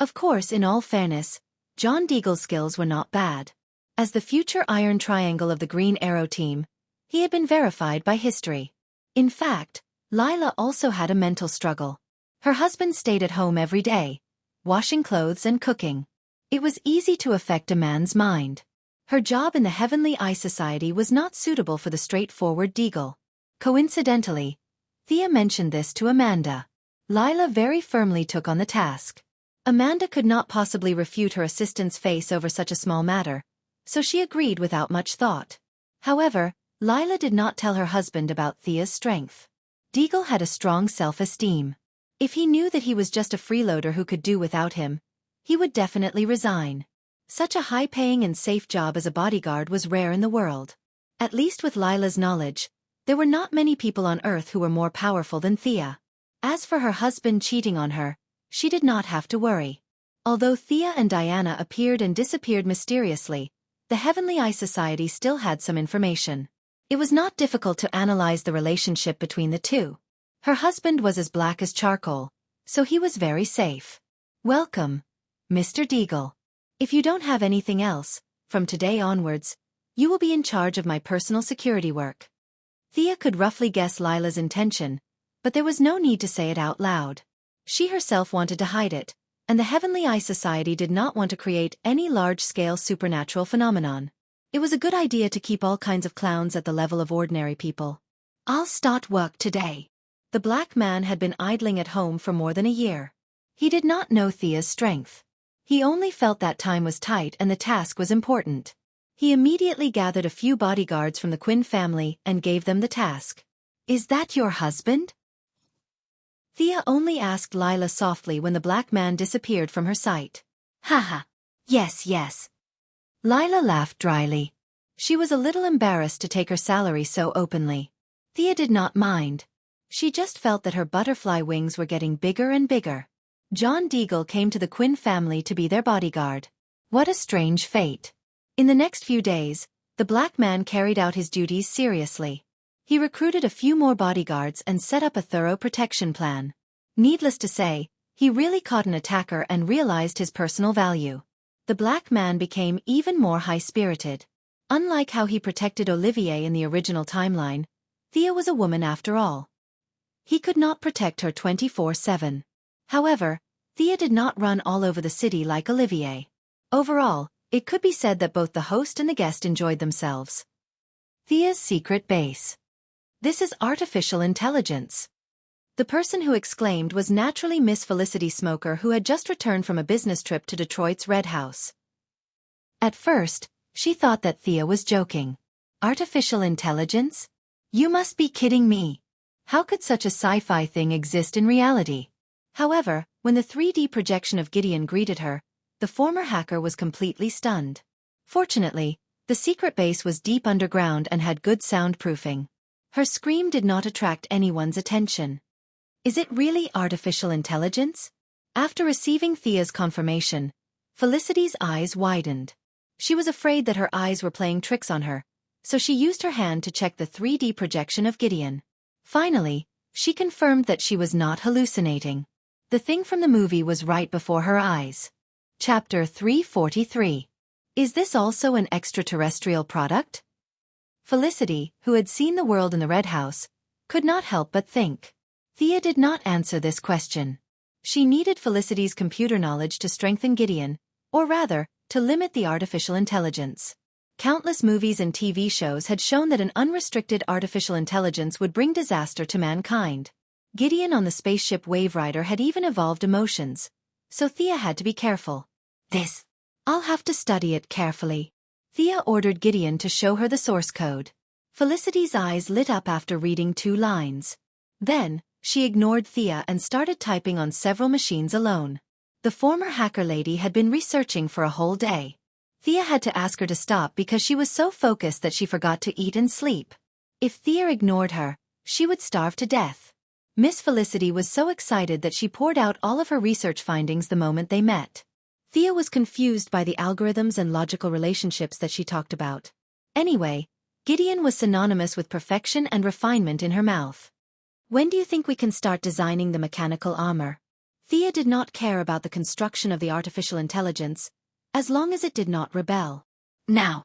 Of course, in all fairness, John Deagle's skills were not bad. As the future Iron Triangle of the Green Arrow team, he had been verified by history. In fact, Lila also had a mental struggle. Her husband stayed at home every day, washing clothes and cooking. It was easy to affect a man's mind. Her job in the Heavenly Eye Society was not suitable for the straightforward Deagle. Coincidentally, Thea mentioned this to Amanda. Lila very firmly took on the task. Amanda could not possibly refute her assistant's face over such a small matter, so she agreed without much thought. However, Lila did not tell her husband about Thea's strength. Deagle had a strong self-esteem. If he knew that he was just a freeloader who could do without him, he would definitely resign. Such a high-paying and safe job as a bodyguard was rare in the world. At least with Lila's knowledge, there were not many people on Earth who were more powerful than Thea. As for her husband cheating on her, she did not have to worry. Although Thea and Diana appeared and disappeared mysteriously, the Heavenly Eye Society still had some information. It was not difficult to analyze the relationship between the two. Her husband was as black as charcoal, so he was very safe. Welcome, Mr. Deagle. If you don't have anything else, from today onwards, you will be in charge of my personal security work. Thea could roughly guess Lila's intention, but there was no need to say it out loud. She herself wanted to hide it, and the Heavenly Eye Society did not want to create any large-scale supernatural phenomenon. It was a good idea to keep all kinds of clowns at the level of ordinary people. I'll start work today. The black man had been idling at home for more than a year. He did not know Thea's strength. He only felt that time was tight and the task was important. He immediately gathered a few bodyguards from the Quinn family and gave them the task. Is that your husband? Thea only asked Lila softly when the black man disappeared from her sight. Haha. Yes. Lila laughed dryly. She was a little embarrassed to take her salary so openly. Thea did not mind. She just felt that her butterfly wings were getting bigger and bigger. John Deagle came to the Quinn family to be their bodyguard. What a strange fate. In the next few days, the black man carried out his duties seriously. He recruited a few more bodyguards and set up a thorough protection plan. Needless to say, he really caught an attacker and realized his personal value. The black man became even more high-spirited. Unlike how he protected Olivier in the original timeline, Thea was a woman after all. He could not protect her 24/7. However, Thea did not run all over the city like Olivier. Overall, it could be said that both the host and the guest enjoyed themselves. Thea's secret base. This is artificial intelligence. The person who exclaimed was naturally Miss Felicity Smoker, who had just returned from a business trip to Detroit's Red House. At first, she thought that Thea was joking. Artificial intelligence? You must be kidding me. How could such a sci-fi thing exist in reality? However, when the 3D projection of Gideon greeted her, the former hacker was completely stunned. Fortunately, the secret base was deep underground and had good soundproofing. Her scream did not attract anyone's attention. Is it really artificial intelligence? After receiving Thea's confirmation, Felicity's eyes widened. She was afraid that her eyes were playing tricks on her, so she used her hand to check the 3D projection of Gideon. Finally, she confirmed that she was not hallucinating. The thing from the movie was right before her eyes. Chapter 343. Is this also an extraterrestrial product? Felicity, who had seen the world in the Red House, could not help but think. Thea did not answer this question. She needed Felicity's computer knowledge to strengthen Gideon, or rather, to limit the artificial intelligence. Countless movies and TV shows had shown that an unrestricted artificial intelligence would bring disaster to mankind. Gideon on the spaceship Wave Rider had even evolved emotions, so Thea had to be careful. I'll have to study it carefully. Thea ordered Gideon to show her the source code. Felicity's eyes lit up after reading 2 lines. Then, she ignored Thea and started typing on several machines alone. The former hacker lady had been researching for a whole day. Thea had to ask her to stop because she was so focused that she forgot to eat and sleep. If Thea ignored her, she would starve to death. Miss Felicity was so excited that she poured out all of her research findings the moment they met. Thea was confused by the algorithms and logical relationships that she talked about. Anyway, Gideon was synonymous with perfection and refinement in her mouth. When do you think we can start designing the mechanical armor? Thea did not care about the construction of the artificial intelligence, as long as it did not rebel. Now.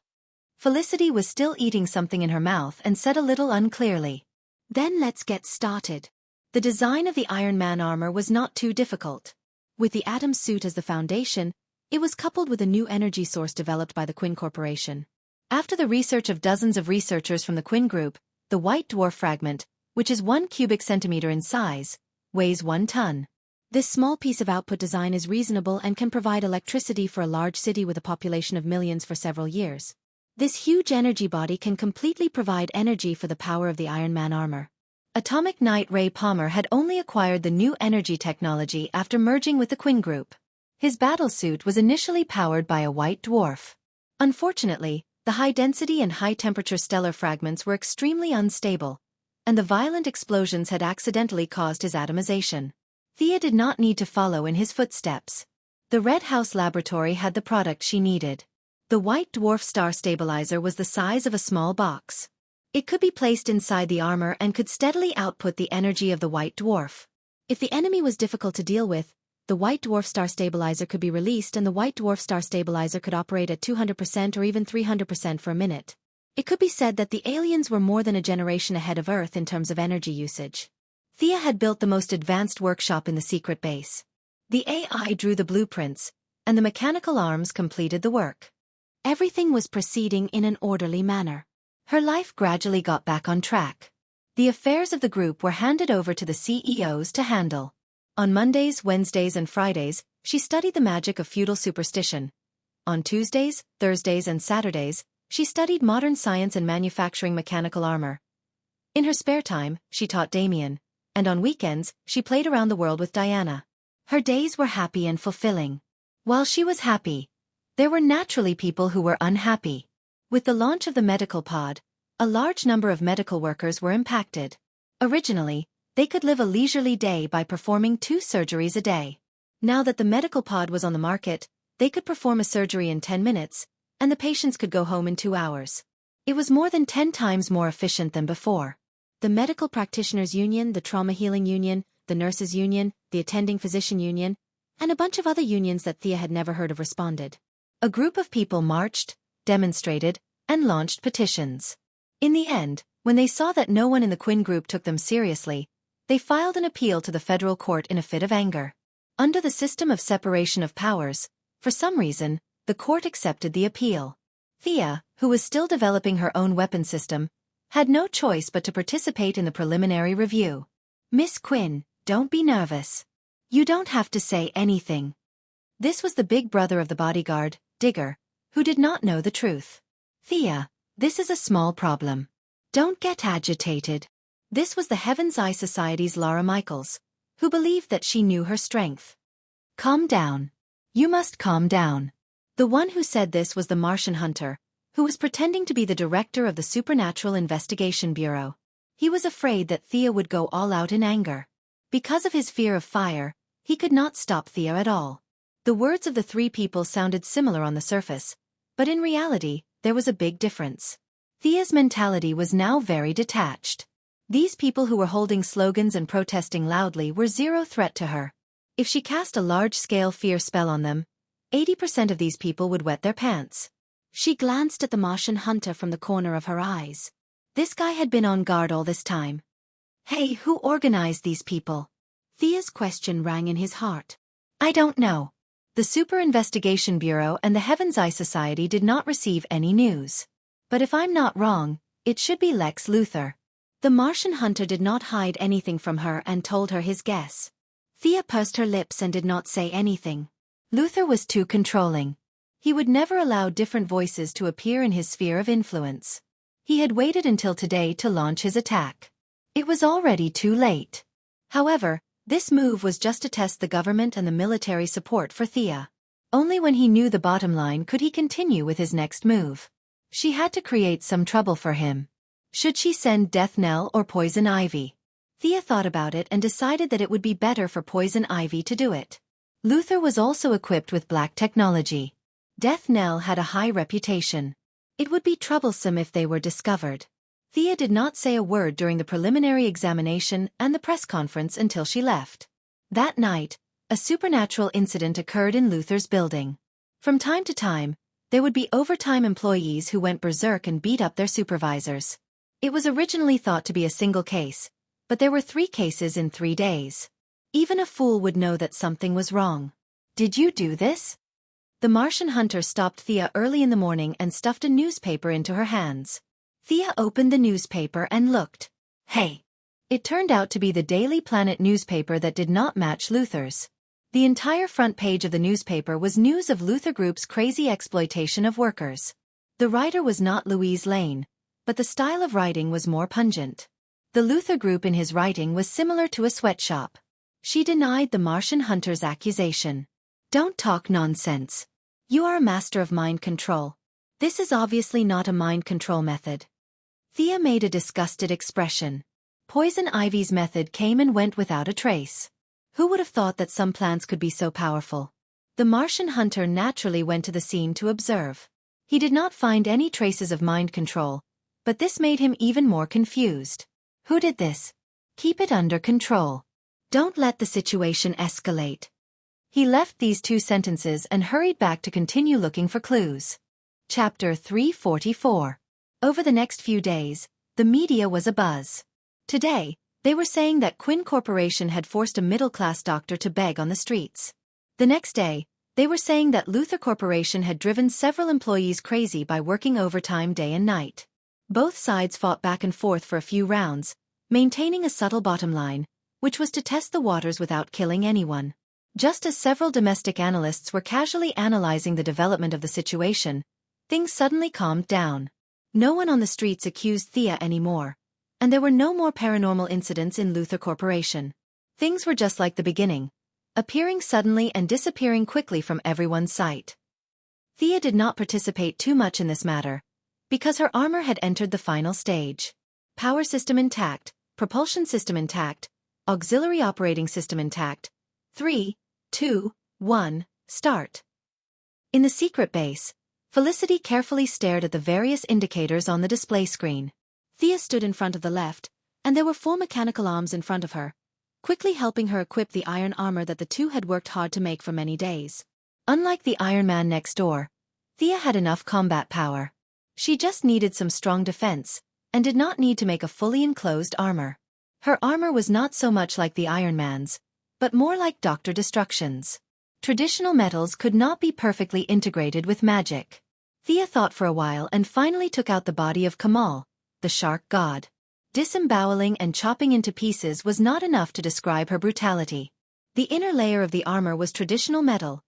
Felicity was still eating something in her mouth and said a little unclearly. Then let's get started. The design of the Iron Man armor was not too difficult. With the Atom suit as the foundation, it was coupled with a new energy source developed by the Quinn Corporation. After the research of dozens of researchers from the Quinn Group, the white dwarf fragment, which is 1 cubic centimeter in size, weighs 1 ton. This small piece of output design is reasonable and can provide electricity for a large city with a population of millions for several years. This huge energy body can completely provide energy for the power of the Iron Man armor. Atomic Knight Ray Palmer had only acquired the new energy technology after merging with the Quinn Group. His battlesuit was initially powered by a white dwarf. Unfortunately, the high-density and high-temperature stellar fragments were extremely unstable, and the violent explosions had accidentally caused his atomization. Thea did not need to follow in his footsteps. The Red House laboratory had the product she needed. The white dwarf star stabilizer was the size of a small box. It could be placed inside the armor and could steadily output the energy of the white dwarf. If the enemy was difficult to deal with, the white dwarf star stabilizer could be released and the white dwarf star stabilizer could operate at 200% or even 300% for a minute. It could be said that the aliens were more than a generation ahead of Earth in terms of energy usage. Thea had built the most advanced workshop in the secret base. The AI drew the blueprints, and the mechanical arms completed the work. Everything was proceeding in an orderly manner. Her life gradually got back on track. The affairs of the group were handed over to the CEOs to handle. On Mondays, Wednesdays, and Fridays, she studied the magic of feudal superstition. On Tuesdays, Thursdays, and Saturdays, she studied modern science and manufacturing mechanical armor. In her spare time, she taught Damien, and on weekends, she played around the world with Diana. Her days were happy and fulfilling. While she was happy, there were naturally people who were unhappy. With the launch of the medical pod, a large number of medical workers were impacted. Originally, they could live a leisurely day by performing 2 surgeries a day. Now that the medical pod was on the market, they could perform a surgery in 10 minutes, and the patients could go home in 2 hours. It was more than 10 times more efficient than before. The Medical Practitioners Union, the Trauma Healing Union, the Nurses Union, the Attending Physician Union, and a bunch of other unions that Thea had never heard of responded. A group of people marched, demonstrated, and launched petitions. In the end, when they saw that no one in the Quinn group took them seriously, they filed an appeal to the federal court in a fit of anger. Under the system of separation of powers, for some reason, the court accepted the appeal. Thea, who was still developing her own weapon system, had no choice but to participate in the preliminary review. "Miss Quinn, don't be nervous. You don't have to say anything." This was the big brother of the bodyguard, Digger, who did not know the truth. "Thea, this is a small problem. Don't get agitated." This was the Heaven's Eye Society's Laura Michaels, who believed that she knew her strength. "Calm down. You must calm down." The one who said this was the Martian hunter, who was pretending to be the director of the Supernatural Investigation Bureau. He was afraid that Thea would go all out in anger. Because of his fear of fire, he could not stop Thea at all. The words of the 3 people sounded similar on the surface, but in reality, there was a big difference. Thea's mentality was now very detached. These people who were holding slogans and protesting loudly were zero threat to her. If she cast a large-scale fear spell on them, 80% of these people would wet their pants. She glanced at the Martian hunter from the corner of her eyes. This guy had been on guard all this time. "Hey, who organized these people?" Thea's question rang in his heart. "I don't know. The Super Investigation Bureau and the Heaven's Eye Society did not receive any news. But if I'm not wrong, it should be Lex Luthor." The Martian hunter did not hide anything from her and told her his guess. Thea pursed her lips and did not say anything. Luthor was too controlling. He would never allow different voices to appear in his sphere of influence. He had waited until today to launch his attack. It was already too late. However, this move was just to test the government and the military support for Thea. Only when he knew the bottom line could he continue with his next move. She had to create some trouble for him. Should she send Death Knell or Poison Ivy? Thea thought about it and decided that it would be better for Poison Ivy to do it. Luthor was also equipped with black technology. Death Knell had a high reputation. It would be troublesome if they were discovered. Thea did not say a word during the preliminary examination and the press conference until she left. That night, a supernatural incident occurred in Luthor's building. From time to time, there would be overtime employees who went berserk and beat up their supervisors. It was originally thought to be a single case, but there were 3 cases in 3 days. Even a fool would know that something was wrong. "Did you do this?" The Martian hunter stopped Thea early in the morning and stuffed a newspaper into her hands. Thea opened the newspaper and looked. Hey! It turned out to be the Daily Planet newspaper that did not match Luthor's. The entire front page of the newspaper was news of Luthor Group's crazy exploitation of workers. The writer was not Louise Lane, but the style of writing was more pungent. The Luthor Group in his writing was similar to a sweatshop. She denied the Martian hunter's accusation. "Don't talk nonsense. You are a master of mind control. This is obviously not a mind control method." Thea made a disgusted expression. Poison Ivy's method came and went without a trace. Who would have thought that some plants could be so powerful? The Martian hunter naturally went to the scene to observe. He did not find any traces of mind control, but this made him even more confused. Who did this? Keep it under control. Don't let the situation escalate. He left these two sentences and hurried back to continue looking for clues. Chapter 344. Over the next few days, the media was abuzz. Today, they were saying that Quinn Corporation had forced a middle-class doctor to beg on the streets. The next day, they were saying that Luther Corporation had driven several employees crazy by working overtime day and night. Both sides fought back and forth for a few rounds, maintaining a subtle bottom line, which was to test the waters without killing anyone. Just as several domestic analysts were casually analyzing the development of the situation, things suddenly calmed down. No one on the streets accused Thea anymore, and there were no more paranormal incidents in Luther Corporation. Things were just like the beginning, appearing suddenly and disappearing quickly from everyone's sight. Thea did not participate too much in this matter, because her armor had entered the final stage. Power system intact, propulsion system intact, auxiliary operating system intact. 3, 2, 1, start. In the secret base, Felicity carefully stared at the various indicators on the display screen. Thea stood in front of the left, and there were 4 mechanical arms in front of her, quickly helping her equip the iron armor that the two had worked hard to make for many days. Unlike the Iron Man next door, Thea had enough combat power. She just needed some strong defense, and did not need to make a fully enclosed armor. Her armor was not so much like the Iron Man's, but more like Dr. Destruction's. Traditional metals could not be perfectly integrated with magic. Thea thought for a while and finally took out the body of Kamal, the shark god. Disemboweling and chopping into pieces was not enough to describe her brutality. The inner layer of the armor was traditional metal.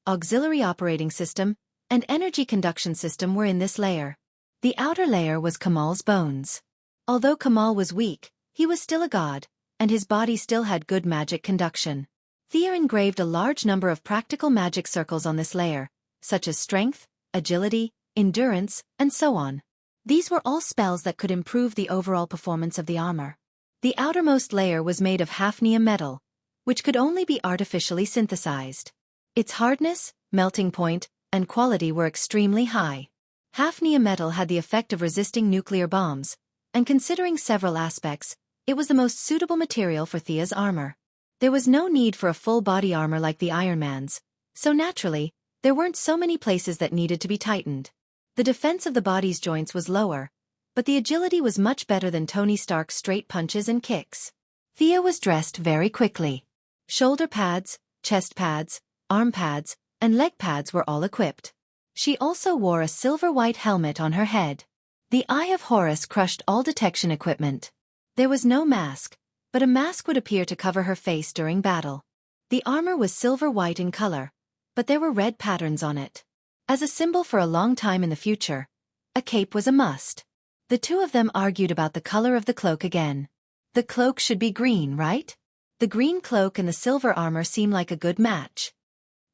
Auxiliary operating system and energy conduction system were in this layer. The outer layer was Kamal's bones. Although Kamal was weak, he was still a god, and his body still had good magic conduction. Thea engraved a large number of practical magic circles on this layer, such as strength, agility, endurance, and so on. These were all spells that could improve the overall performance of the armor. The outermost layer was made of hafnium metal, which could only be artificially synthesized. Its hardness, melting point, and quality were extremely high. Hafnium metal had the effect of resisting nuclear bombs, and considering several aspects, it was the most suitable material for Thea's armor. There was no need for a full-body armor like the Iron Man's, so naturally, there weren't so many places that needed to be tightened. The defense of the body's joints was lower, but the agility was much better than Tony Stark's straight punches and kicks. Thea was dressed very quickly. Shoulder pads, chest pads, arm pads, and leg pads were all equipped. She also wore a silver-white helmet on her head. The Eye of Horus crushed all detection equipment. There was no mask, but a mask would appear to cover her face during battle. The armor was silver-white in color, but there were red patterns on it. As a symbol for a long time in the future, a cape was a must. The two of them argued about the color of the cloak again. The cloak should be green, right? The green cloak and the silver armor seemed like a good match.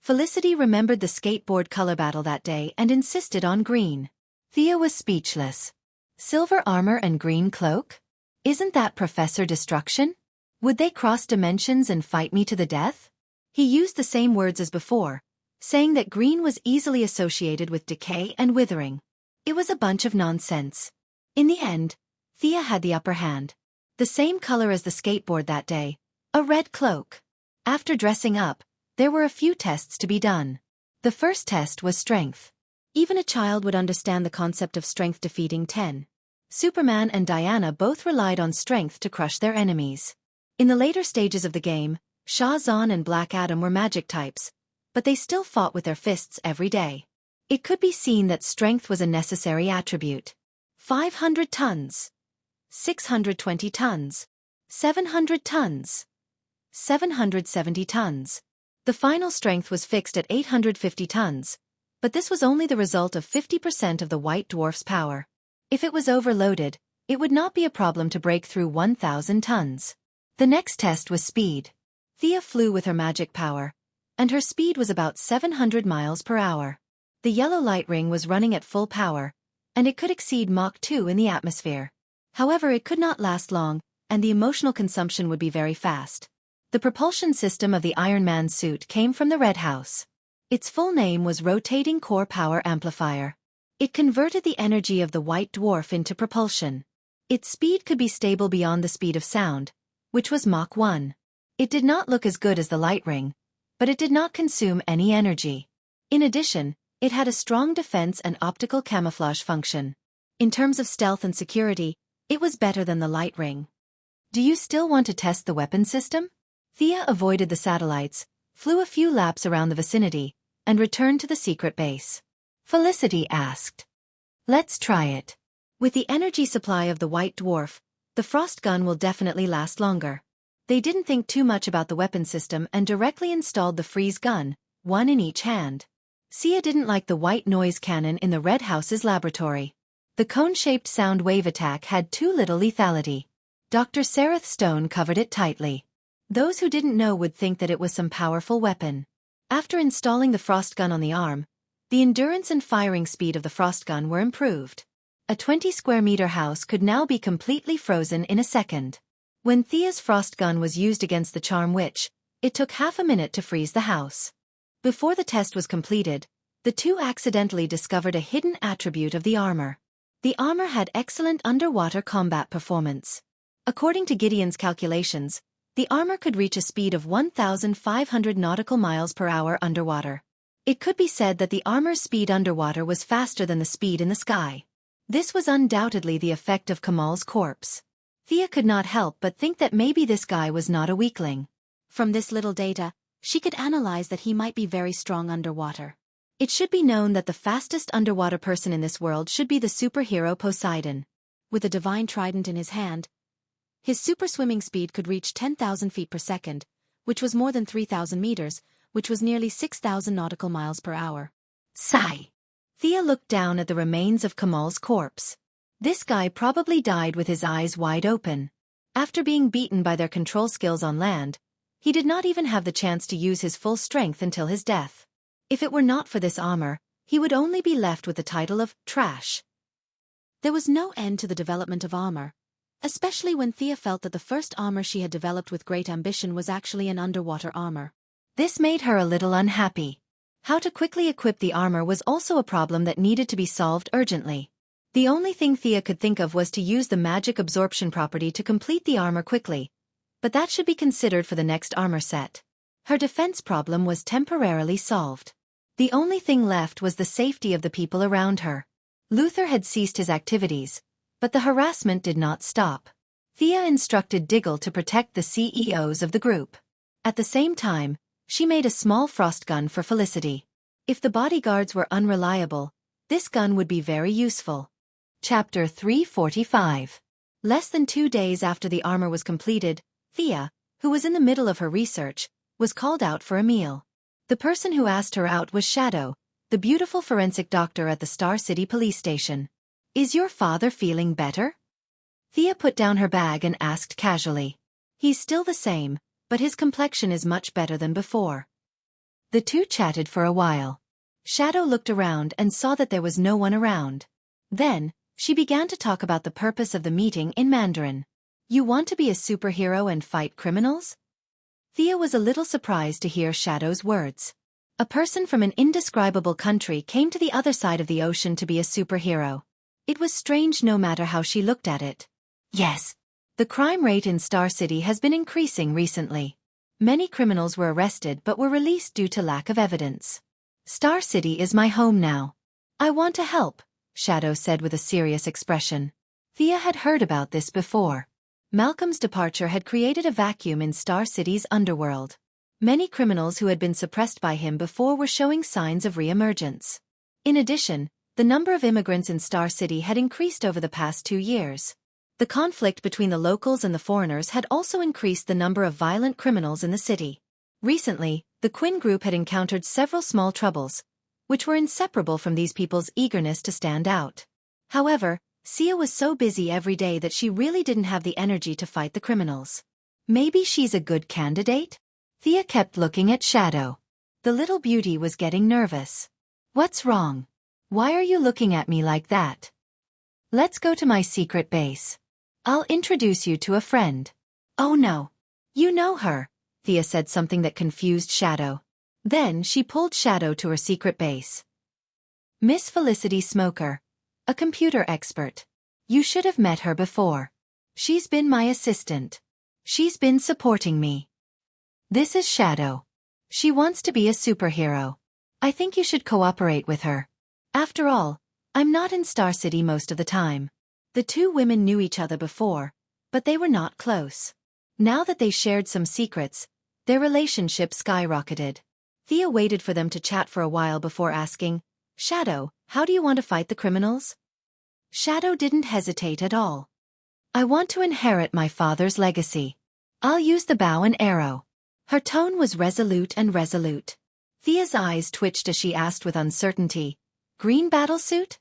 Felicity remembered the skateboard color battle that day and insisted on green. Thea was speechless. Silver armor and green cloak? Isn't that Professor Destruction? Would they cross dimensions and fight me to the death? He used the same words as before, saying that green was easily associated with decay and withering. It was a bunch of nonsense. In the end, Thea had the upper hand. The same color as the skateboard that day, a red cloak. After dressing up, there were a few tests to be done. The first test was strength. Even a child would understand the concept of strength defeating 10. Superman and Diana both relied on strength to crush their enemies. In the later stages of the game, Shah-Zan and Black Adam were magic types, but they still fought with their fists every day. It could be seen that strength was a necessary attribute. 500 tons. 620 tons. 700 tons. 770 tons. The final strength was fixed at 850 tons, but this was only the result of 50% of the White Dwarf's power. If it was overloaded, it would not be a problem to break through 1,000 tons. The next test was speed. Thea flew with her magic power, and her speed was about 700 miles per hour. The yellow light ring was running at full power, and it could exceed Mach 2 in the atmosphere. However, it could not last long, and the emotional consumption would be very fast. The propulsion system of the Iron Man suit came from the Red House. Its full name was Rotating Core Power Amplifier. It converted the energy of the white dwarf into propulsion. Its speed could be stable beyond the speed of sound, which was Mach 1. It did not look as good as the light ring, but it did not consume any energy. In addition, it had a strong defense and optical camouflage function. In terms of stealth and security, it was better than the light ring. Do you still want to test the weapon system? Thea avoided the satellites, flew a few laps around the vicinity, and returned to the secret base. Felicity asked. Let's try it. With the energy supply of the white dwarf, the frost gun will definitely last longer. They didn't think too much about the weapon system and directly installed the freeze gun, one in each hand. Sia didn't like the white noise cannon in the Red House's laboratory. The cone-shaped sound wave attack had too little lethality. Dr. Sereth Stone covered it tightly. Those who didn't know would think that it was some powerful weapon. After installing the frost gun on the arm, the endurance and firing speed of the frost gun were improved. A 20-square-meter house could now be completely frozen in a second. When Thea's frost gun was used against the Charm Witch, it took half a minute to freeze the house. Before the test was completed, the two accidentally discovered a hidden attribute of the armor. The armor had excellent underwater combat performance. According to Gideon's calculations, the armor could reach a speed of 1,500 nautical miles per hour underwater. It could be said that the armor's speed underwater was faster than the speed in the sky. This was undoubtedly the effect of Kamal's corpse. Thea could not help but think that maybe this guy was not a weakling. From this little data, she could analyze that he might be very strong underwater. It should be known that the fastest underwater person in this world should be the superhero Poseidon. With a divine trident in his hand, his super swimming speed could reach 10,000 feet per second, which was more than 3,000 meters, which was nearly 6,000 nautical miles per hour. Sigh. Thea looked down at the remains of Kamal's corpse. This guy probably died with his eyes wide open. After being beaten by their control skills on land, he did not even have the chance to use his full strength until his death. If it were not for this armor, he would only be left with the title of trash. There was no end to the development of armor, especially when Thea felt that the first armor she had developed with great ambition was actually an underwater armor. This made her a little unhappy. How to quickly equip the armor was also a problem that needed to be solved urgently. The only thing Thea could think of was to use the magic absorption property to complete the armor quickly, but that should be considered for the next armor set. Her defense problem was temporarily solved. The only thing left was the safety of the people around her. Luther had ceased his activities, but the harassment did not stop. Thea instructed Diggle to protect the CEOs of the group. At the same time, she made a small frost gun for Felicity. If the bodyguards were unreliable, this gun would be very useful. Chapter 345. Less than 2 days after the armor was completed, Thea, who was in the middle of her research, was called out for a meal. The person who asked her out was Shadow, the beautiful forensic doctor at the Star City police station. Is your father feeling better? Thea put down her bag and asked casually. He's still the same, but his complexion is much better than before. The two chatted for a while. Shadow looked around and saw that there was no one around. Then, she began to talk about the purpose of the meeting in Mandarin. You want to be a superhero and fight criminals? Thea was a little surprised to hear Shadow's words. A person from an indescribable country came to the other side of the ocean to be a superhero. It was strange no matter how she looked at it. Yes. The crime rate in Star City has been increasing recently. Many criminals were arrested but were released due to lack of evidence. Star City is my home now. I want to help, Shadow said with a serious expression. Thea had heard about this before. Malcolm's departure had created a vacuum in Star City's underworld. Many criminals who had been suppressed by him before were showing signs of re-emergence. In addition, the number of immigrants in Star City had increased over the past 2 years. The conflict between the locals and the foreigners had also increased the number of violent criminals in the city. Recently, the Quinn group had encountered several small troubles, which were inseparable from these people's eagerness to stand out. However, Sia was so busy every day that she really didn't have the energy to fight the criminals. Maybe she's a good candidate? Thea kept looking at Shadow. The little beauty was getting nervous. What's wrong? Why are you looking at me like that? Let's go to my secret base. I'll introduce you to a friend. Oh no. You know her. Thea said something that confused Shadow. Then she pulled Shadow to her secret base. Miss Felicity Smoker. A computer expert. You should have met her before. She's been my assistant. She's been supporting me. This is Shadow. She wants to be a superhero. I think you should cooperate with her. After all, I'm not in Star City most of the time. The two women knew each other before, but they were not close. Now that they shared some secrets, their relationship skyrocketed. Thea waited for them to chat for a while before asking, Shadow, how do you want to fight the criminals? Shadow didn't hesitate at all. I want to inherit my father's legacy. I'll use the bow and arrow. Her tone was resolute. Thea's eyes twitched as she asked with uncertainty, Green battlesuit?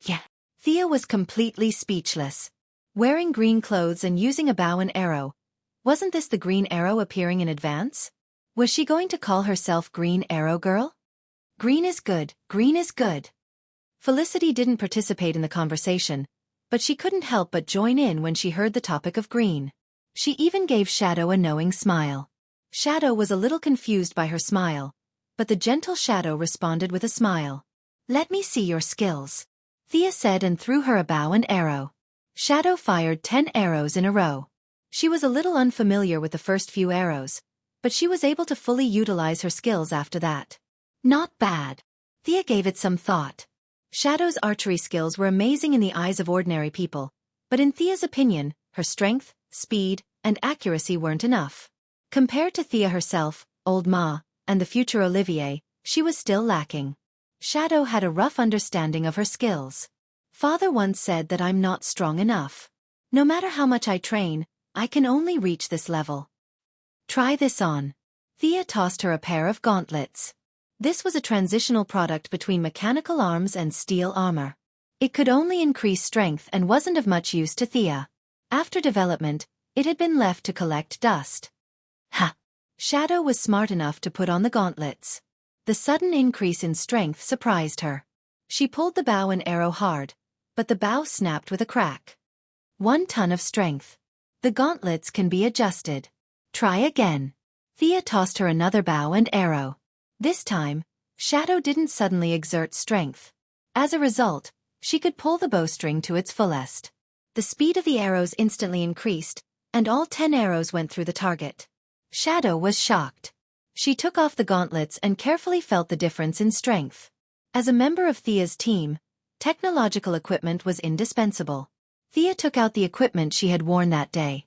Yeah. Thea was completely speechless. Wearing green clothes and using a bow and arrow. Wasn't this the green arrow appearing in advance? Was she going to call herself Green Arrow Girl? Green is good, green is good. Felicity didn't participate in the conversation, but she couldn't help but join in when she heard the topic of green. She even gave Shadow a knowing smile. Shadow was a little confused by her smile, but the gentle Shadow responded with a smile. Let me see your skills, Thea said and threw her a bow and arrow. Shadow fired 10 arrows in a row. She was a little unfamiliar with the first few arrows, but she was able to fully utilize her skills after that. Not bad. Thea gave it some thought. Shadow's archery skills were amazing in the eyes of ordinary people, but in Thea's opinion, her strength, speed, and accuracy weren't enough. Compared to Thea herself, Old Ma, and the future Olivier, she was still lacking. Shadow had a rough understanding of her skills. Father once said that I'm not strong enough. No matter how much I train, I can only reach this level. Try this on. Thea tossed her a pair of gauntlets. This was a transitional product between mechanical arms and steel armor. It could only increase strength and wasn't of much use to Thea. After development, it had been left to collect dust. Ha! Shadow was smart enough to put on the gauntlets. The sudden increase in strength surprised her. She pulled the bow and arrow hard, but the bow snapped with a crack. 1 ton of strength. The gauntlets can be adjusted. Try again. Thea tossed her another bow and arrow. This time, Shadow didn't suddenly exert strength. As a result, she could pull the bowstring to its fullest. The speed of the arrows instantly increased, and all 10 arrows went through the target. Shadow was shocked. She took off the gauntlets and carefully felt the difference in strength. As a member of Thea's team, technological equipment was indispensable. Thea took out the equipment she had worn that day.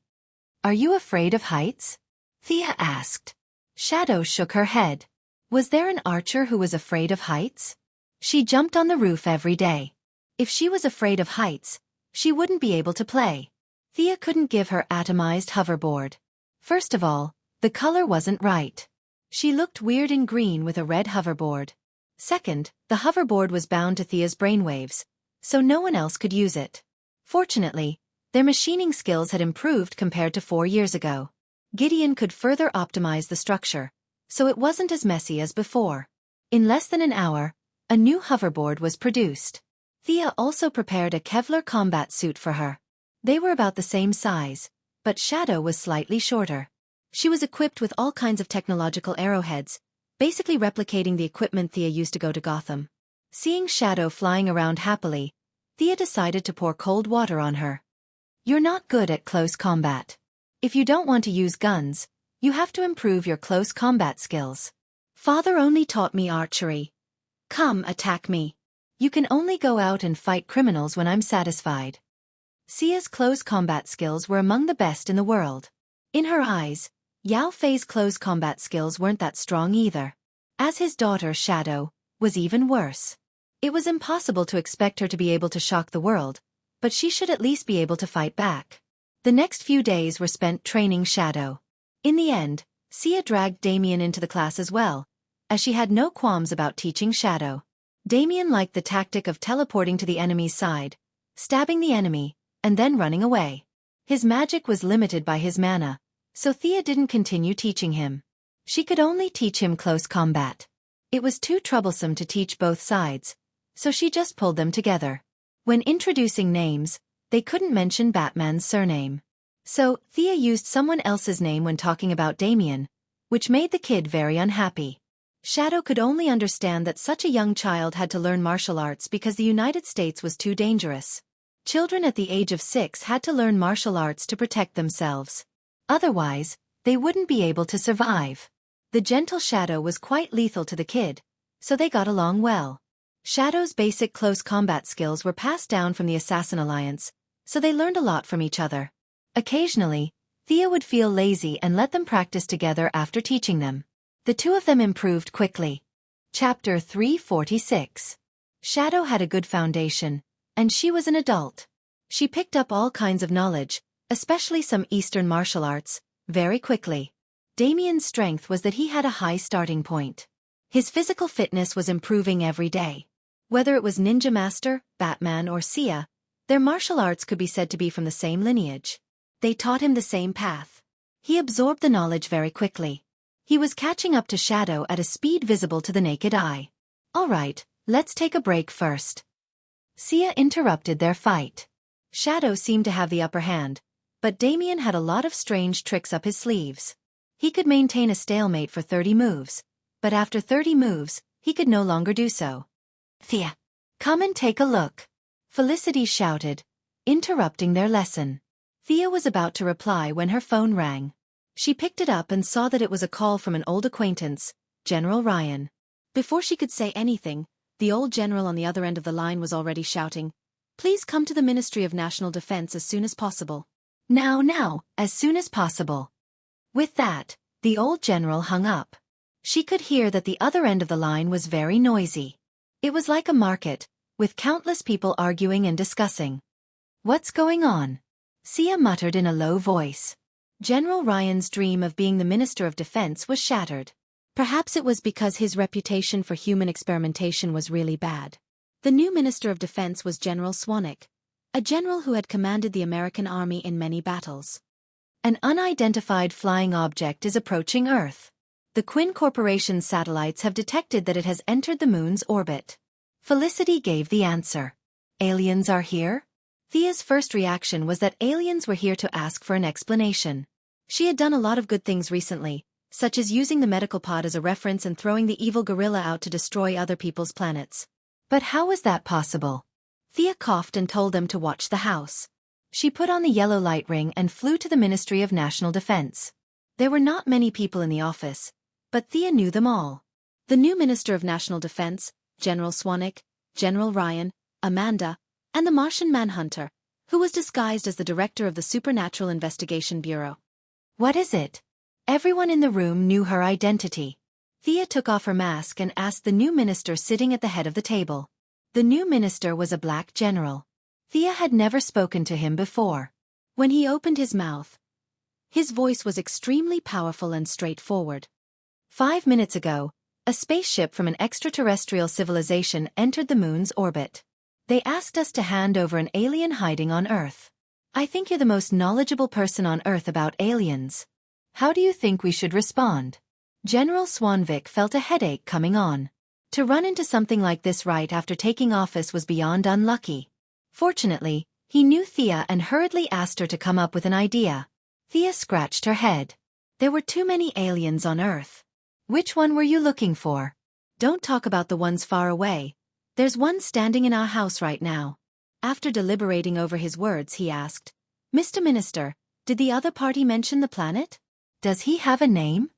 Are you afraid of heights? Thea asked. Shadow shook her head. Was there an archer who was afraid of heights? She jumped on the roof every day. If she was afraid of heights, she wouldn't be able to play. Thea couldn't give her atomized hoverboard. First of all, the color wasn't right. She looked weird in green with a red hoverboard. Second, the hoverboard was bound to Thea's brainwaves, so no one else could use it. Fortunately, their machining skills had improved compared to 4 years ago. Gideon could further optimize the structure, so it wasn't as messy as before. In less than an hour, a new hoverboard was produced. Thea also prepared a Kevlar combat suit for her. They were about the same size, but Shadow was slightly shorter. She was equipped with all kinds of technological arrowheads, basically replicating the equipment Thea used to go to Gotham. Seeing Shadow flying around happily, Thea decided to pour cold water on her. You're not good at close combat. If you don't want to use guns, you have to improve your close combat skills. Father only taught me archery. Come, attack me. You can only go out and fight criminals when I'm satisfied. Sia's close combat skills were among the best in the world. In her eyes, Yao Fei's close combat skills weren't that strong either. As his daughter, Shadow, was even worse. It was impossible to expect her to be able to shock the world, but she should at least be able to fight back. The next few days were spent training Shadow. In the end, Sia dragged Damien into the class as well, as she had no qualms about teaching Shadow. Damien liked the tactic of teleporting to the enemy's side, stabbing the enemy, and then running away. His magic was limited by his mana, so Thea didn't continue teaching him. She could only teach him close combat. It was too troublesome to teach both sides, so she just pulled them together. When introducing names, they couldn't mention Batman's surname. So, Thea used someone else's name when talking about Damien, which made the kid very unhappy. Shadow could only understand that such a young child had to learn martial arts because the United States was too dangerous. Children at the age of 6 had to learn martial arts to protect themselves. Otherwise, they wouldn't be able to survive. The gentle Shadow was quite lethal to the kid, so they got along well. Shadow's basic close combat skills were passed down from the Assassin Alliance, so they learned a lot from each other. Occasionally, Thea would feel lazy and let them practice together after teaching them. The two of them improved quickly. Chapter 346. Shadow had a good foundation, and she was an adult. She picked up all kinds of knowledge, especially some Eastern martial arts, very quickly. Damien's strength was that he had a high starting point. His physical fitness was improving every day. Whether it was Ninja Master, Batman, or Sia, their martial arts could be said to be from the same lineage. They taught him the same path. He absorbed the knowledge very quickly. He was catching up to Shadow at a speed visible to the naked eye. All right, let's take a break first. Sia interrupted their fight. Shadow seemed to have the upper hand, but Damien had a lot of strange tricks up his sleeves. He could maintain a stalemate for 30 moves, but after 30 moves, he could no longer do so. Thea, come and take a look. Felicity shouted, interrupting their lesson. Thea was about to reply when her phone rang. She picked it up and saw that it was a call from an old acquaintance, General Ryan. Before she could say anything, the old general on the other end of the line was already shouting, "Please come to the Ministry of National Defense as soon as possible. Now, as soon as possible." With that, the old general hung up. She could hear that the other end of the line was very noisy. It was like a market, with countless people arguing and discussing. "What's going on?" Sia muttered in a low voice. General Ryan's dream of being the Minister of Defense was shattered. Perhaps it was because his reputation for human experimentation was really bad. The new Minister of Defense was General Swanwick, a general who had commanded the American army in many battles. An unidentified flying object is approaching Earth. The Quinn Corporation's satellites have detected that it has entered the moon's orbit. Felicity gave the answer. Aliens are here? Thea's first reaction was that aliens were here to ask for an explanation. She had done a lot of good things recently, such as using the medical pod as a reference and throwing the evil gorilla out to destroy other people's planets. But how was that possible? Thea coughed and told them to watch the house. She put on the yellow light ring and flew to the Ministry of National Defense. There were not many people in the office, but Thea knew them all. The new Minister of National Defense, General Swanwick, General Ryan, Amanda, and the Martian Manhunter, who was disguised as the director of the Supernatural Investigation Bureau. "What is it?" Everyone in the room knew her identity. Thea took off her mask and asked the new minister sitting at the head of the table. The new minister was a black general. Thea had never spoken to him before. When he opened his mouth, his voice was extremely powerful and straightforward. 5 minutes ago, a spaceship from an extraterrestrial civilization entered the moon's orbit. They asked us to hand over an alien hiding on Earth. I think you're the most knowledgeable person on Earth about aliens. How do you think we should respond? General Swanwick felt a headache coming on. To run into something like this right after taking office was beyond unlucky. Fortunately, he knew Thea and hurriedly asked her to come up with an idea. Thea scratched her head. There were too many aliens on Earth. Which one were you looking for? Don't talk about the ones far away. There's one standing in our house right now. After deliberating over his words, he asked, "Mr. Minister, did the other party mention the planet? Does he have a name?"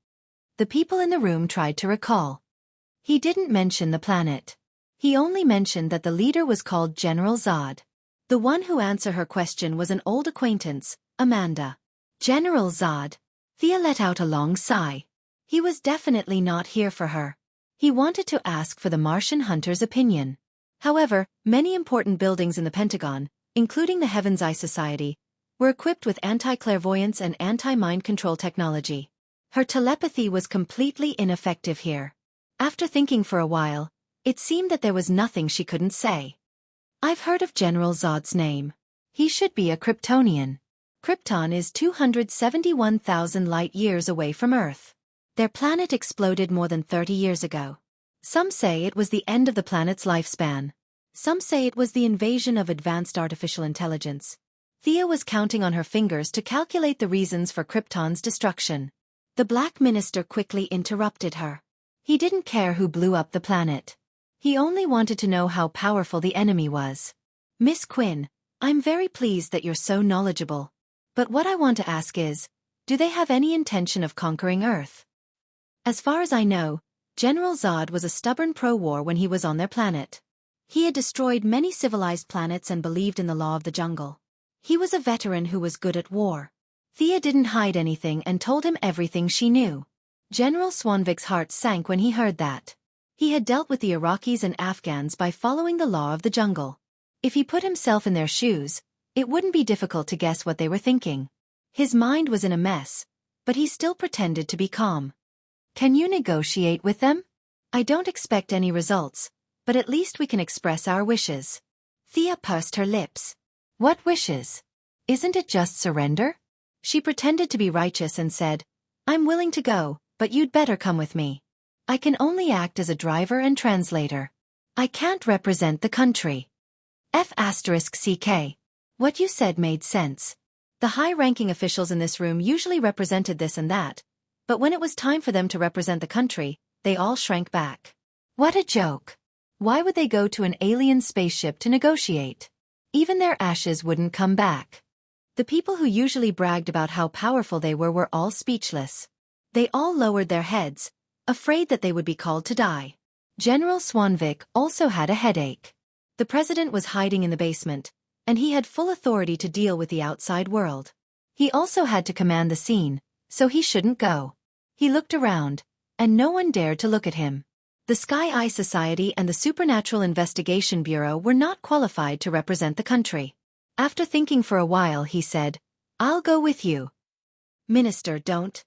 The people in the room tried to recall. He didn't mention the planet. He only mentioned that the leader was called General Zod. The one who answered her question was an old acquaintance, Amanda. General Zod. Thea let out a long sigh. He was definitely not here for her. He wanted to ask for the Martian hunter's opinion. However, many important buildings in the Pentagon, including the Heaven's Eye Society, were equipped with anti-clairvoyance and anti-mind control technology. Her telepathy was completely ineffective here. After thinking for a while, it seemed that there was nothing she couldn't say. I've heard of General Zod's name. He should be a Kryptonian. Krypton is 271,000 light-years away from Earth. Their planet exploded more than 30 years ago. Some say it was the end of the planet's lifespan. Some say it was the invasion of advanced artificial intelligence. Thea was counting on her fingers to calculate the reasons for Krypton's destruction. The Black Minister quickly interrupted her. He didn't care who blew up the planet. He only wanted to know how powerful the enemy was. Miss Quinn, I'm very pleased that you're so knowledgeable. But what I want to ask is, do they have any intention of conquering Earth? As far as I know, General Zod was a stubborn pro-war when he was on their planet. He had destroyed many civilized planets and believed in the law of the jungle. He was a veteran who was good at war. Thea didn't hide anything and told him everything she knew. General Swanvik's heart sank when he heard that. He had dealt with the Iraqis and Afghans by following the law of the jungle. If he put himself in their shoes, it wouldn't be difficult to guess what they were thinking. His mind was in a mess, but he still pretended to be calm. Can you negotiate with them? I don't expect any results, but at least we can express our wishes. Thea pursed her lips. What wishes? Isn't it just surrender? She pretended to be righteous and said, I'm willing to go, but you'd better come with me. I can only act as a driver and translator. I can't represent the country. F***CK. What you said made sense. The high-ranking officials in this room usually represented this and that, but when it was time for them to represent the country, they all shrank back. What a joke. Why would they go to an alien spaceship to negotiate? Even their ashes wouldn't come back. The people who usually bragged about how powerful they were all speechless. They all lowered their heads, afraid that they would be called to die. General Swanvik also had a headache. The president was hiding in the basement, and he had full authority to deal with the outside world. He also had to command the scene, so he shouldn't go. He looked around, and no one dared to look at him. The Sky Eye Society and the Supernatural Investigation Bureau were not qualified to represent the country. After thinking for a while, he said, I'll go with you. Minister, don't.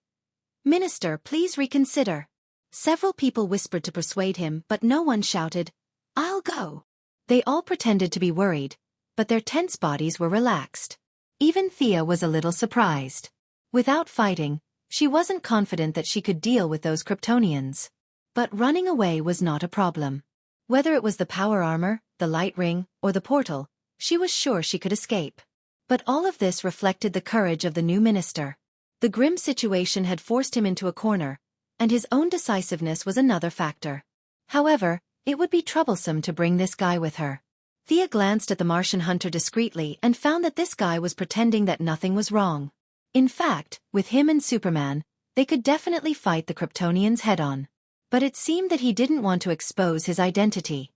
Minister, please reconsider. Several people whispered to persuade him, but no one shouted, I'll go. They all pretended to be worried, but their tense bodies were relaxed. Even Thea was a little surprised. Without fighting, she wasn't confident that she could deal with those Kryptonians. But running away was not a problem. Whether it was the power armor, the light ring, or the portal, she was sure she could escape. But all of this reflected the courage of the new minister. The grim situation had forced him into a corner, and his own decisiveness was another factor. However, it would be troublesome to bring this guy with her. Thea glanced at the Martian hunter discreetly and found that this guy was pretending that nothing was wrong. In fact, with him and Superman, they could definitely fight the Kryptonians head-on. But it seemed that he didn't want to expose his identity.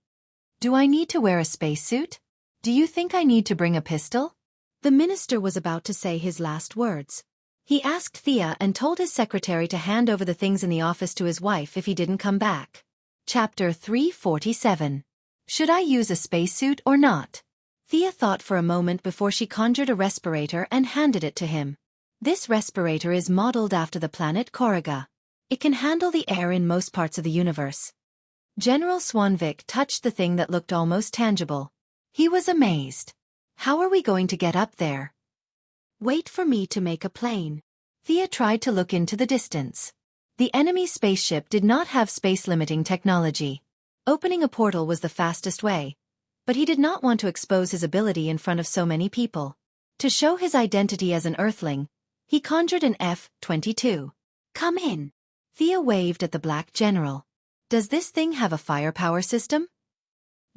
Do I need to wear a spacesuit? Do you think I need to bring a pistol? The minister was about to say his last words. He asked Thea and told his secretary to hand over the things in the office to his wife if he didn't come back. Chapter 347. Should I use a spacesuit or not? Thea thought for a moment before she conjured a respirator and handed it to him. This respirator is modeled after the planet Korriga. It can handle the air in most parts of the universe. General Swanvik touched the thing that looked almost tangible. He was amazed. How are we going to get up there? Wait for me to make a plane. Thea tried to look into the distance. The enemy spaceship did not have space-limiting technology. Opening a portal was the fastest way, but he did not want to expose his ability in front of so many people. To show his identity as an Earthling, he conjured an F-22. Come in. Thea waved at the black general. Does this thing have a firepower system?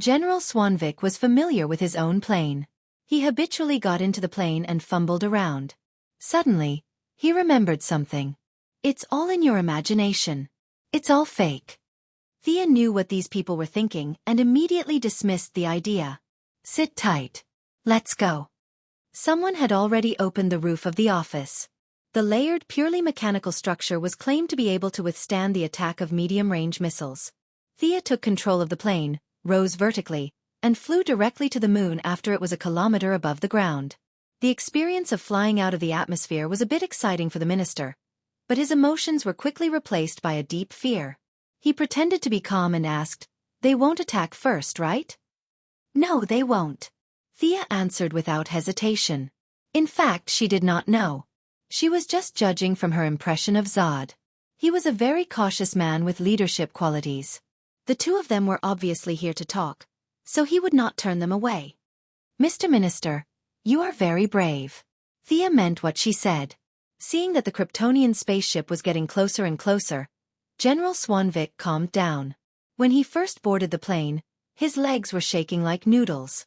General Swanvik was familiar with his own plane. He habitually got into the plane and fumbled around. Suddenly, he remembered something. It's all in your imagination. It's all fake. Thea knew what these people were thinking and immediately dismissed the idea. Sit tight. Let's go. Someone had already opened the roof of the office. The layered, purely mechanical structure was claimed to be able to withstand the attack of medium-range missiles. Thea took control of the plane, rose vertically, and flew directly to the moon after it was a kilometer above the ground. The experience of flying out of the atmosphere was a bit exciting for the minister, but his emotions were quickly replaced by a deep fear. He pretended to be calm and asked, They won't attack first, right? No, they won't. Thea answered without hesitation. In fact, she did not know. She was just judging from her impression of Zod. He was a very cautious man with leadership qualities. The two of them were obviously here to talk, so he would not turn them away. Mr. Minister, you are very brave. Thea meant what she said. Seeing that the Kryptonian spaceship was getting closer and closer, General Swanvik calmed down. When he first boarded the plane, his legs were shaking like noodles.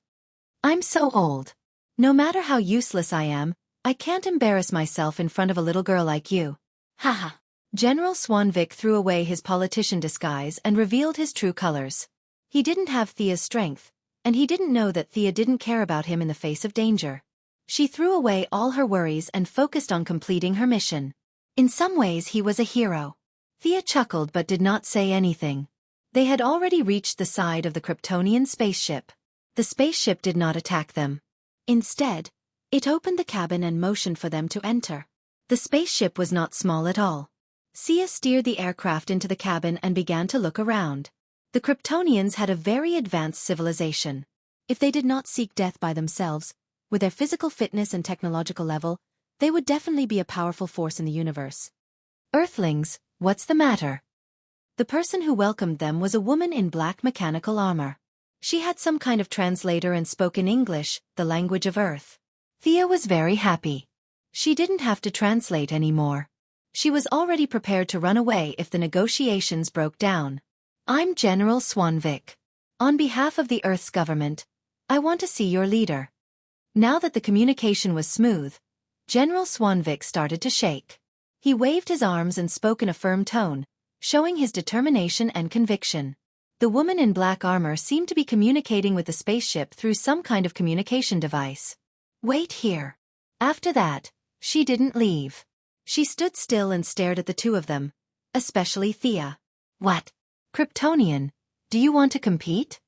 I'm so old. No matter how useless I am, I can't embarrass myself in front of a little girl like you. Haha. General Swanvik threw away his politician disguise and revealed his true colors. He didn't have Thea's strength, and he didn't know that Thea didn't care about him in the face of danger. She threw away all her worries and focused on completing her mission. In some ways he was a hero. Thea chuckled but did not say anything. They had already reached the side of the Kryptonian spaceship. The spaceship did not attack them. Instead, it opened the cabin and motioned for them to enter. The spaceship was not small at all. Thea steered the aircraft into the cabin and began to look around. The Kryptonians had a very advanced civilization. If they did not seek death by themselves, with their physical fitness and technological level, they would definitely be a powerful force in the universe. Earthlings, what's the matter? The person who welcomed them was a woman in black mechanical armor. She had some kind of translator and spoke in English, the language of Earth. Thea was very happy. She didn't have to translate anymore. She was already prepared to run away if the negotiations broke down. I'm General Swanvik. On behalf of the Earth's government, I want to see your leader. Now that the communication was smooth, General Swanvik started to shake. He waved his arms and spoke in a firm tone, showing his determination and conviction. The woman in black armor seemed to be communicating with the spaceship through some kind of communication device. Wait here. After that, she didn't leave. She stood still and stared at the two of them, especially Thea. What? Kryptonian, do you want to compete?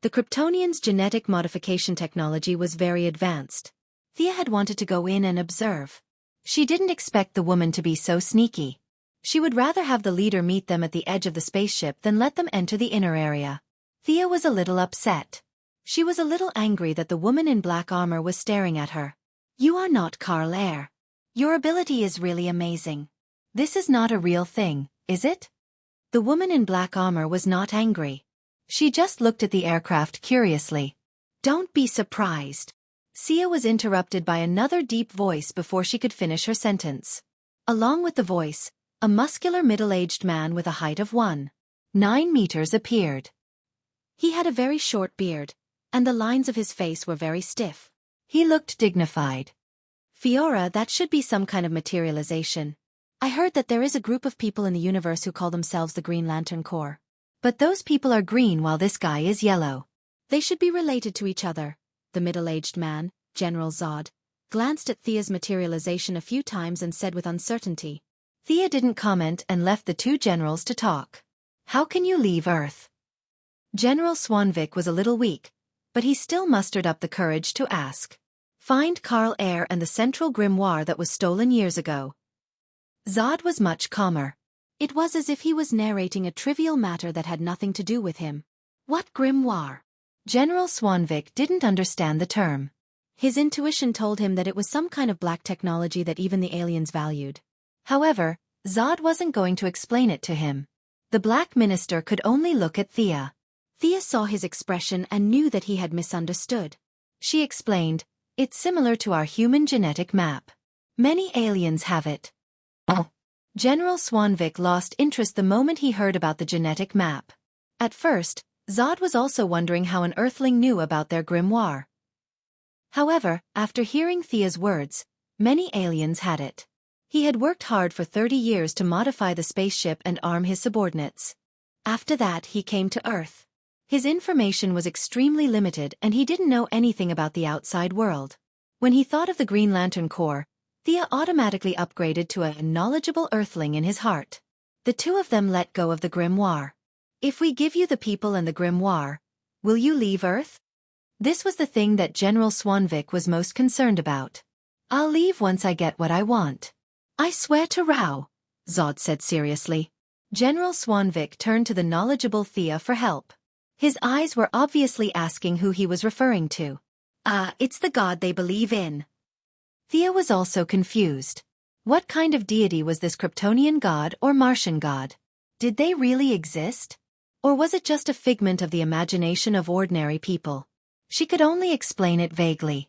The Kryptonians' genetic modification technology was very advanced. Thea had wanted to go in and observe. She didn't expect the woman to be so sneaky. She would rather have the leader meet them at the edge of the spaceship than let them enter the inner area. Thea was a little upset. She was a little angry that the woman in black armor was staring at her. You are not Carl Air. Your ability is really amazing. This is not a real thing, is it? The woman in black armor was not angry. She just looked at the aircraft curiously. Don't be surprised. Thea was interrupted by another deep voice before she could finish her sentence. Along with the voice, a muscular middle-aged man with a height of 1.9 meters appeared. He had a very short beard, and the lines of his face were very stiff. He looked dignified. Fiora, that should be some kind of materialization. I heard that there is a group of people in the universe who call themselves the Green Lantern Corps. But those people are green while this guy is yellow. They should be related to each other. The middle-aged man, General Zod, glanced at Thea's materialization a few times and said with uncertainty. Thea didn't comment and left the two generals to talk. How can you leave Earth? General Swanvik was a little weak, but he still mustered up the courage to ask. Find Carl Air and the central grimoire that was stolen years ago. Zod was much calmer. It was as if he was narrating a trivial matter that had nothing to do with him. What grimoire? General Swanvik didn't understand the term. His intuition told him that it was some kind of black technology that even the aliens valued. However, Zod wasn't going to explain it to him. The Black Minister could only look at Thea. Thea saw his expression and knew that he had misunderstood. She explained, it's similar to our human genetic map. Many aliens have it. Oh. General Swanvik lost interest the moment he heard about the genetic map. At first, Zod was also wondering how an Earthling knew about their grimoire. However, after hearing Thea's words, many aliens had it. He had worked hard for 30 years to modify the spaceship and arm his subordinates. After that, he came to Earth. His information was extremely limited and he didn't know anything about the outside world. When he thought of the Green Lantern Corps, Thea automatically upgraded to a knowledgeable Earthling in his heart. The two of them let go of the grimoire. If we give you the people and the grimoire, will you leave Earth? This was the thing that General Swanvik was most concerned about. I'll leave once I get what I want. I swear to Rao, Zod said seriously. General Swanvik turned to the knowledgeable Thea for help. His eyes were obviously asking who he was referring to. It's the god they believe in. Thea was also confused. What kind of deity was this Kryptonian god or Martian god? Did they really exist? Or was it just a figment of the imagination of ordinary people? She could only explain it vaguely.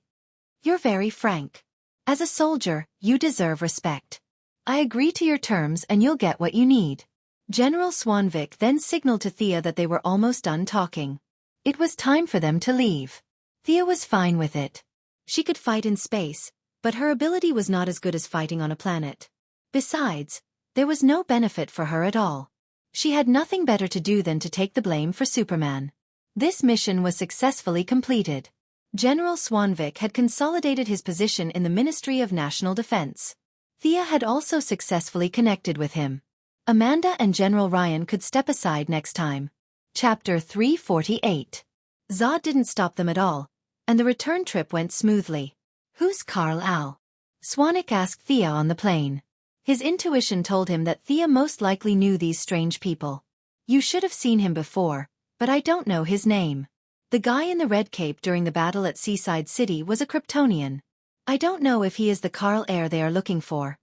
You're very frank. As a soldier, you deserve respect. I agree to your terms and you'll get what you need. General Swanvik then signaled to Thea that they were almost done talking. It was time for them to leave. Thea was fine with it. She could fight in space, but her ability was not as good as fighting on a planet. Besides, there was no benefit for her at all. She had nothing better to do than to take the blame for Superman. This mission was successfully completed. General Swanvik had consolidated his position in the Ministry of National Defense. Thea had also successfully connected with him. Amanda and General Ryan could step aside next time. Chapter 348. Zod didn't stop them at all, and the return trip went smoothly. Who's Carl Al? Swanwick asked Thea on the plane. His intuition told him that Thea most likely knew these strange people. You should have seen him before, but I don't know his name. The guy in the red cape during the battle at Seaside City was a Kryptonian. I don't know if he is the Carl Air they are looking for.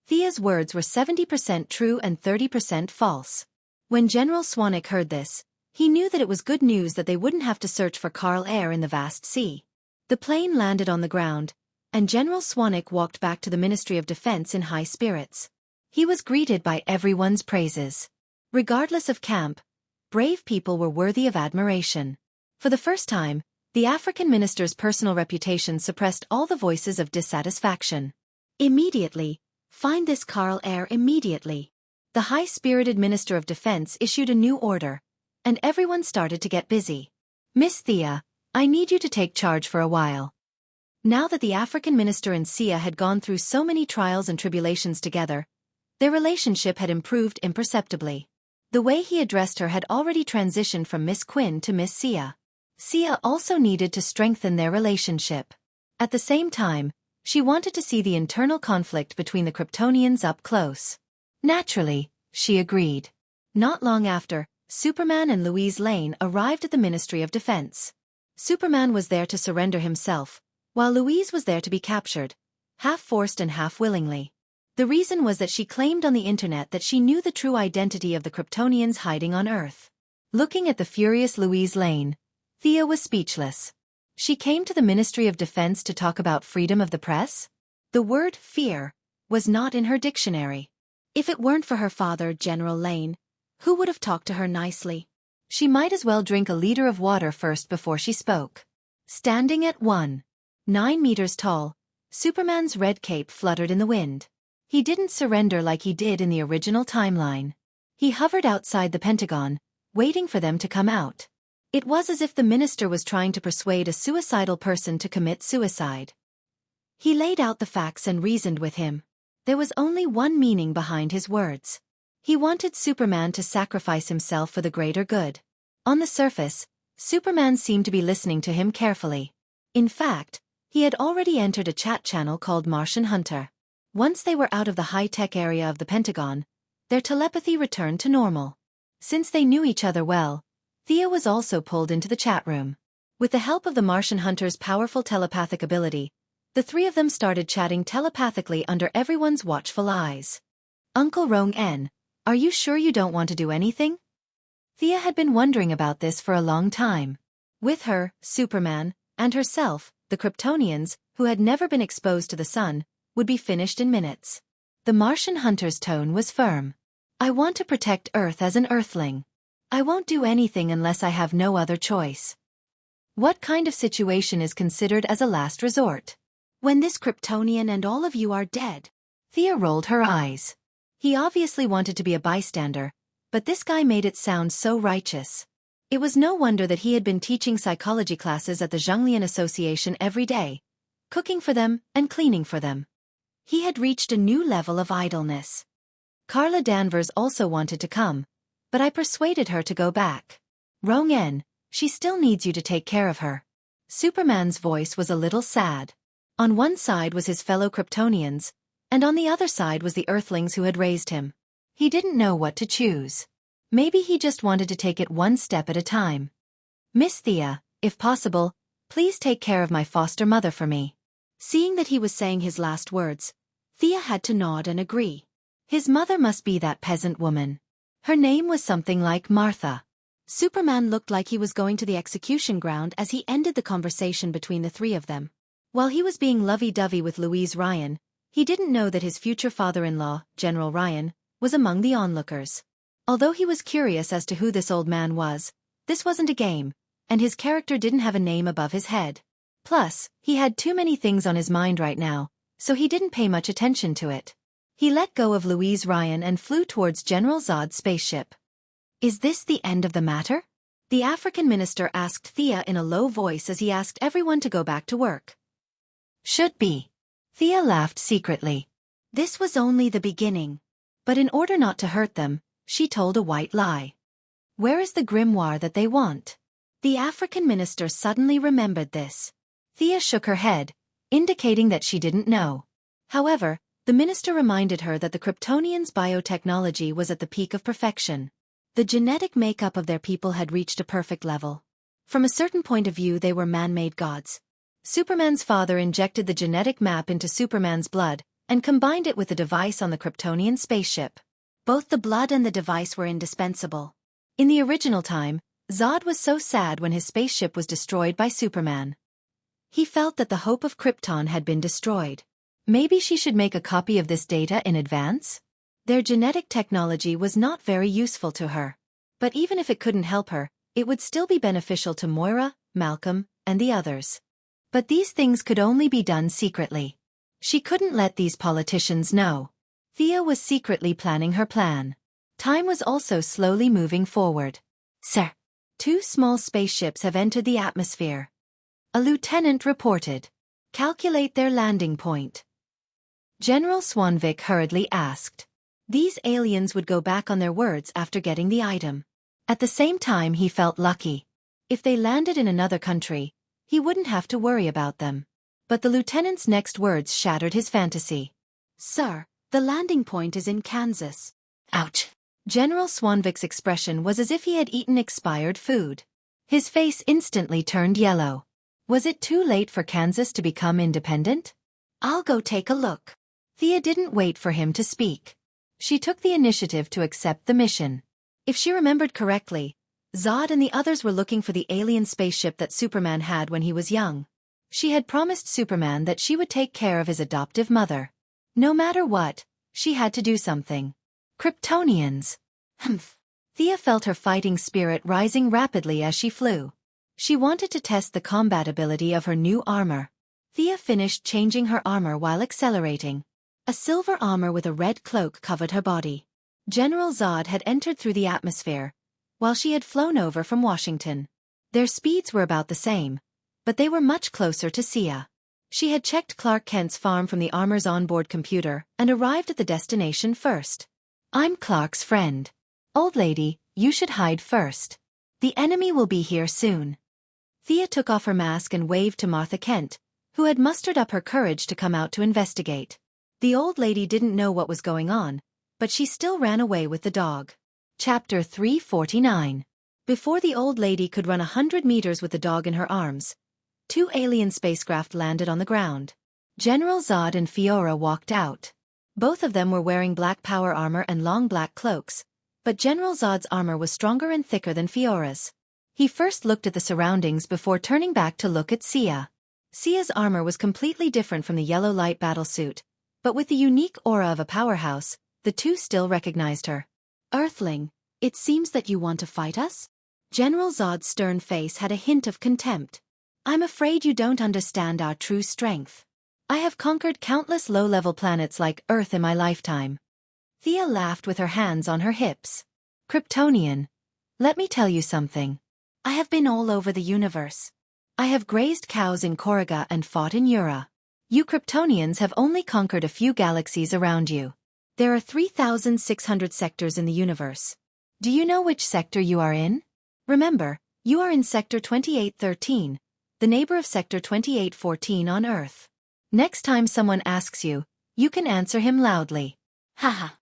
Thea's words were 70% true and 30% false. When General Swanwick heard this, he knew that it was good news that they wouldn't have to search for Carl Air in the vast sea. The plane landed on the ground, and General Swanwick walked back to the Ministry of Defense in high spirits. He was greeted by everyone's praises. Regardless of camp, brave people were worthy of admiration. For the first time, the African minister's personal reputation suppressed all the voices of dissatisfaction. Immediately, find this Carl Air immediately. The high-spirited Minister of Defense issued a new order, and everyone started to get busy. Miss Thea, I need you to take charge for a while. Now that the African minister and Sia had gone through so many trials and tribulations together, their relationship had improved imperceptibly. The way he addressed her had already transitioned from Miss Quinn to Miss Sia. Sia also needed to strengthen their relationship. At the same time, she wanted to see the internal conflict between the Kryptonians up close. Naturally, she agreed. Not long after, Superman and Louise Lane arrived at the Ministry of Defense. Superman was there to surrender himself, while Louise was there to be captured, half forced and half willingly. The reason was that she claimed on the internet that she knew the true identity of the Kryptonians hiding on Earth. Looking at the furious Louise Lane, Thea was speechless. She came to the Ministry of Defense to talk about freedom of the press? The word fear was not in her dictionary. If it weren't for her father, General Lane, who would have talked to her nicely? She might as well drink a liter of water first before she spoke. Standing at 1.9 meters tall, Superman's red cape fluttered in the wind. He didn't surrender like he did in the original timeline. He hovered outside the Pentagon, waiting for them to come out. It was as if the minister was trying to persuade a suicidal person to commit suicide. He laid out the facts and reasoned with him. There was only one meaning behind his words. He wanted Superman to sacrifice himself for the greater good. On the surface, Superman seemed to be listening to him carefully. In fact, he had already entered a chat channel called Martian Hunter. Once they were out of the high-tech area of the Pentagon, their telepathy returned to normal. Since they knew each other well, Thea was also pulled into the chat room. With the help of the Martian Hunter's powerful telepathic ability, the three of them started chatting telepathically under everyone's watchful eyes. Uncle Rong-en, are you sure you don't want to do anything? Thea had been wondering about this for a long time. With her, Superman, and herself, the Kryptonians, who had never been exposed to the sun, would be finished in minutes. The Martian Hunter's tone was firm. I want to protect Earth as an Earthling. I won't do anything unless I have no other choice. What kind of situation is considered as a last resort? When this Kryptonian and all of you are dead. Thea rolled her eyes. He obviously wanted to be a bystander, but this guy made it sound so righteous. It was no wonder that he had been teaching psychology classes at the Zhonglian Association every day, cooking for them and cleaning for them. He had reached a new level of idleness. Carla Danvers also wanted to come, but I persuaded her to go back. Rong-en, she still needs you to take care of her. Superman's voice was a little sad. On one side was his fellow Kryptonians, and on the other side was the Earthlings who had raised him. He didn't know what to choose. Maybe he just wanted to take it one step at a time. Miss Thea, if possible, please take care of my foster mother for me. Seeing that he was saying his last words, Thea had to nod and agree. His mother must be that peasant woman. Her name was something like Martha. Superman looked like he was going to the execution ground as he ended the conversation between the three of them. While he was being lovey-dovey with Louise Ryan, he didn't know that his future father-in-law, General Ryan, was among the onlookers. Although he was curious as to who this old man was, this wasn't a game, and his character didn't have a name above his head. Plus, he had too many things on his mind right now, so he didn't pay much attention to it. He let go of Louise Ryan and flew towards General Zod's spaceship. Is this the end of the matter? The African minister asked Thea in a low voice as he asked everyone to go back to work. Should be. Thea laughed secretly. This was only the beginning. But in order not to hurt them, she told a white lie. Where is the grimoire that they want? The African minister suddenly remembered this. Thea shook her head, indicating that she didn't know. However, the minister reminded her that the Kryptonians' biotechnology was at the peak of perfection. The genetic makeup of their people had reached a perfect level. From a certain point of view, they were man-made gods. Superman's father injected the genetic map into Superman's blood and combined it with the device on the Kryptonian spaceship. Both the blood and the device were indispensable. In the original time, Zod was so sad when his spaceship was destroyed by Superman. He felt that the hope of Krypton had been destroyed. Maybe she should make a copy of this data in advance? Their genetic technology was not very useful to her. But even if it couldn't help her, it would still be beneficial to Moira, Malcolm, and the others. But these things could only be done secretly. She couldn't let these politicians know. Thea was secretly planning her plan. Time was also slowly moving forward. Sir, 2 small spaceships have entered the atmosphere. A lieutenant reported. Calculate their landing point. General Swanvik hurriedly asked. These aliens would go back on their words after getting the item. At the same time, he felt lucky. If they landed in another country, he wouldn't have to worry about them. But the lieutenant's next words shattered his fantasy. Sir, the landing point is in Kansas. Ouch. General Swanvik's expression was as if he had eaten expired food. His face instantly turned yellow. Was it too late for Kansas to become independent? I'll go take a look. Thea didn't wait for him to speak. She took the initiative to accept the mission. If she remembered correctly, Zod and the others were looking for the alien spaceship that Superman had when he was young. She had promised Superman that she would take care of his adoptive mother. No matter what, she had to do something. Kryptonians. Humph. Thea felt her fighting spirit rising rapidly as she flew. She wanted to test the combatability of her new armor. Thea finished changing her armor while accelerating. A silver armor with a red cloak covered her body. General Zod had entered through the atmosphere, while she had flown over from Washington. Their speeds were about the same, but they were much closer to Sia. She had checked Clark Kent's farm from the armor's onboard computer and arrived at the destination first. I'm Clark's friend. Old lady, you should hide first. The enemy will be here soon. Thea took off her mask and waved to Martha Kent, who had mustered up her courage to come out to investigate. The old lady didn't know what was going on, but she still ran away with the dog. Chapter 349. Before the old lady could run 100 meters with the dog in her arms, 2 alien spacecraft landed on the ground. General Zod and Fiora walked out. Both of them were wearing black power armor and long black cloaks, but General Zod's armor was stronger and thicker than Fiora's. He first looked at the surroundings before turning back to look at Sia. Sia's armor was completely different from the yellow light battlesuit, but with the unique aura of a powerhouse, the two still recognized her. Earthling, it seems that you want to fight us? General Zod's stern face had a hint of contempt. I'm afraid you don't understand our true strength. I have conquered countless low-level planets like Earth in my lifetime. Thea laughed with her hands on her hips. Kryptonian, let me tell you something. I have been all over the universe. I have grazed cows in Korriga and fought in Ura. You Kryptonians have only conquered a few galaxies around you. There are 3,600 sectors in the universe. Do you know which sector you are in? Remember, you are in Sector 2813, the neighbor of Sector 2814 on Earth. Next time someone asks you, you can answer him loudly. Haha.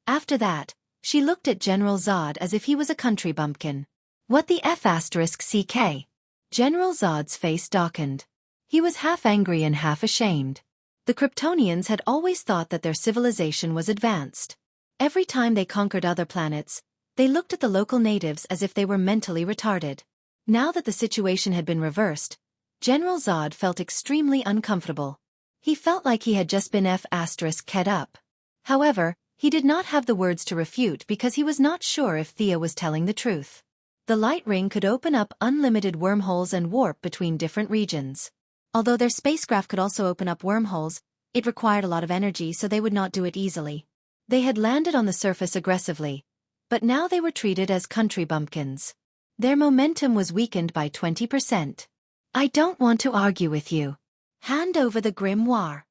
After that, she looked at General Zod as if he was a country bumpkin. What the F***CK? General Zod's face darkened. He was half angry and half ashamed. The Kryptonians had always thought that their civilization was advanced. Every time they conquered other planets, they looked at the local natives as if they were mentally retarded. Now that the situation had been reversed, General Zod felt extremely uncomfortable. He felt like he had just been F***ed up. However, He did not have the words to refute because he was not sure if Thea was telling the truth. The light ring could open up unlimited wormholes and warp between different regions. Although their spacecraft could also open up wormholes, it required a lot of energy, so they would not do it easily. They had landed on the surface aggressively, but now they were treated as country bumpkins. Their momentum was weakened by 20%. I don't want to argue with you. Hand over the grimoire.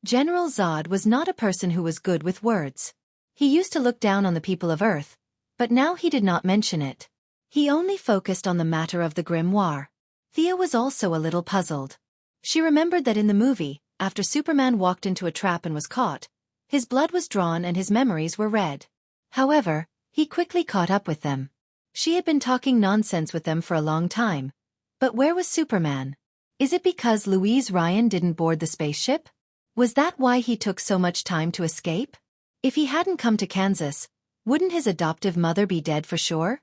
General Zod was not a person who was good with words. He used to look down on the people of Earth, but now he did not mention it. He only focused on the matter of the grimoire. Thea was also a little puzzled. She remembered that in the movie, after Superman walked into a trap and was caught, his blood was drawn and his memories were read. However, he quickly caught up with them. She had been talking nonsense with them for a long time. But where was Superman? Is it because Louise Ryan didn't board the spaceship? Was that why he took so much time to escape? If he hadn't come to Kansas, wouldn't his adoptive mother be dead for sure?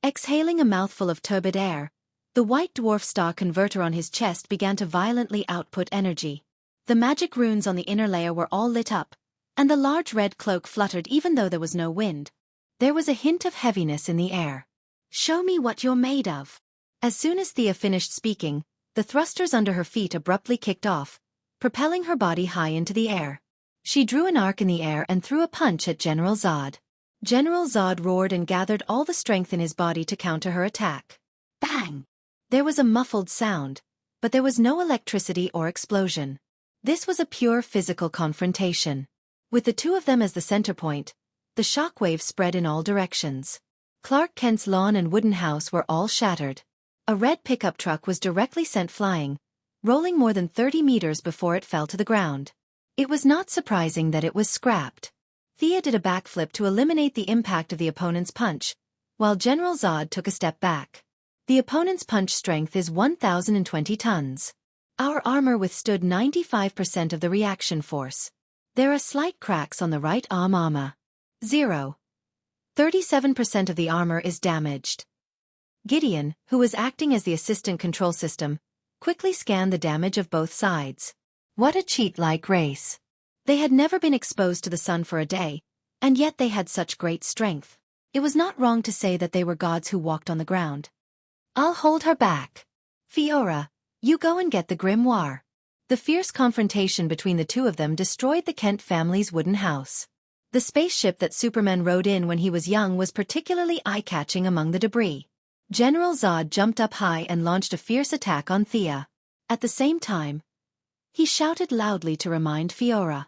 Exhaling a mouthful of turbid air, the white dwarf star converter on his chest began to violently output energy. The magic runes on the inner layer were all lit up, and the large red cloak fluttered even though there was no wind. There was a hint of heaviness in the air. Show me what you're made of. As soon as Thea finished speaking, the thrusters under her feet abruptly kicked off, propelling her body high into the air. She drew an arc in the air and threw a punch at General Zod. General Zod roared and gathered all the strength in his body to counter her attack. Bang! There was a muffled sound, but there was no electricity or explosion. This was a pure physical confrontation. With the two of them as the center point, the shockwaves spread in all directions. Clark Kent's lawn and wooden house were all shattered. A red pickup truck was directly sent flying, rolling more than 30 meters before it fell to the ground. It was not surprising that it was scrapped. Thea did a backflip to eliminate the impact of the opponent's punch, while General Zod took a step back. The opponent's punch strength is 1,020 tons. Our armor withstood 95% of the reaction force. There are slight cracks on the right arm. 37% of the armor is damaged. Gideon, who was acting as the assistant control system, quickly scanned the damage of both sides. What a cheat-like race. They had never been exposed to the sun for a day, and yet they had such great strength. It was not wrong to say that they were gods who walked on the ground. I'll hold her back. Fiora, you go and get the grimoire. The fierce confrontation between the two of them destroyed the Kent family's wooden house. The spaceship that Superman rode in when he was young was particularly eye-catching among the debris. General Zod jumped up high and launched a fierce attack on Thea. At the same time, he shouted loudly to remind Fiora.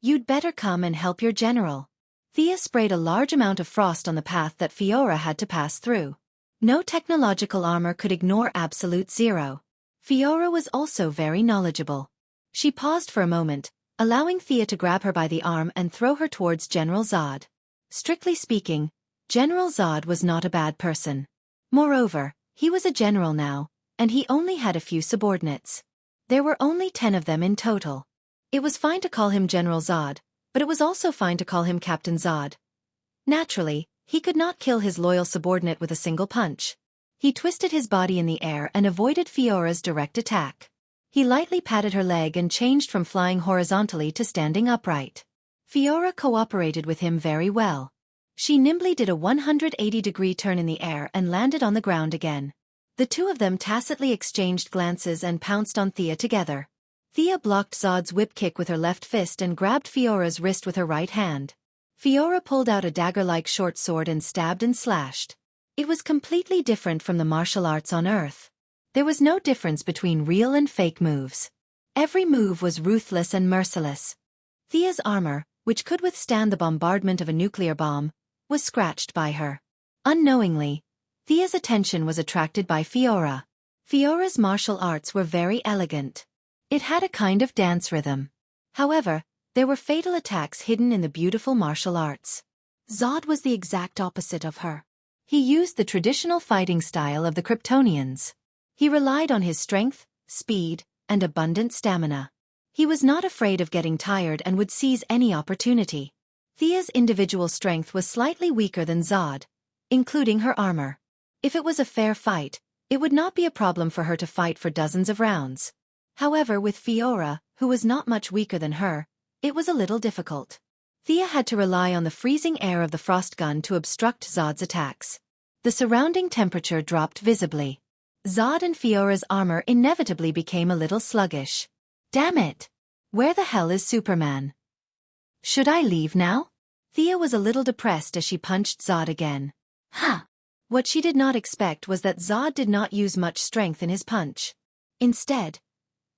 You'd better come and help your general. Thea sprayed a large amount of frost on the path that Fiora had to pass through. No technological armor could ignore absolute zero. Fiora was also very knowledgeable. She paused for a moment, allowing Thea to grab her by the arm and throw her towards General Zod. Strictly speaking, General Zod was not a bad person. Moreover, he was a general now, and he only had a few subordinates. There were only 10 of them in total. It was fine to call him General Zod, but it was also fine to call him Captain Zod. Naturally, he could not kill his loyal subordinate with a single punch. He twisted his body in the air and avoided Fiora's direct attack. He lightly patted her leg and changed from flying horizontally to standing upright. Fiora cooperated with him very well. She nimbly did a 180-degree turn in the air and landed on the ground again. The two of them tacitly exchanged glances and pounced on Thea together. Thea blocked Zod's whip kick with her left fist and grabbed Fiora's wrist with her right hand. Fiora pulled out a dagger-like short sword and stabbed and slashed. It was completely different from the martial arts on Earth. There was no difference between real and fake moves. Every move was ruthless and merciless. Thea's armor, which could withstand the bombardment of a nuclear bomb, was scratched by her. Unknowingly, Thea's attention was attracted by Fiora. Fiora's martial arts were very elegant. It had a kind of dance rhythm. However, there were fatal attacks hidden in the beautiful martial arts. Zod was the exact opposite of her. He used the traditional fighting style of the Kryptonians. He relied on his strength, speed, and abundant stamina. He was not afraid of getting tired and would seize any opportunity. Thea's individual strength was slightly weaker than Zod, including her armor. If it was a fair fight, it would not be a problem for her to fight for dozens of rounds. However, with Fiora, who was not much weaker than her, it was a little difficult. Thea had to rely on the freezing air of the frost gun to obstruct Zod's attacks. The surrounding temperature dropped visibly. Zod and Fiora's armor inevitably became a little sluggish. Damn it! Where the hell is Superman? Should I leave now? Thea was a little depressed as she punched Zod again. Huh! What she did not expect was that Zod did not use much strength in his punch. Instead,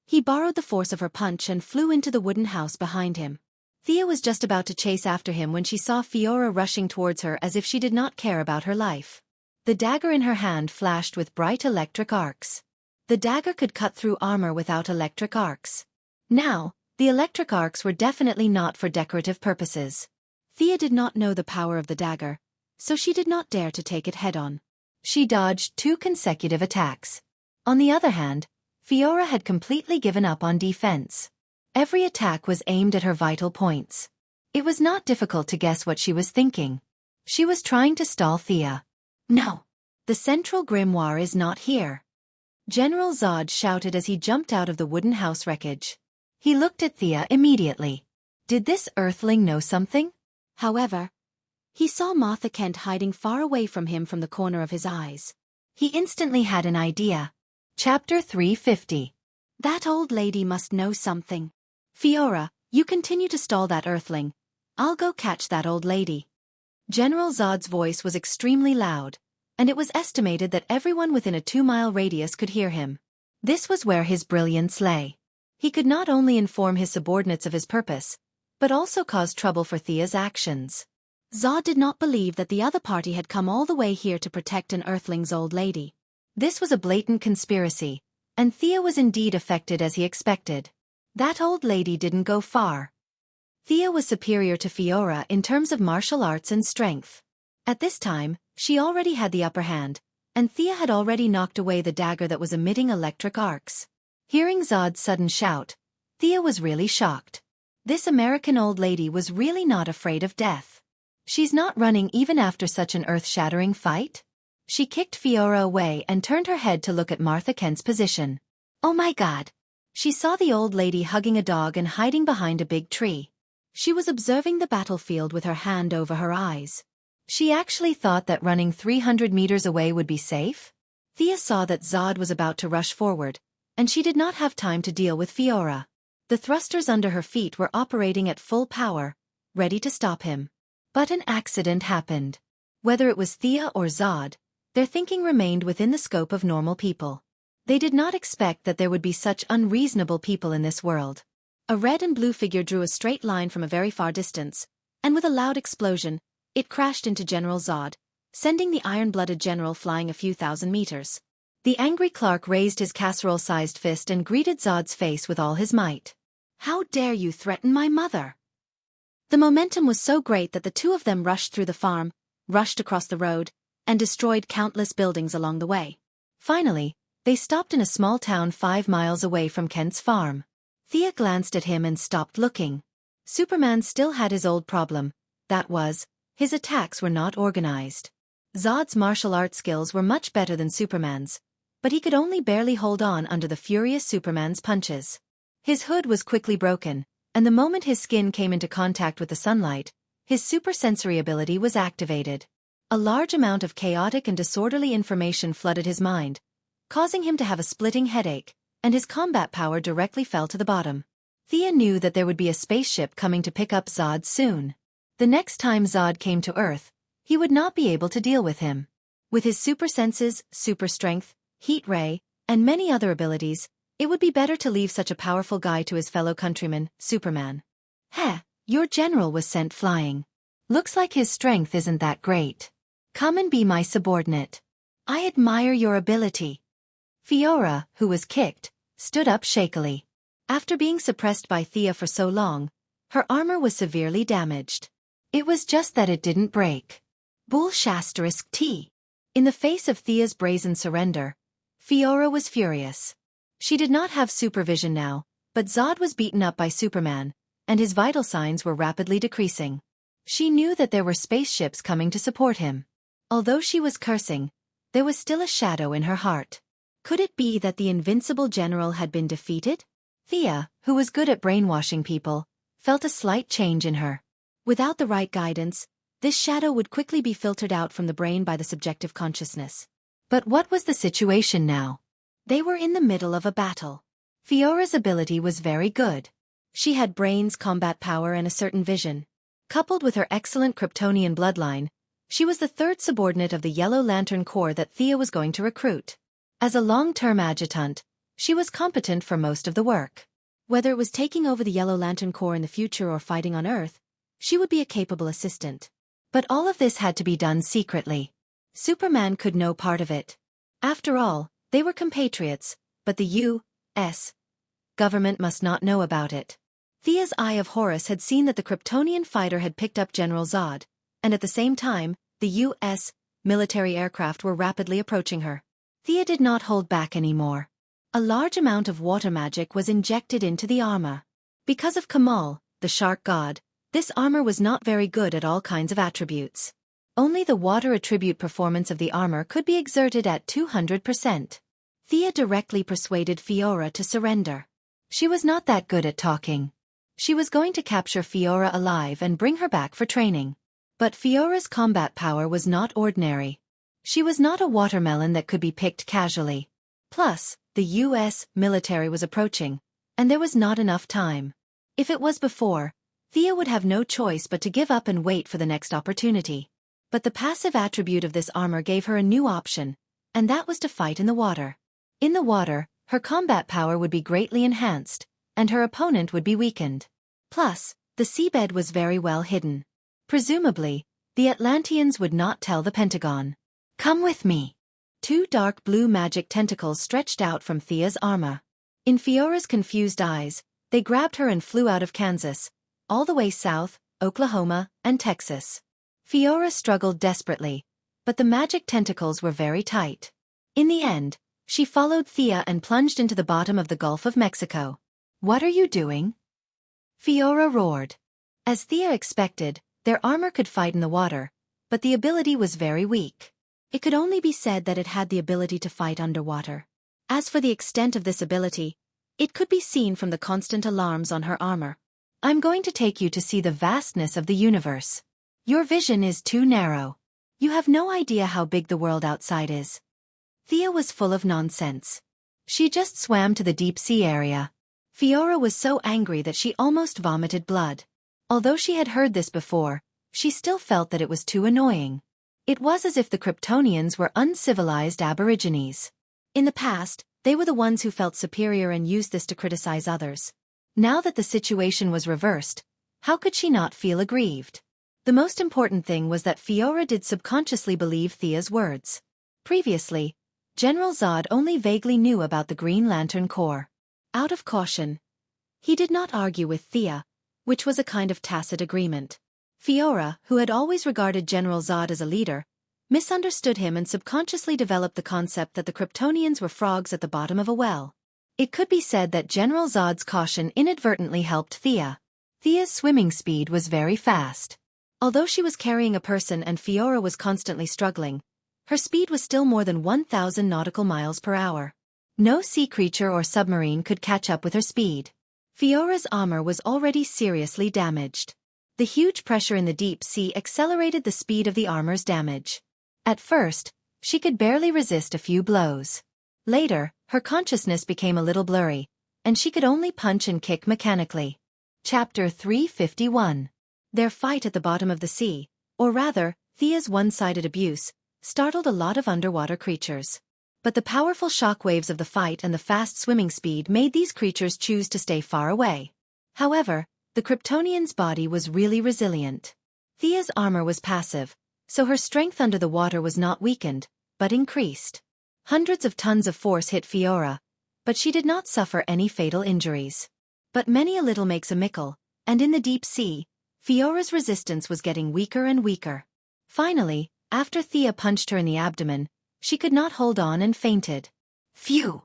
he borrowed the force of her punch and flew into the wooden house behind him. Thea was just about to chase after him when she saw Fiora rushing towards her as if she did not care about her life. The dagger in her hand flashed with bright electric arcs. The dagger could cut through armor without electric arcs. Now, the electric arcs were definitely not for decorative purposes. Thea did not know the power of the dagger, so she did not dare to take it head-on. She dodged 2 consecutive attacks. On the other hand, Fiora had completely given up on defense. Every attack was aimed at her vital points. It was not difficult to guess what she was thinking. She was trying to stall Thea. No! The central grimoire is not here. General Zod shouted as he jumped out of the wooden house wreckage. He looked at Thea immediately. Did this earthling know something? However, he saw Martha Kent hiding far away from him from the corner of his eyes. He instantly had an idea. Chapter 350. That old lady must know something. Fiora, you continue to stall that earthling. I'll go catch that old lady. General Zod's voice was extremely loud, and it was estimated that everyone within a 2-mile radius could hear him. This was where his brilliance lay. He could not only inform his subordinates of his purpose, but also cause trouble for Thea's actions. Zod did not believe that the other party had come all the way here to protect an earthling's old lady. This was a blatant conspiracy, and Thea was indeed affected as he expected. That old lady didn't go far. Thea was superior to Fiora in terms of martial arts and strength. At this time, she already had the upper hand, and Thea had already knocked away the dagger that was emitting electric arcs. Hearing Zod's sudden shout, Thea was really shocked. This American old lady was really not afraid of death. She's not running even after such an earth-shattering fight? She kicked Fiora away and turned her head to look at Martha Kent's position. Oh my God! She saw the old lady hugging a dog and hiding behind a big tree. She was observing the battlefield with her hand over her eyes. She actually thought that running 300 meters away would be safe? Thea saw that Zod was about to rush forward, and she did not have time to deal with Fiora. The thrusters under her feet were operating at full power, ready to stop him. But an accident happened. Whether it was Thea or Zod, their thinking remained within the scope of normal people. They did not expect that there would be such unreasonable people in this world. A red and blue figure drew a straight line from a very far distance, and with a loud explosion, it crashed into General Zod, sending the iron-blooded general flying a few thousand meters. The angry Clark raised his casserole-sized fist and greeted Zod's face with all his might. How dare you threaten my mother? The momentum was so great that the two of them rushed through the farm, rushed across the road, and destroyed countless buildings along the way. Finally, they stopped in a small town 5 miles away from Kent's farm. Thea glanced at him and stopped looking. Superman still had his old problem, that was, his attacks were not organized. Zod's martial arts skills were much better than Superman's, but he could only barely hold on under the furious Superman's punches. His hood was quickly broken, and the moment his skin came into contact with the sunlight, his supersensory ability was activated. A large amount of chaotic and disorderly information flooded his mind, causing him to have a splitting headache, and his combat power directly fell to the bottom. Thea knew that there would be a spaceship coming to pick up Zod soon. The next time Zod came to Earth, he would not be able to deal with him. With his super senses, super strength, heat ray, and many other abilities, it would be better to leave such a powerful guy to his fellow countryman, Superman. Heh, your general was sent flying. Looks like his strength isn't that great. Come and be my subordinate. I admire your ability. Fiora, who was kicked, stood up shakily. After being suppressed by Thea for so long, her armor was severely damaged. It was just that it didn't break. Bull**T. In the face of Thea's brazen surrender, Fiora was furious. She did not have supervision now, but Zod was beaten up by Superman, and his vital signs were rapidly decreasing. She knew that there were spaceships coming to support him. Although she was cursing, there was still a shadow in her heart. Could it be that the invincible general had been defeated? Thea, who was good at brainwashing people, felt a slight change in her. Without the right guidance, this shadow would quickly be filtered out from the brain by the subjective consciousness. But what was the situation now? They were in the middle of a battle. Fiora's ability was very good. She had brains, combat power, and a certain vision. Coupled with her excellent Kryptonian bloodline, she was the third subordinate of the Yellow Lantern Corps that Thea was going to recruit. As a long-term adjutant, she was competent for most of the work. Whether it was taking over the Yellow Lantern Corps in the future or fighting on Earth, she would be a capable assistant. But all of this had to be done secretly. Superman could know part of it. After all, they were compatriots, but the U.S. government must not know about it. Thea's Eye of Horus had seen that the Kryptonian fighter had picked up General Zod, and at the same time, the U.S. military aircraft were rapidly approaching her. Thea did not hold back anymore. A large amount of water magic was injected into the armor. Because of Kamal, the shark god, this armor was not very good at all kinds of attributes. Only the water attribute performance of the armor could be exerted at 200%. Thea directly persuaded Fiora to surrender. She was not that good at talking. She was going to capture Fiora alive and bring her back for training. But Fiora's combat power was not ordinary. She was not a watermelon that could be picked casually. Plus, the U.S. military was approaching, and there was not enough time. If it was before, Thea would have no choice but to give up and wait for the next opportunity. But the passive attribute of this armor gave her a new option, and that was to fight in the water. In the water, her combat power would be greatly enhanced, and her opponent would be weakened. Plus, the seabed was very well hidden. Presumably, the Atlanteans would not tell the Pentagon. Come with me. Two dark blue magic tentacles stretched out from Thea's armor. In Fiora's confused eyes, they grabbed her and flew out of Kansas, all the way south, Oklahoma, and Texas. Fiora struggled desperately, but the magic tentacles were very tight. In the end, she followed Thea and plunged into the bottom of the Gulf of Mexico. What are you doing? Fiora roared. As Thea expected, their armor could fight in the water, but the ability was very weak. It could only be said that it had the ability to fight underwater. As for the extent of this ability, it could be seen from the constant alarms on her armor. I'm going to take you to see the vastness of the universe. Your vision is too narrow. You have no idea how big the world outside is. Thea was full of nonsense. She just swam to the deep sea area. Fiora was so angry that she almost vomited blood. Although she had heard this before, she still felt that it was too annoying. It was as if the Kryptonians were uncivilized aborigines. In the past, they were the ones who felt superior and used this to criticize others. Now that the situation was reversed, how could she not feel aggrieved? The most important thing was that Fiora did subconsciously believe Thea's words. Previously, General Zod only vaguely knew about the Green Lantern Corps. Out of caution, he did not argue with Thea, which was a kind of tacit agreement. Fiora, who had always regarded General Zod as a leader, misunderstood him and subconsciously developed the concept that the Kryptonians were frogs at the bottom of a well. It could be said that General Zod's caution inadvertently helped Thea. Thea's swimming speed was very fast. Although she was carrying a person and Fiora was constantly struggling, her speed was still more than 1,000 nautical miles per hour. No sea creature or submarine could catch up with her speed. Fiora's armor was already seriously damaged. The huge pressure in the deep sea accelerated the speed of the armor's damage. At first, she could barely resist a few blows. Later, her consciousness became a little blurry, and she could only punch and kick mechanically. Chapter 351. Their fight at the bottom of the sea, or rather, Thea's one-sided abuse, startled a lot of underwater creatures. But the powerful shockwaves of the fight and the fast swimming speed made these creatures choose to stay far away. However, the Kryptonian's body was really resilient. Thea's armor was passive, so her strength under the water was not weakened, but increased. Hundreds of tons of force hit Fiora, but she did not suffer any fatal injuries. But many a little makes a mickle, and in the deep sea, Fiora's resistance was getting weaker and weaker. Finally, after Thea punched her in the abdomen, she could not hold on and fainted. Phew!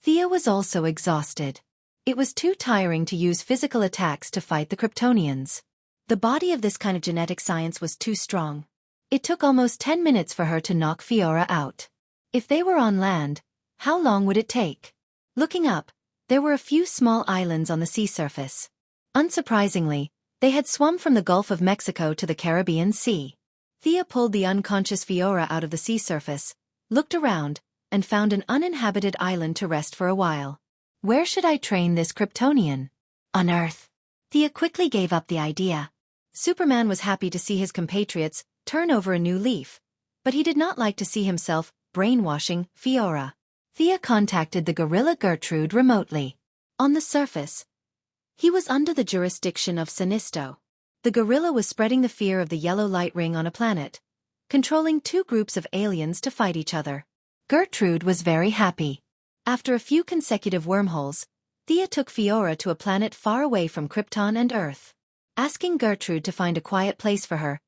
Thea was also exhausted. It was too tiring to use physical attacks to fight the Kryptonians. The body of this kind of genetic science was too strong. It took almost 10 minutes for her to knock Fiora out. If they were on land, how long would it take? Looking up, there were a few small islands on the sea surface. Unsurprisingly, They had swum from the Gulf of Mexico to the Caribbean Sea. Thea pulled the unconscious Fiora out of the sea surface, looked around, and found an uninhabited island to rest for a while. Where should I train this Kryptonian? On Earth. Thea quickly gave up the idea. Superman was happy to see his compatriots turn over a new leaf, but he did not like to see himself brainwashing Fiora. Thea contacted the gorilla Gertrude remotely. On the surface, he was under the jurisdiction of Sinisto. The gorilla was spreading the fear of the yellow light ring on a planet, controlling two groups of aliens to fight each other. Gertrude was very happy. After a few consecutive wormholes, Thea took Fiora to a planet far away from Krypton and Earth. Asking Gertrude to find a quiet place for her,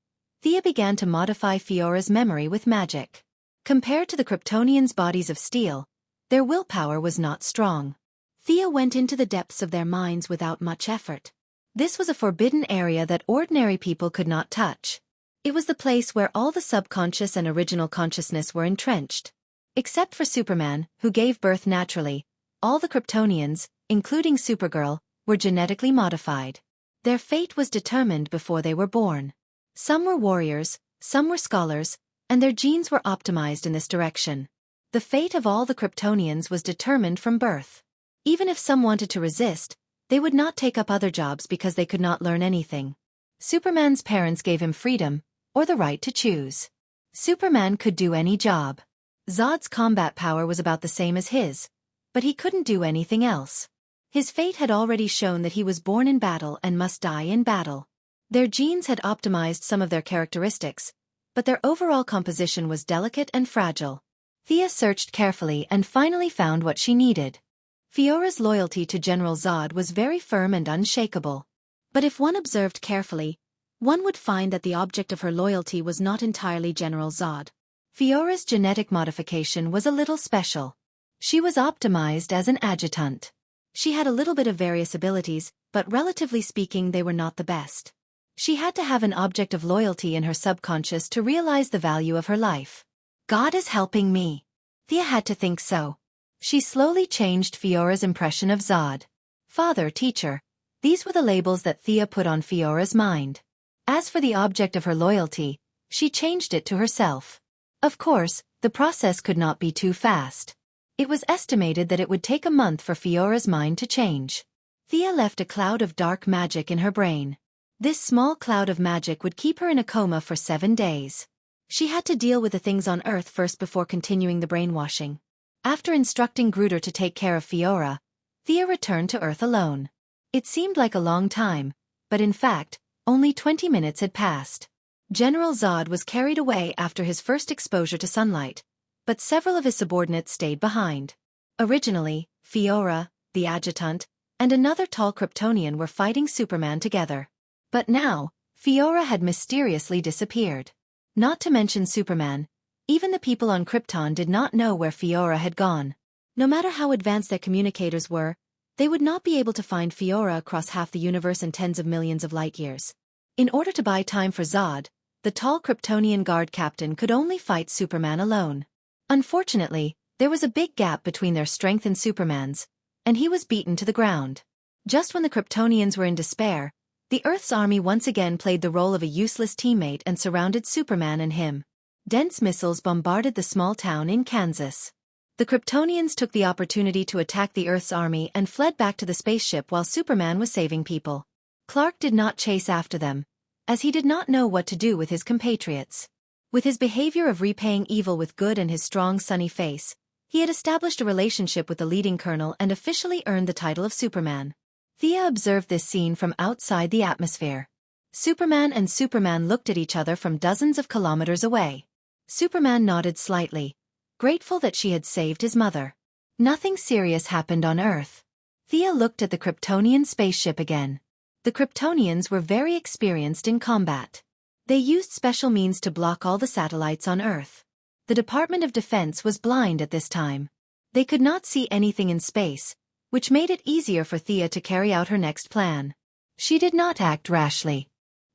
Thea began to modify Fiora's memory with magic. Compared to the Kryptonians' bodies of steel, their willpower was not strong. Thea went into the depths of their minds without much effort. This was a forbidden area that ordinary people could not touch. It was the place where all the subconscious and original consciousness were entrenched. Except for Superman, who gave birth naturally, all the Kryptonians, including Supergirl, were genetically modified. Their fate was determined before they were born. Some were warriors, some were scholars, and their genes were optimized in this direction. The fate of all the Kryptonians was determined from birth. Even if some wanted to resist, they would not take up other jobs because they could not learn anything. Superman's parents gave him freedom, or the right to choose. Superman could do any job. Zod's combat power was about the same as his, but he couldn't do anything else. His fate had already shown that he was born in battle and must die in battle. Their genes had optimized some of their characteristics, but their overall composition was delicate and fragile. Thea searched carefully and finally found what she needed. Fiora's loyalty to General Zod was very firm and unshakable. But if one observed carefully, one would find that the object of her loyalty was not entirely General Zod. Fiora's genetic modification was a little special. She was optimized as an adjutant. She had a little bit of various abilities, but relatively speaking they were not the best. She had to have an object of loyalty in her subconscious to realize the value of her life. God is helping me. Thea had to think so. She slowly changed Fiora's impression of Zod. Father, teacher. These were the labels that Thea put on Fiora's mind. As for the object of her loyalty, she changed it to herself. Of course, the process could not be too fast. It was estimated that it would take a month for Fiora's mind to change. Thea left a cloud of dark magic in her brain. This small cloud of magic would keep her in a coma for 7 days. She had to deal with the things on Earth first before continuing the brainwashing. After instructing Gruder to take care of Fiora, Thea returned to Earth alone. It seemed like a long time, but in fact, only 20 minutes had passed. General Zod was carried away after his first exposure to sunlight, but several of his subordinates stayed behind. Originally, Fiora, the adjutant, and another tall Kryptonian were fighting Superman together. But now, Fiora had mysteriously disappeared. Not to mention Superman, even the people on Krypton did not know where Fiora had gone. No matter how advanced their communicators were, they would not be able to find Fiora across half the universe and tens of millions of light-years. In order to buy time for Zod, the tall Kryptonian guard captain could only fight Superman alone. Unfortunately, there was a big gap between their strength and Superman's, and he was beaten to the ground. Just when the Kryptonians were in despair, the Earth's army once again played the role of a useless teammate and surrounded Superman and him. Dense missiles bombarded the small town in Kansas. The Kryptonians took the opportunity to attack the Earth's army and fled back to the spaceship while Superman was saving people. Clark did not chase after them, as he did not know what to do with his compatriots. With his behavior of repaying evil with good and his strong sunny face, he had established a relationship with the leading colonel and officially earned the title of Superman. Thea observed this scene from outside the atmosphere. Superman and Superman looked at each other from dozens of kilometers away. Superman nodded slightly, grateful that she had saved his mother. Nothing serious happened on Earth. Thea looked at the Kryptonian spaceship again. The Kryptonians were very experienced in combat. They used special means to block all the satellites on Earth. The Department of Defense was blind at this time. They could not see anything in space, which made it easier for Thea to carry out her next plan. She did not act rashly.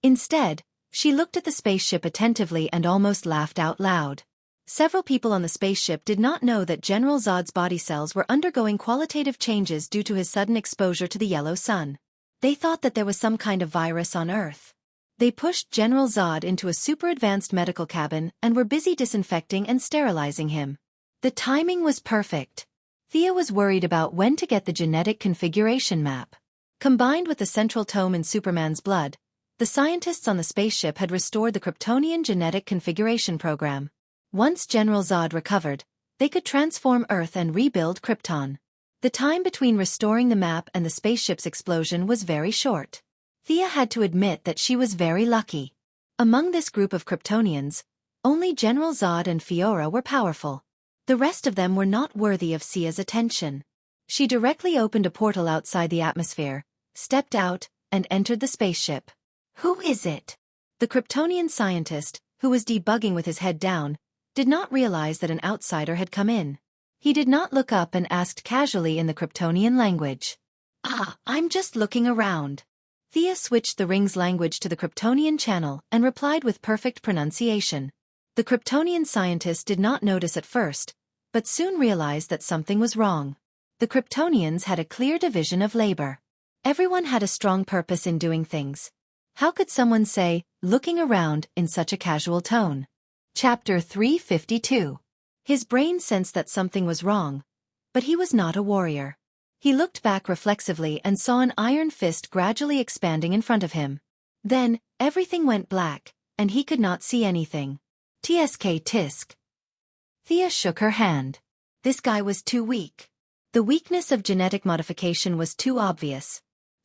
Instead, she looked at the spaceship attentively and almost laughed out loud. Several people on the spaceship did not know that General Zod's body cells were undergoing qualitative changes due to his sudden exposure to the yellow sun. They thought that there was some kind of virus on Earth. They pushed General Zod into a super-advanced medical cabin and were busy disinfecting and sterilizing him. The timing was perfect. Thea was worried about when to get the genetic configuration map. Combined with the central tome in Superman's blood, the scientists on the spaceship had restored the Kryptonian genetic configuration program. Once General Zod recovered, they could transform Earth and rebuild Krypton. The time between restoring the map and the spaceship's explosion was very short. Thea had to admit that she was very lucky. Among this group of Kryptonians, only General Zod and Fiora were powerful. The rest of them were not worthy of Sia's attention. She directly opened a portal outside the atmosphere, stepped out, and entered the spaceship. Who is it? The Kryptonian scientist, who was debugging with his head down, did not realize that an outsider had come in. He did not look up and asked casually in the Kryptonian language. I'm just looking around. Thea switched the ring's language to the Kryptonian channel and replied with perfect pronunciation. The Kryptonian scientist did not notice at first, but soon realized that something was wrong. The Kryptonians had a clear division of labor. Everyone had a strong purpose in doing things. How could someone say, looking around, in such a casual tone? Chapter 352. His brain sensed that something was wrong, but he was not a warrior. He looked back reflexively and saw an iron fist gradually expanding in front of him. Then, everything went black, and he could not see anything. TSK tisk. Thea shook her hand. This guy was too weak. The weakness of genetic modification was too obvious.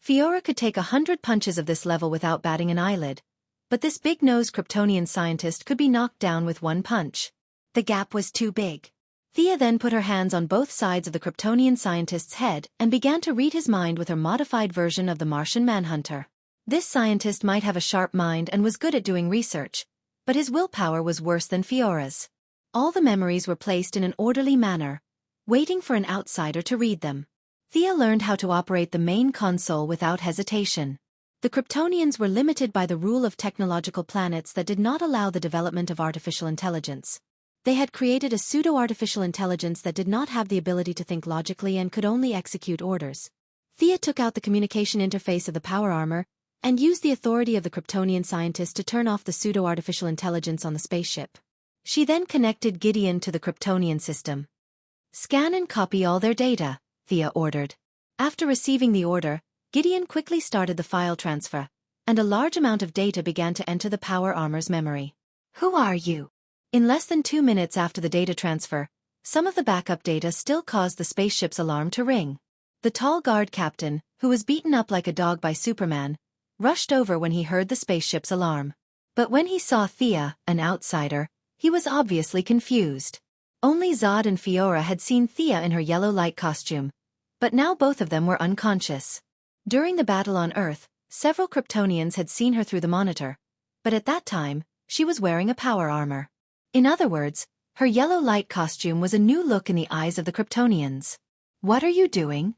Fiora could take 100 punches of this level without batting an eyelid, but this big-nosed Kryptonian scientist could be knocked down with one punch. The gap was too big. Thea then put her hands on both sides of the Kryptonian scientist's head and began to read his mind with her modified version of the Martian Manhunter. This scientist might have a sharp mind and was good at doing research, but his willpower was worse than Fiora's. All the memories were placed in an orderly manner, waiting for an outsider to read them. Thea learned how to operate the main console without hesitation. The Kryptonians were limited by the rule of technological planets that did not allow the development of artificial intelligence. They had created a pseudo-artificial intelligence that did not have the ability to think logically and could only execute orders. Thea took out the communication interface of the power armor and used the authority of the Kryptonian scientist to turn off the pseudo-artificial intelligence on the spaceship. She then connected Gideon to the Kryptonian system. Scan and copy all their data, Thea ordered. After receiving the order, Gideon quickly started the file transfer, and a large amount of data began to enter the power armor's memory. Who are you? In less than 2 minutes after the data transfer, some of the backup data still caused the spaceship's alarm to ring. The tall guard captain, who was beaten up like a dog by Superman, rushed over when he heard the spaceship's alarm. But when he saw Thea, an outsider, he was obviously confused. Only Zod and Fiora had seen Thea in her yellow light costume, but now both of them were unconscious. During the battle on Earth, several Kryptonians had seen her through the monitor, but at that time, she was wearing a power armor. In other words, her yellow light costume was a new look in the eyes of the Kryptonians. What are you doing?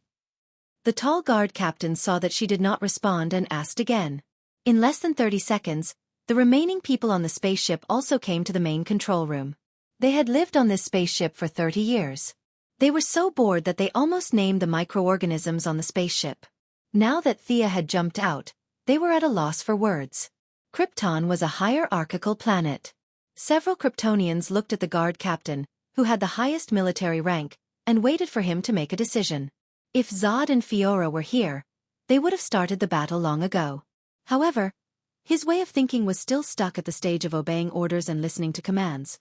The tall guard captain saw that she did not respond and asked again. In less than 30 seconds, the remaining people on the spaceship also came to the main control room. They had lived on this spaceship for 30 years. They were so bored that they almost named the microorganisms on the spaceship. Now that Thea had jumped out, they were at a loss for words. Krypton was a hierarchical planet. Several Kryptonians looked at the guard captain, who had the highest military rank, and waited for him to make a decision. If Zod and Fiora were here, they would have started the battle long ago. However, his way of thinking was still stuck at the stage of obeying orders and listening to commands.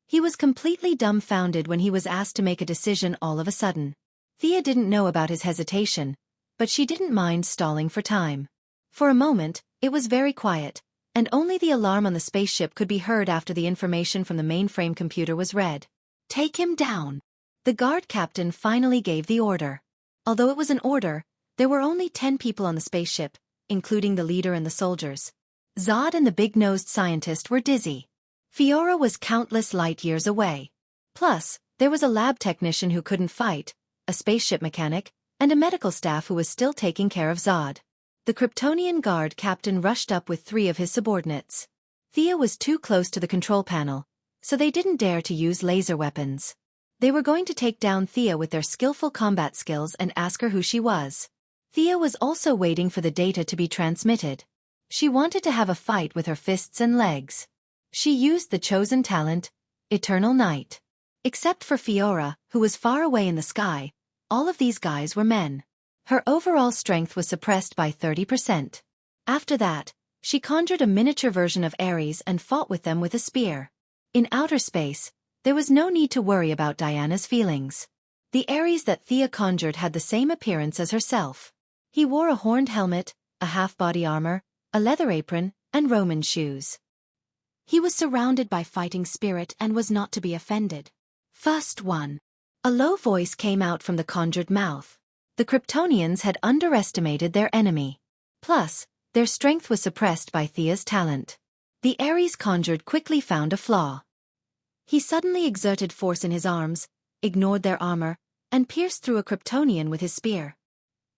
He was completely dumbfounded when he was asked to make a decision all of a sudden. Thea didn't know about his hesitation, but she didn't mind stalling for time. For a moment, it was very quiet, and only the alarm on the spaceship could be heard after the information from the mainframe computer was read. Take him down. The guard captain finally gave the order. Although it was an order, there were only 10 people on the spaceship, including the leader and the soldiers. Zod and the big-nosed scientist were dizzy. Fiora was countless light years away. Plus, there was a lab technician who couldn't fight, a spaceship mechanic, and a medical staff who was still taking care of Zod. The Kryptonian guard captain rushed up with 3 of his subordinates. Thea was too close to the control panel, so they didn't dare to use laser weapons. They were going to take down Thea with their skillful combat skills and ask her who she was. Thea was also waiting for the data to be transmitted. She wanted to have a fight with her fists and legs. She used the chosen talent, Eternal Night. Except for Fiora, who was far away in the sky, all of these guys were men. Her overall strength was suppressed by 30%. After that, she conjured a miniature version of Ares and fought with them with a spear. In outer space, there was no need to worry about Diana's feelings. The Ares that Thea conjured had the same appearance as herself. He wore a horned helmet, a half-body armor, a leather apron, and Roman shoes. He was surrounded by fighting spirit and was not to be offended. First one. A low voice came out from the conjured mouth. The Kryptonians had underestimated their enemy. Plus, their strength was suppressed by Thea's talent. The Ares conjured quickly found a flaw. He suddenly exerted force in his arms, ignored their armor, and pierced through a Kryptonian with his spear.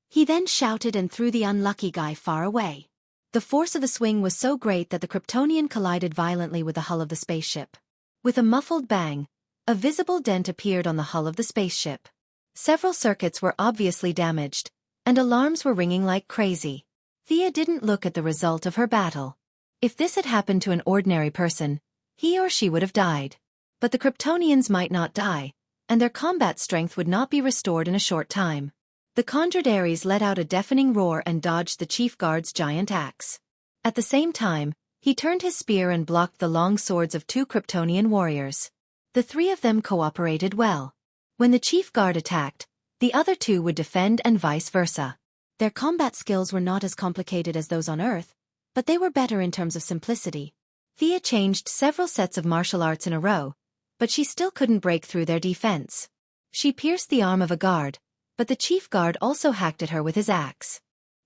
He then shouted and threw the unlucky guy far away. The force of the swing was so great that the Kryptonian collided violently with the hull of the spaceship. With a muffled bang, a visible dent appeared on the hull of the spaceship. Several circuits were obviously damaged, and alarms were ringing like crazy. Thea didn't look at the result of her battle. If this had happened to an ordinary person, he or she would have died. But the Kryptonians might not die, and their combat strength would not be restored in a short time. The conjured Ares let out a deafening roar and dodged the chief guard's giant axe. At the same time, he turned his spear and blocked the long swords of two Kryptonian warriors. The three of them cooperated well. When the chief guard attacked, the other two would defend and vice versa. Their combat skills were not as complicated as those on Earth, but they were better in terms of simplicity. Thea changed several sets of martial arts in a row, but she still couldn't break through their defense. She pierced the arm of a guard, but the chief guard also hacked at her with his axe.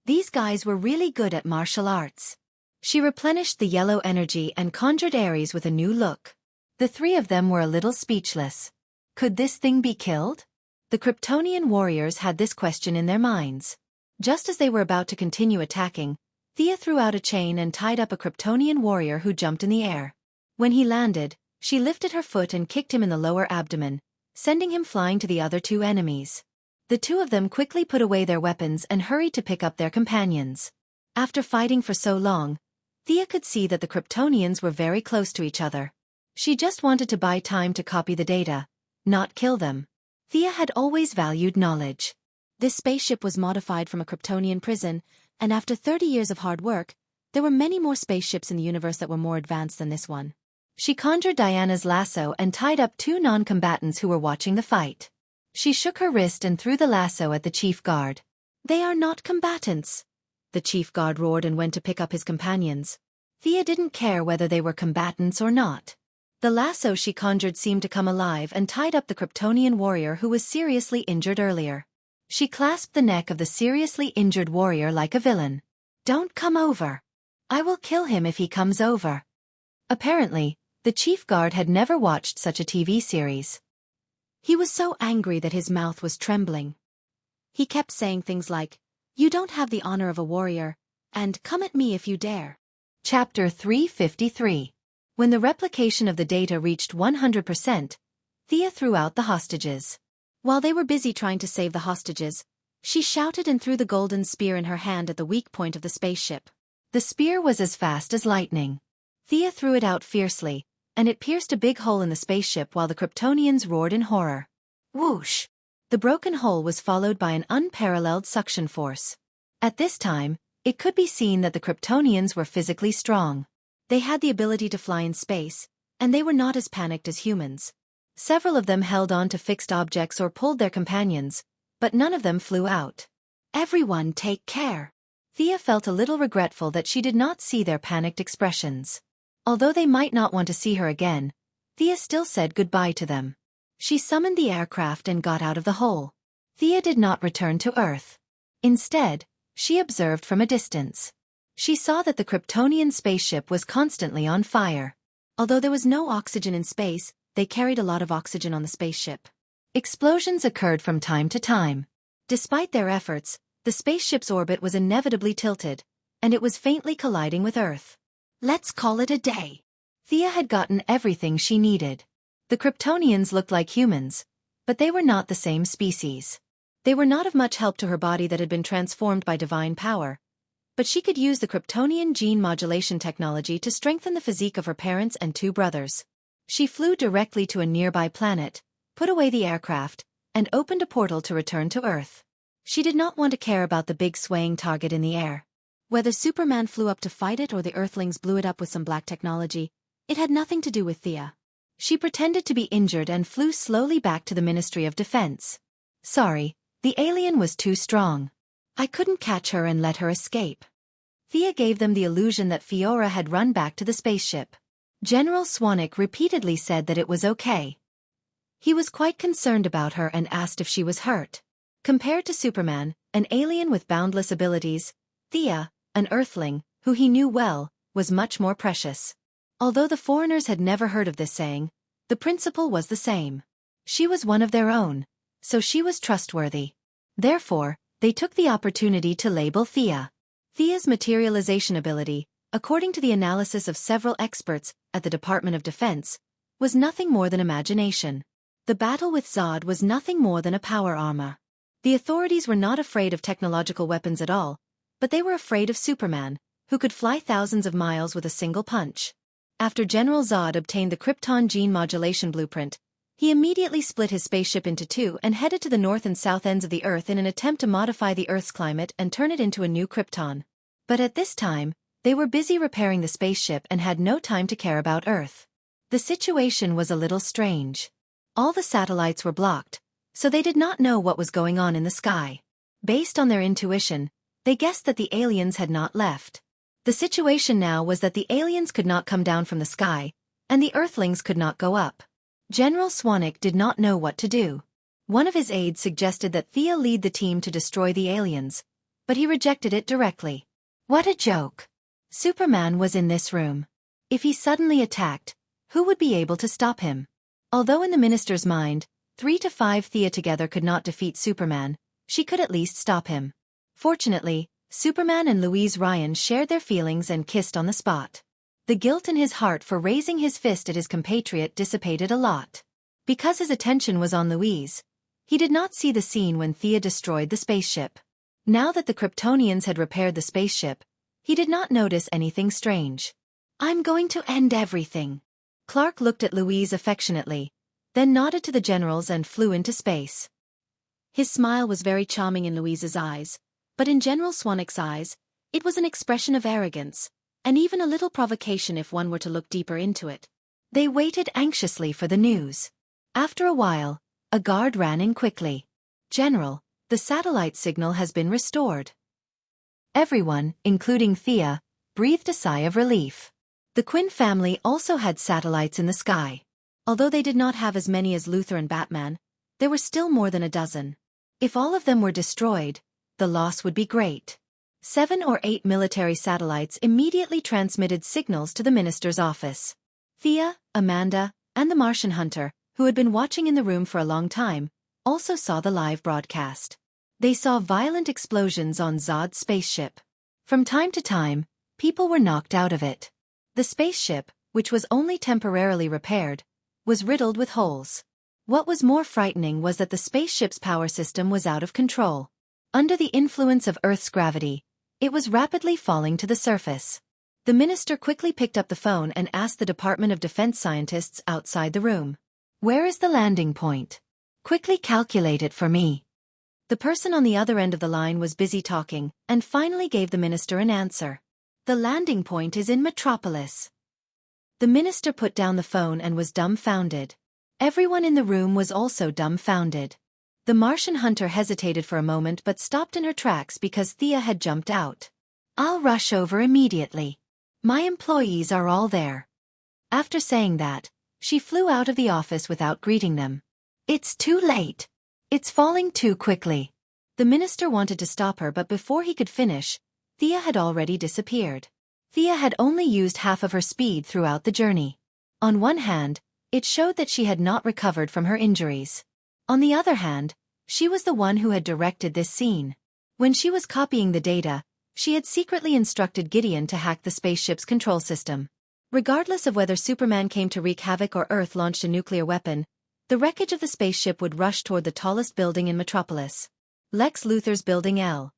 These guys were really good at martial arts. She replenished the yellow energy and conjured Ares with a new look. The three of them were a little speechless. Could this thing be killed? The Kryptonian warriors had this question in their minds. Just as they were about to continue attacking, Thea threw out a chain and tied up a Kryptonian warrior who jumped in the air. When he landed, she lifted her foot and kicked him in the lower abdomen, sending him flying to the other two enemies. The two of them quickly put away their weapons and hurried to pick up their companions. After fighting for so long, Thea could see that the Kryptonians were very close to each other. She just wanted to buy time to copy the data, not kill them. Thea had always valued knowledge. This spaceship was modified from a Kryptonian prison, and after 30 years of hard work, there were many more spaceships in the universe that were more advanced than this one. She conjured Diana's lasso and tied up two non-combatants who were watching the fight. She shook her wrist and threw the lasso at the chief guard. "They are not combatants." The chief guard roared and went to pick up his companions. Thea didn't care whether they were combatants or not. The lasso she conjured seemed to come alive and tied up the Kryptonian warrior who was seriously injured earlier. She clasped the neck of the seriously injured warrior like a villain. "Don't come over. I will kill him if he comes over." Apparently, the chief guard had never watched such a TV series. He was so angry that his mouth was trembling. He kept saying things like, "You don't have the honor of a warrior," and "Come at me if you dare." Chapter 353. When the replication of the data reached 100%, Thea threw out the hostages. While they were busy trying to save the hostages, she shouted and threw the golden spear in her hand at the weak point of the spaceship. The spear was as fast as lightning. Thea threw it out fiercely, and it pierced a big hole in the spaceship while the Kryptonians roared in horror. Whoosh! The broken hole was followed by an unparalleled suction force. At this time, it could be seen that the Kryptonians were physically strong. They had the ability to fly in space, and they were not as panicked as humans. Several of them held on to fixed objects or pulled their companions, but none of them flew out. "Everyone take care." Thea felt a little regretful that she did not see their panicked expressions. Although they might not want to see her again, Thea still said goodbye to them. She summoned the aircraft and got out of the hole. Thea did not return to Earth. Instead, she observed from a distance. She saw that the Kryptonian spaceship was constantly on fire. Although there was no oxygen in space, they carried a lot of oxygen on the spaceship. Explosions occurred from time to time. Despite their efforts, the spaceship's orbit was inevitably tilted, and it was faintly colliding with Earth. Let's call it a day. Thea had gotten everything she needed. The Kryptonians looked like humans, but they were not the same species. They were not of much help to her body that had been transformed by divine power, but she could use the Kryptonian gene modulation technology to strengthen the physique of her parents and two brothers. She flew directly to a nearby planet, put away the aircraft, and opened a portal to return to Earth. She did not want to care about the big swaying target in the air. Whether Superman flew up to fight it or the Earthlings blew it up with some black technology, it had nothing to do with Thea. She pretended to be injured and flew slowly back to the Ministry of Defense. Sorry, the alien was too strong. I couldn't catch her and let her escape. Thea gave them the illusion that Fiora had run back to the spaceship. General Swanwick repeatedly said that it was okay. He was quite concerned about her and asked if she was hurt. Compared to Superman, an alien with boundless abilities, Thea, an Earthling, who he knew well, was much more precious. Although the foreigners had never heard of this saying, the principle was the same. She was one of their own, so she was trustworthy. Therefore, they took the opportunity to label Thea. Thea's materialization ability, according to the analysis of several experts at the Department of Defense, was nothing more than imagination. The battle with Zod was nothing more than a power armor. The authorities were not afraid of technological weapons at all, but they were afraid of Superman, who could fly thousands of miles with a single punch. After General Zod obtained the Krypton gene modulation blueprint, he immediately split his spaceship into two and headed to the north and south ends of the Earth in an attempt to modify the Earth's climate and turn it into a new Krypton. But at this time, they were busy repairing the spaceship and had no time to care about Earth. The situation was a little strange. All the satellites were blocked, so they did not know what was going on in the sky. Based on their intuition, they guessed that the aliens had not left. The situation now was that the aliens could not come down from the sky, and the Earthlings could not go up. General Swanwick did not know what to do. One of his aides suggested that Thea lead the team to destroy the aliens, but he rejected it directly. What a joke! Superman was in this room. If he suddenly attacked, who would be able to stop him? Although in the minister's mind, 3 to 5 Thea together could not defeat Superman, she could at least stop him. Fortunately, Superman and Louise Ryan shared their feelings and kissed on the spot. The guilt in his heart for raising his fist at his compatriot dissipated a lot. Because his attention was on Louise, he did not see the scene when Thea destroyed the spaceship. Now that the Kryptonians had repaired the spaceship, he did not notice anything strange. I'm going to end everything. Clark looked at Louise affectionately, then nodded to the generals and flew into space. His smile was very charming in Louise's eyes, but in General Swanwick's eyes, it was an expression of arrogance, and even a little provocation if one were to look deeper into it. They waited anxiously for the news. After a while, a guard ran in quickly. General, the satellite signal has been restored. Everyone, including Thea, breathed a sigh of relief. The Quinn family also had satellites in the sky. Although they did not have as many as Luthor and Batman, there were still more than a dozen. If all of them were destroyed, the loss would be great. 7 or 8 military satellites immediately transmitted signals to the minister's office. Thea, Amanda, and the Martian hunter, who had been watching in the room for a long time, also saw the live broadcast. They saw violent explosions on Zod's spaceship. From time to time, people were knocked out of it. The spaceship, which was only temporarily repaired, was riddled with holes. What was more frightening was that the spaceship's power system was out of control. Under the influence of Earth's gravity, it was rapidly falling to the surface. The minister quickly picked up the phone and asked the Department of Defense scientists outside the room. Where is the landing point? Quickly calculate it for me. The person on the other end of the line was busy talking, and finally gave the minister an answer. The landing point is in Metropolis. The minister put down the phone and was dumbfounded. Everyone in the room was also dumbfounded. The Martian hunter hesitated for a moment but stopped in her tracks because Thea had jumped out. I'll rush over immediately. My employees are all there. After saying that, she flew out of the office without greeting them. It's too late. It's falling too quickly. The minister wanted to stop her, but before he could finish, Thea had already disappeared. Thea had only used half of her speed throughout the journey. On one hand, it showed that she had not recovered from her injuries. On the other hand, she was the one who had directed this scene. When she was copying the data, she had secretly instructed Gideon to hack the spaceship's control system. Regardless of whether Superman came to wreak havoc or Earth launched a nuclear weapon, the wreckage of the spaceship would rush toward the tallest building in Metropolis. Lex Luthor's Building L.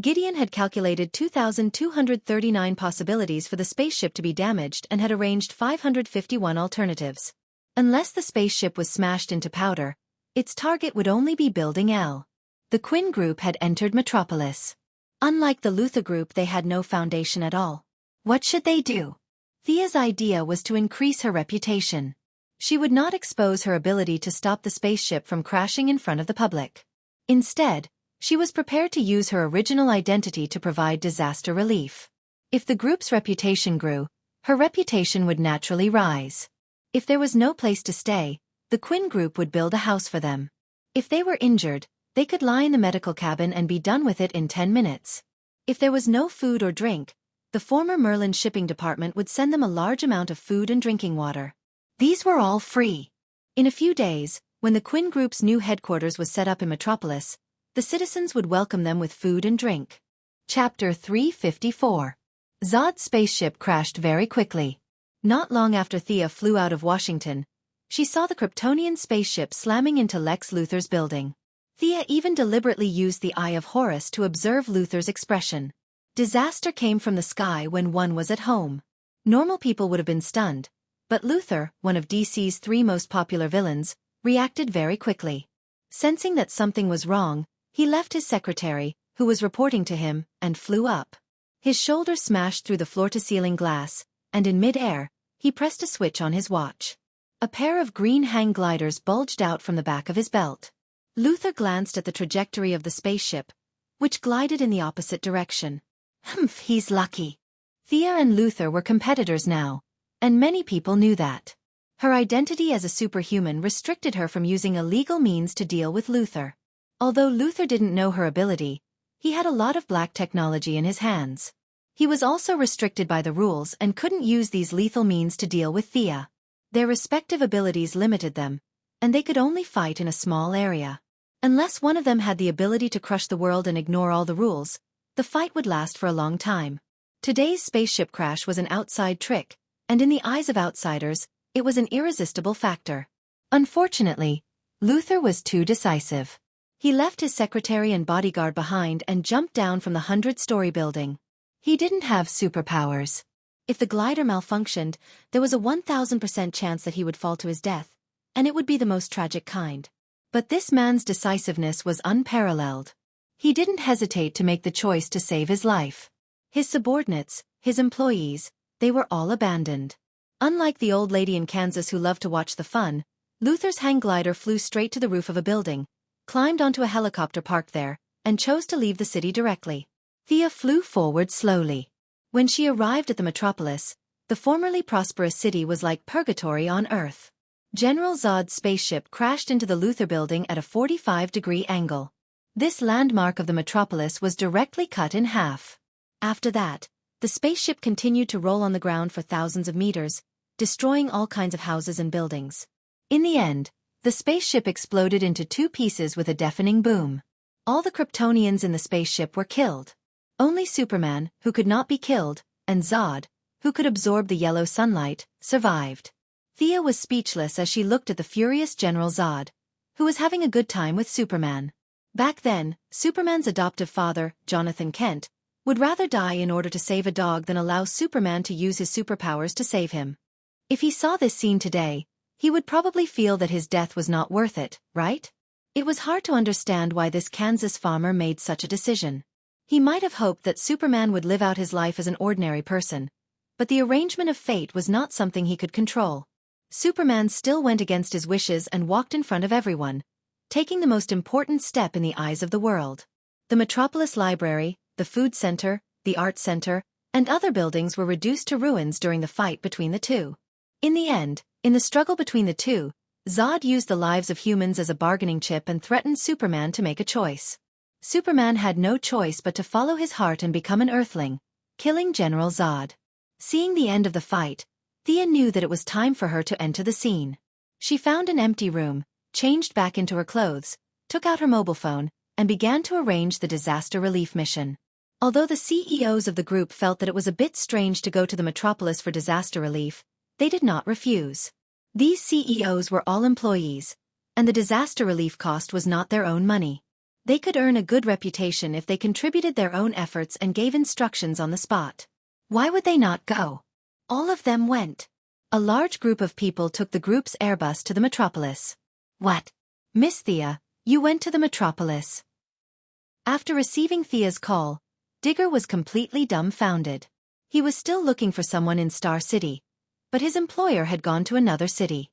Gideon had calculated 2,239 possibilities for the spaceship to be damaged and had arranged 551 alternatives. Unless the spaceship was smashed into powder, its target would only be Building L. The Quinn group had entered Metropolis. Unlike the Luthor group, they had no foundation at all. What should they do? Thea's idea was to increase her reputation. She would not expose her ability to stop the spaceship from crashing in front of the public. Instead, she was prepared to use her original identity to provide disaster relief. If the group's reputation grew, her reputation would naturally rise. If there was no place to stay, the Quinn group would build a house for them. If they were injured, they could lie in the medical cabin and be done with it in 10 minutes. If there was no food or drink, the former Merlin shipping department would send them a large amount of food and drinking water. These were all free. In a few days, when the Quinn group's new headquarters was set up in Metropolis, the citizens would welcome them with food and drink. Chapter 354. Zod's spaceship crashed very quickly. Not long after Thea flew out of Washington, she saw the Kryptonian spaceship slamming into Lex Luthor's building. Thea even deliberately used the Eye of Horus to observe Luthor's expression. Disaster came from the sky when one was at home. Normal people would have been stunned, but Luthor, one of DC's 3 most popular villains, reacted very quickly. Sensing that something was wrong, he left his secretary, who was reporting to him, and flew up. His shoulder smashed through the floor-to-ceiling glass, and in mid-air, he pressed a switch on his watch. A pair of green hang gliders bulged out from the back of his belt. Luthor glanced at the trajectory of the spaceship, which glided in the opposite direction. Humph, he's lucky. Thea and Luthor were competitors now, and many people knew that. Her identity as a superhuman restricted her from using illegal means to deal with Luthor. Although Luthor didn't know her ability, he had a lot of black technology in his hands. He was also restricted by the rules and couldn't use these lethal means to deal with Thea. Their respective abilities limited them, and they could only fight in a small area. Unless one of them had the ability to crush the world and ignore all the rules, the fight would last for a long time. Today's spaceship crash was an outside trick, and in the eyes of outsiders, it was an irresistible factor. Unfortunately, Luthor was too decisive. He left his secretary and bodyguard behind and jumped down from the 100-story building. He didn't have superpowers. If the glider malfunctioned, there was a 1,000% chance that he would fall to his death, and it would be the most tragic kind. But this man's decisiveness was unparalleled. He didn't hesitate to make the choice to save his life. His subordinates, his employees, they were all abandoned. Unlike the old lady in Kansas who loved to watch the fun, Luthor's hang glider flew straight to the roof of a building, climbed onto a helicopter parked there, and chose to leave the city directly. Thea flew forward slowly. When she arrived at the Metropolis, the formerly prosperous city was like purgatory on Earth. General Zod's spaceship crashed into the Luthor building at a 45-degree angle. This landmark of the Metropolis was directly cut in half. After that, the spaceship continued to roll on the ground for thousands of meters, destroying all kinds of houses and buildings. In the end, the spaceship exploded into 2 pieces with a deafening boom. All the Kryptonians in the spaceship were killed. Only Superman, who could not be killed, and Zod, who could absorb the yellow sunlight, survived. Thea was speechless as she looked at the furious General Zod, who was having a good time with Superman. Back then, Superman's adoptive father, Jonathan Kent, would rather die in order to save a dog than allow Superman to use his superpowers to save him. If he saw this scene today, he would probably feel that his death was not worth it, right? It was hard to understand why this Kansas farmer made such a decision. He might have hoped that Superman would live out his life as an ordinary person, but the arrangement of fate was not something he could control. Superman still went against his wishes and walked in front of everyone, taking the most important step in the eyes of the world. The Metropolis Library, the Food Center, the Art Center, and other buildings were reduced to ruins during the fight between the two. In the end, in the struggle between the two, Zod used the lives of humans as a bargaining chip and threatened Superman to make a choice. Superman had no choice but to follow his heart and become an Earthling, killing General Zod. Seeing the end of the fight, Thea knew that it was time for her to enter the scene. She found an empty room, changed back into her clothes, took out her mobile phone, and began to arrange the disaster relief mission. Although the CEOs of the group felt that it was a bit strange to go to the Metropolis for disaster relief, they did not refuse. These CEOs were all employees, and the disaster relief cost was not their own money. They could earn a good reputation if they contributed their own efforts and gave instructions on the spot. Why would they not go? All of them went. A large group of people took the group's Airbus to the metropolis. What? Miss Thea, you went to the metropolis? After receiving Thea's call, Digger was completely dumbfounded. He was still looking for someone in Star City, but his employer had gone to another city.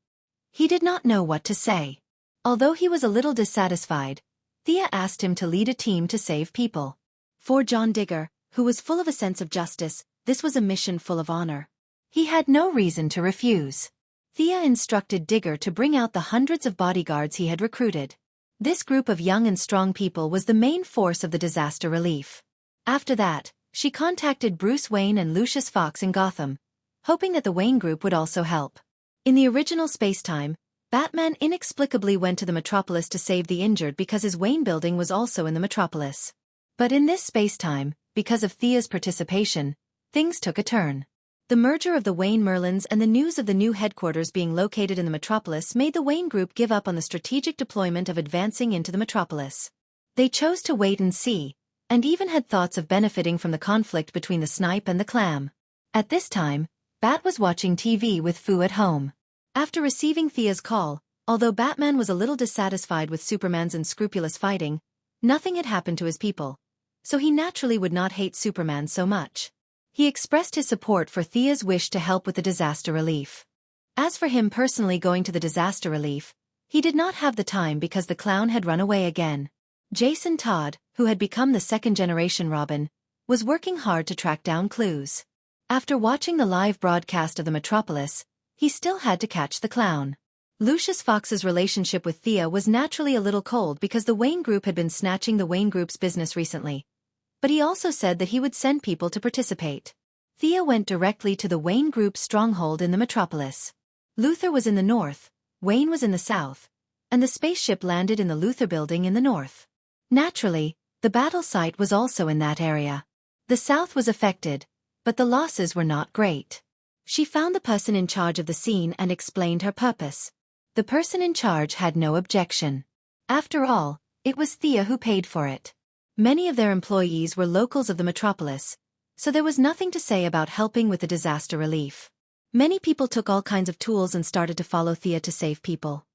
He did not know what to say. Although he was a little dissatisfied, Thea asked him to lead a team to save people. For John Digger, who was full of a sense of justice, this was a mission full of honor. He had no reason to refuse. Thea instructed Digger to bring out the hundreds of bodyguards he had recruited. This group of young and strong people was the main force of the disaster relief. After that, she contacted Bruce Wayne and Lucius Fox in Gotham, hoping that the Wayne group would also help. In the original spacetime, Batman inexplicably went to the metropolis to save the injured because his Wayne building was also in the metropolis. But in this spacetime, because of Thea's participation, things took a turn. The merger of the Wayne Merlins and the news of the new headquarters being located in the metropolis made the Wayne group give up on the strategic deployment of advancing into the metropolis. They chose to wait and see, and even had thoughts of benefiting from the conflict between the Snipe and the Clam. At this time, Bat was watching TV with Fu at home. After receiving Thea's call, although Batman was a little dissatisfied with Superman's unscrupulous fighting, nothing had happened to his people, so he naturally would not hate Superman so much. He expressed his support for Thea's wish to help with the disaster relief. As for him personally going to the disaster relief, he did not have the time because the clown had run away again. Jason Todd, who had become the second-generation Robin, was working hard to track down clues. After watching the live broadcast of the metropolis, he still had to catch the clown. Lucius Fox's relationship with Thea was naturally a little cold because the Wayne Group had been snatching the Wayne Group's business recently. But he also said that he would send people to participate. Thea went directly to the Wayne Group's stronghold in the metropolis. Luthor was in the north, Wayne was in the south, and the spaceship landed in the Luthor building in the north. Naturally, the battle site was also in that area. The south was affected, but the losses were not great. She found the person in charge of the scene and explained her purpose. The person in charge had no objection. After all, it was Thea who paid for it. Many of their employees were locals of the metropolis, so there was nothing to say about helping with the disaster relief. Many people took all kinds of tools and started to follow Thea to save people.